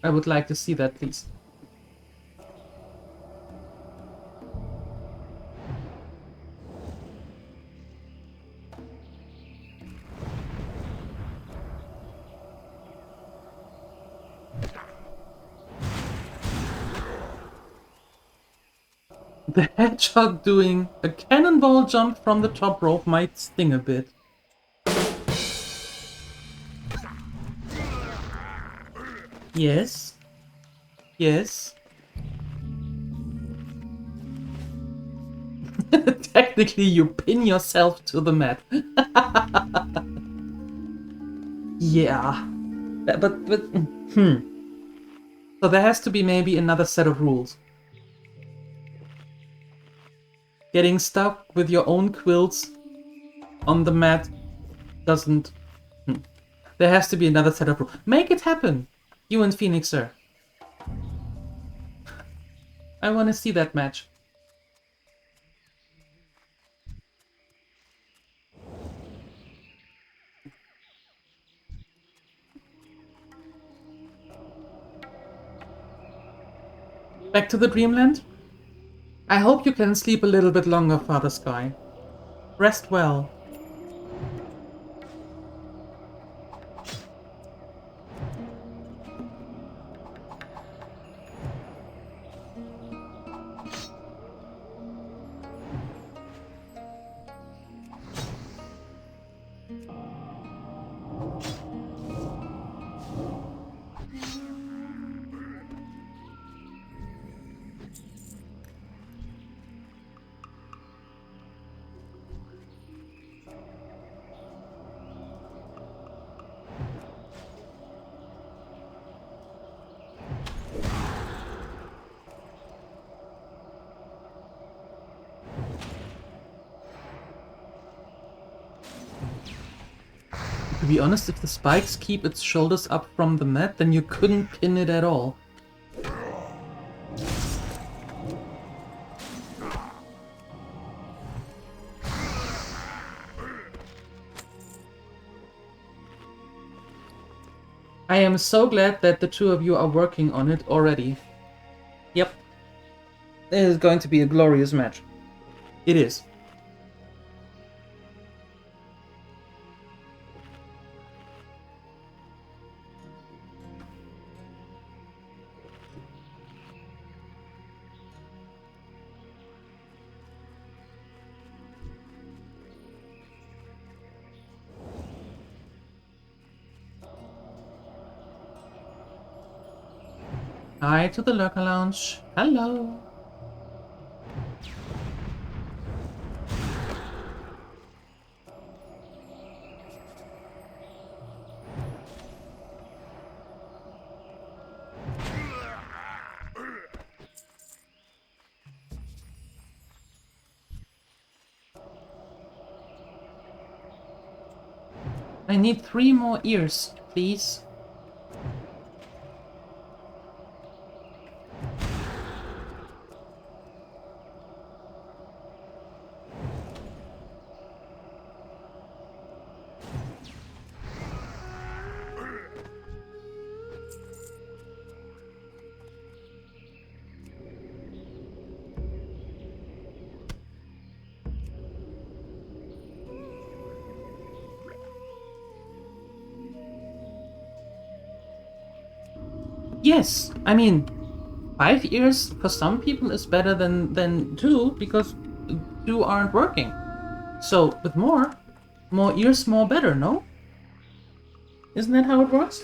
I would like to see that, please. The hedgehog doing a cannonball jump from the top rope might sting a bit. Yes. Yes. Technically, you pin yourself to the mat. Yeah. But So there has to be maybe another set of rules. Getting stuck with your own quills on the mat doesn't... There has to be another set of rules. Make it happen, you and Phoenix, sir. I want to see that match. Back to the dreamland? I hope you can sleep a little bit longer, Father Sky. Rest well. To be honest, if the spikes keep its shoulders up from the mat, then you couldn't pin it at all. I am so glad that the two of you are working on it already. Yep. It is going to be a glorious match. It is. Hi to the Lurker Lounge. Hello. I need 3 more ears, please. Yes, I mean, 5 ears for some people is better than 2 because 2 aren't working. So with more ears, more better, no? Isn't that how it works?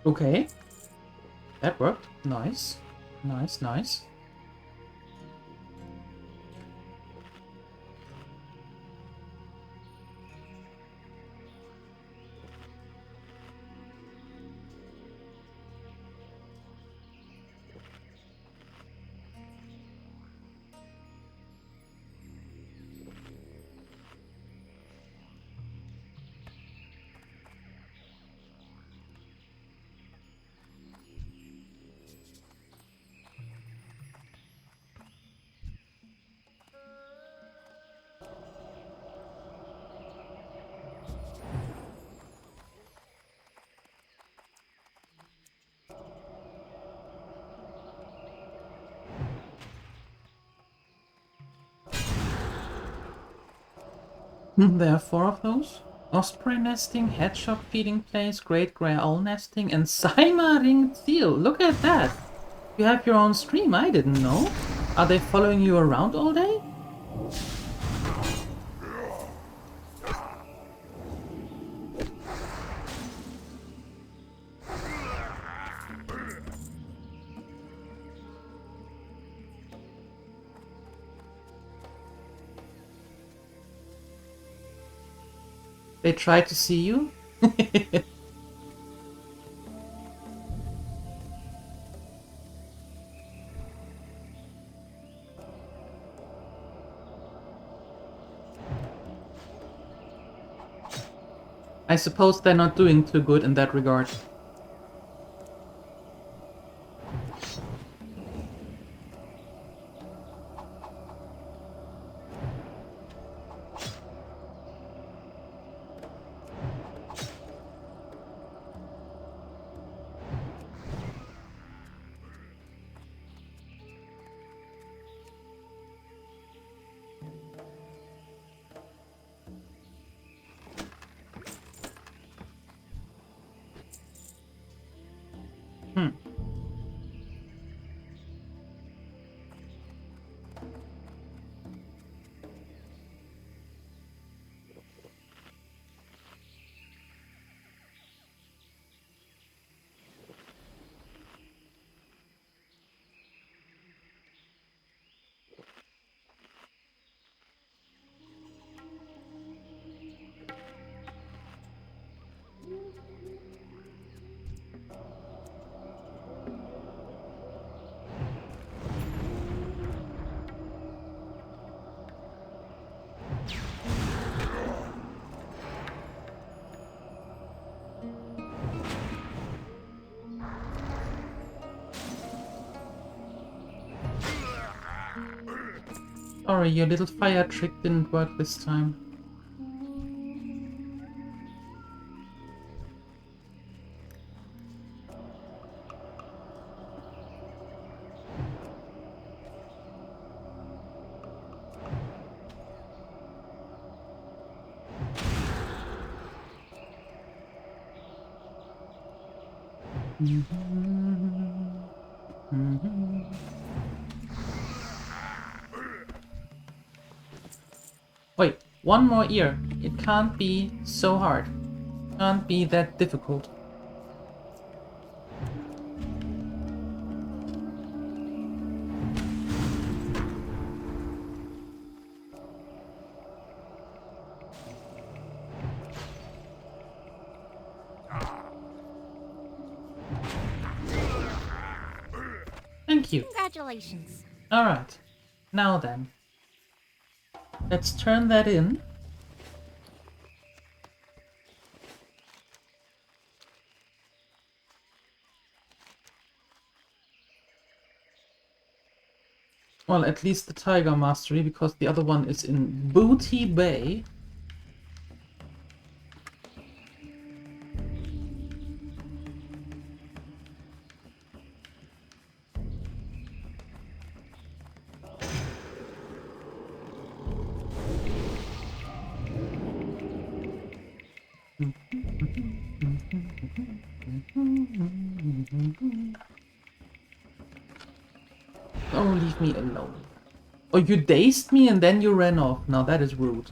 Okay. That worked. Nice. Nice, nice. There are 4 of those. Osprey nesting, hedgehog feeding place, great grey owl nesting, and Saima ringed seal. Look at that! You have your own stream, I didn't know. Are they following you around all day? They tried to see you? I suppose they're not doing too good in that regard. Sorry, your little fire trick didn't work this time. Wait, one more ear. It can't be so hard. Can't be that difficult. Thank you. Congratulations. Alright. Now then. Let's turn that in. Well, at least the Tiger Mastery, because the other one is in Booty Bay. Oh, leave me alone. Oh, you dazed me and then you ran off. Now that is rude.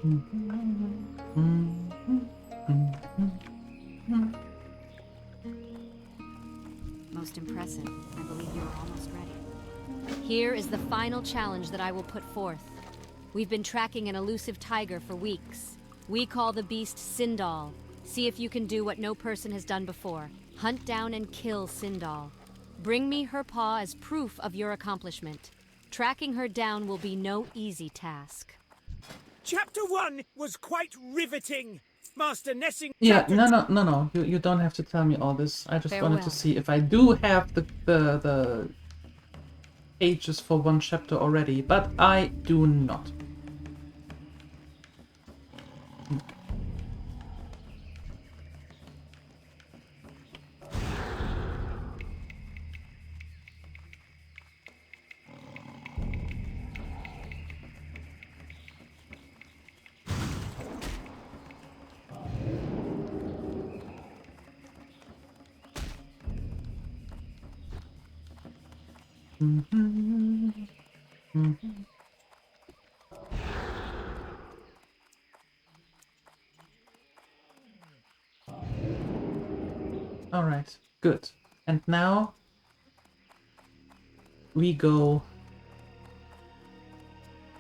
Most impressive. I believe you are almost ready. Here is the final challenge that I will put forth. We've been tracking an elusive tiger for weeks. We call the beast Sindal. See if you can do what no person has done before. Hunt down and kill Sindal. Bring me her paw as proof of your accomplishment. Tracking her down will be no easy task. Chapter 1 was quite riveting. Master Nessing. Yeah, no. You don't have to tell me all this. I just wanted to see if I do have the pages for one chapter already, but I do not. All right, good. And now we go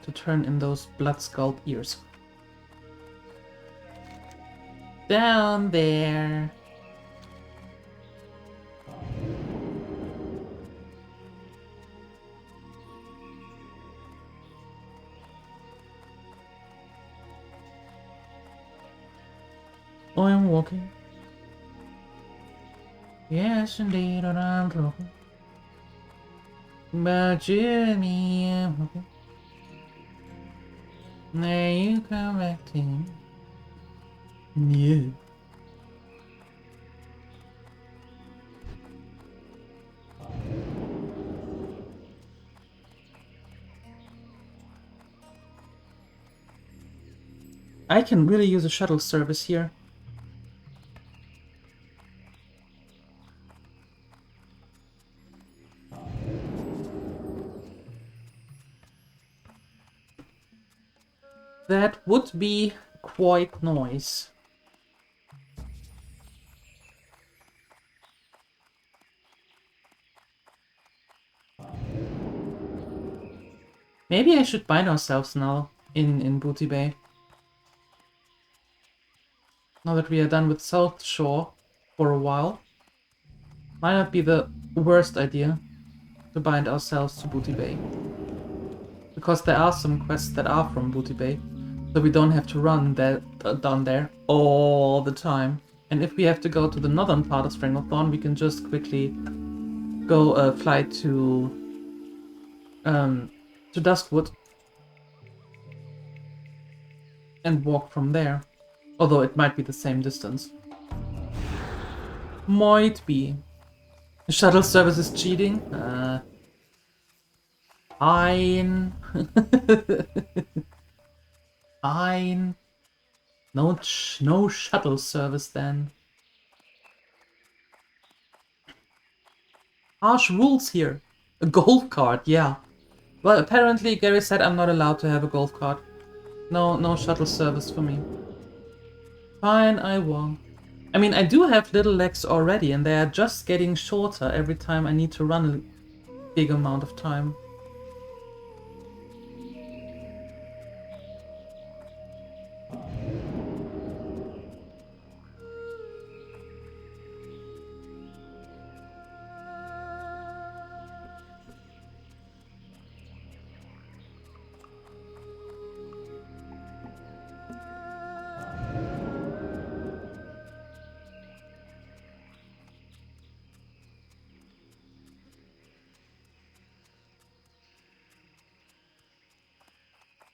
to turn in those blood scald ears. Down there. I'm walking. Yes, indeed, and I'm talking. But you and me, I'm walking. Now you come back to me. Yeah. I can really use a shuttle service here. That would be quite nice. Maybe I should bind ourselves now in Booty Bay. Now that we are done with South Shore for a while. Might not be the worst idea to bind ourselves to Booty Bay. Because there are some quests that are from Booty Bay. So we don't have to run down there all the time. And if we have to go to the northern part of Stranglethorn, we can just quickly go fly to Duskwood and walk from there. Although it might be the same distance. Might be. The shuttle service is cheating. Fine. Fine. No shuttle service then. Harsh rules here. A gold card, yeah. Well, apparently Gary said I'm not allowed to have a gold card. No shuttle service for me. Fine, I won. I mean, I do have little legs already, and they are just getting shorter every time I need to run a big amount of time.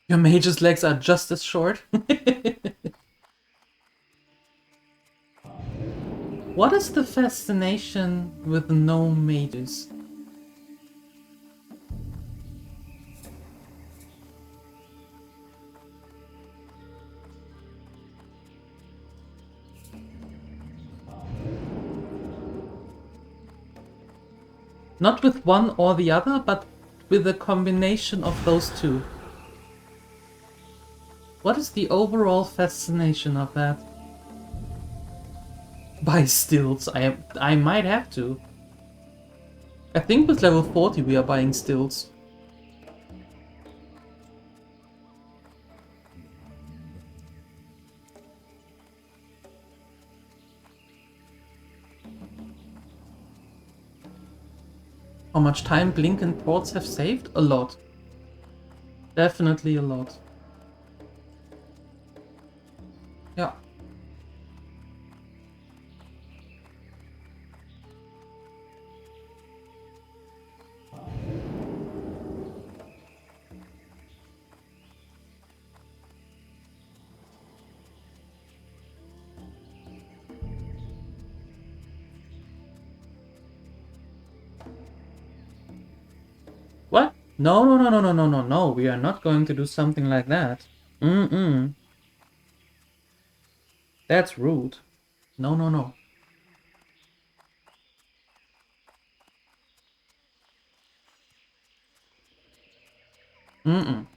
Your mage's legs are just as short. What is the fascination with gnome mages? Not with one or the other, but with a combination of those two. What is the overall fascination of that? Buy stills. I might have to. I think with level 40 we are buying stills. How much time Blink and ports have saved? A lot. Definitely a lot. Yeah. What? No, no, no, no, no, no, no, no. We are not going to do something like that. Mm-mm. That's rude. No, no, no. Mm-mm.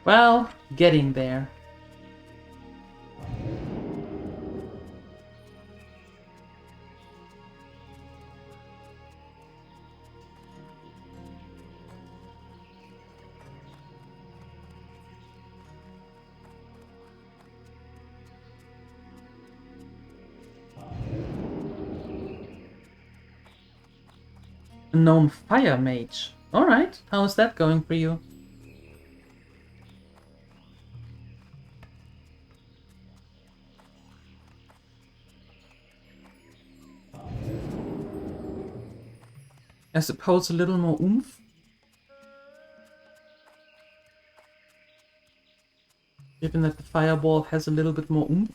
Well, getting there. Gnome Fire Mage. Alright, how is that going for you? I suppose a little more oomph? Given that the fireball has a little bit more oomph?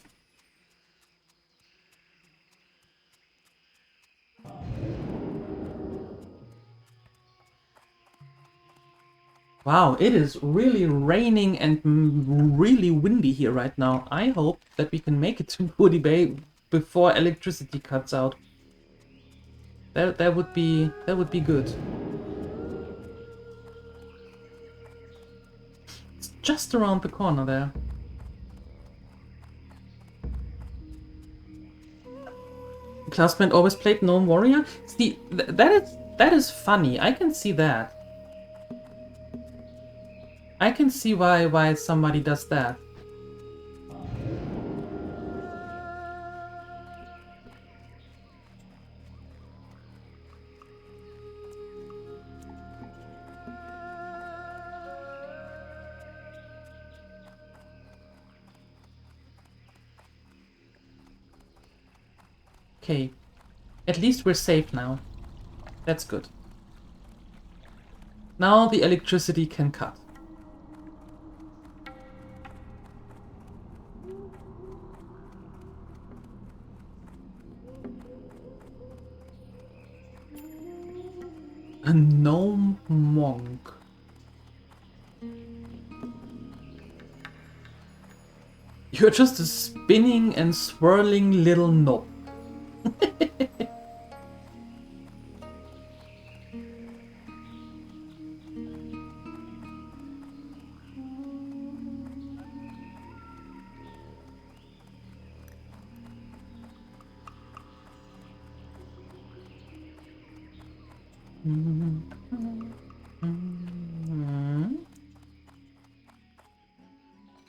Wow, it is really raining and really windy here right now. I hope that we can make it to Woody Bay before electricity cuts out. That would be good. It's just around the corner there. Classmate always played Gnome Warrior. See, that is funny. I can see that. I can see why somebody does that. Okay, at least we're safe now. That's good. Now the electricity can cut. A gnome monk. You're just a spinning and swirling little knob.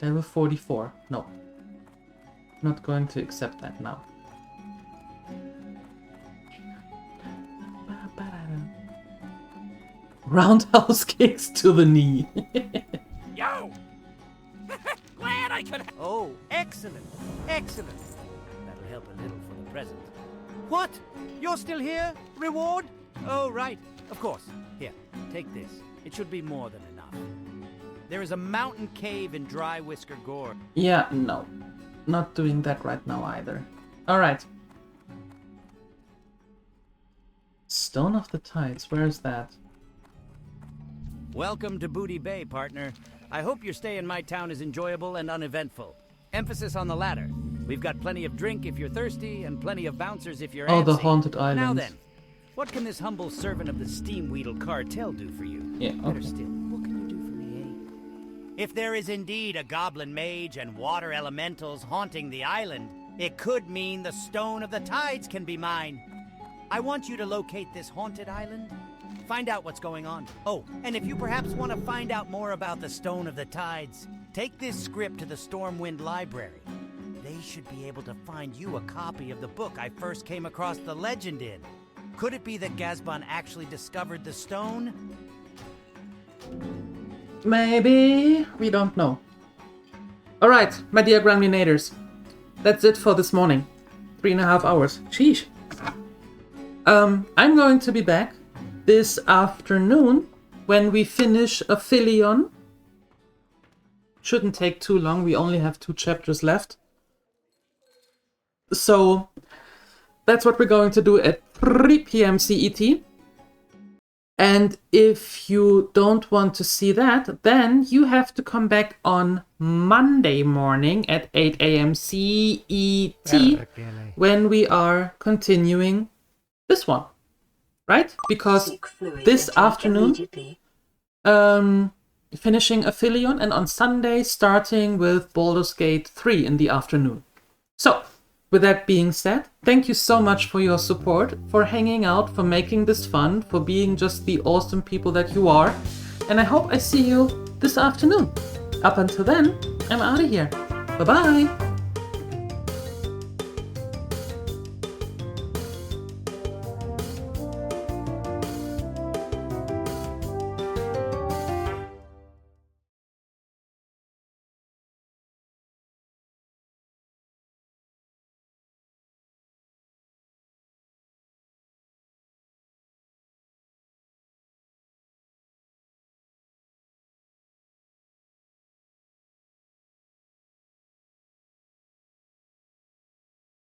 Level 44. No. Not going to accept that now. Roundhouse kicks to the knee. Yo! Glad I could. Oh, excellent. Excellent. That'll help a little for the present. What? You're still here? Reward? Oh, right. Of course. Here, take this. It should be more than enough. There is a mountain cave in Dry Whisker Gorge. Yeah, no. Not doing that right now either. Alright. Stone of the Tides, where is that? Welcome to Booty Bay, partner. I hope your stay in my town is enjoyable and uneventful. Emphasis on the latter. We've got plenty of drink if you're thirsty, and plenty of bouncers if you're Oh, antsy. the haunted island. Now then, what can this humble servant of the Steamweedle cartel do for you? Yeah, Better okay. still, what can you do for me, eh? If there is indeed a goblin mage and water elementals haunting the island, it could mean the Stone of the Tides can be mine. I want you to locate this haunted island, find out what's going on. Oh, and if you perhaps want to find out more about the Stone of the Tides, take this script to the Stormwind Library. They should be able to find you a copy of the book I first came across the legend in. Could it be that Gazban actually discovered the stone? Maybe. We don't know. Alright, my dear Grandminators. That's it for this morning. 3.5 hours. Sheesh. I'm going to be back this afternoon when we finish Aphelion. Shouldn't take too long. We only have 2 chapters left. So that's what we're going to do at 3 p.m. CET. And if you don't want to see that, then you have to come back on Monday morning at 8 a.m. CET when we are continuing this one, right? Because this afternoon, finishing Aphelion, and on Sunday starting with Baldur's Gate 3 in the afternoon. So, with that being said, thank you so much for your support, for hanging out, for making this fun, for being just the awesome people that you are. And I hope I see you this afternoon. Up until then, I'm out of here. Bye-bye!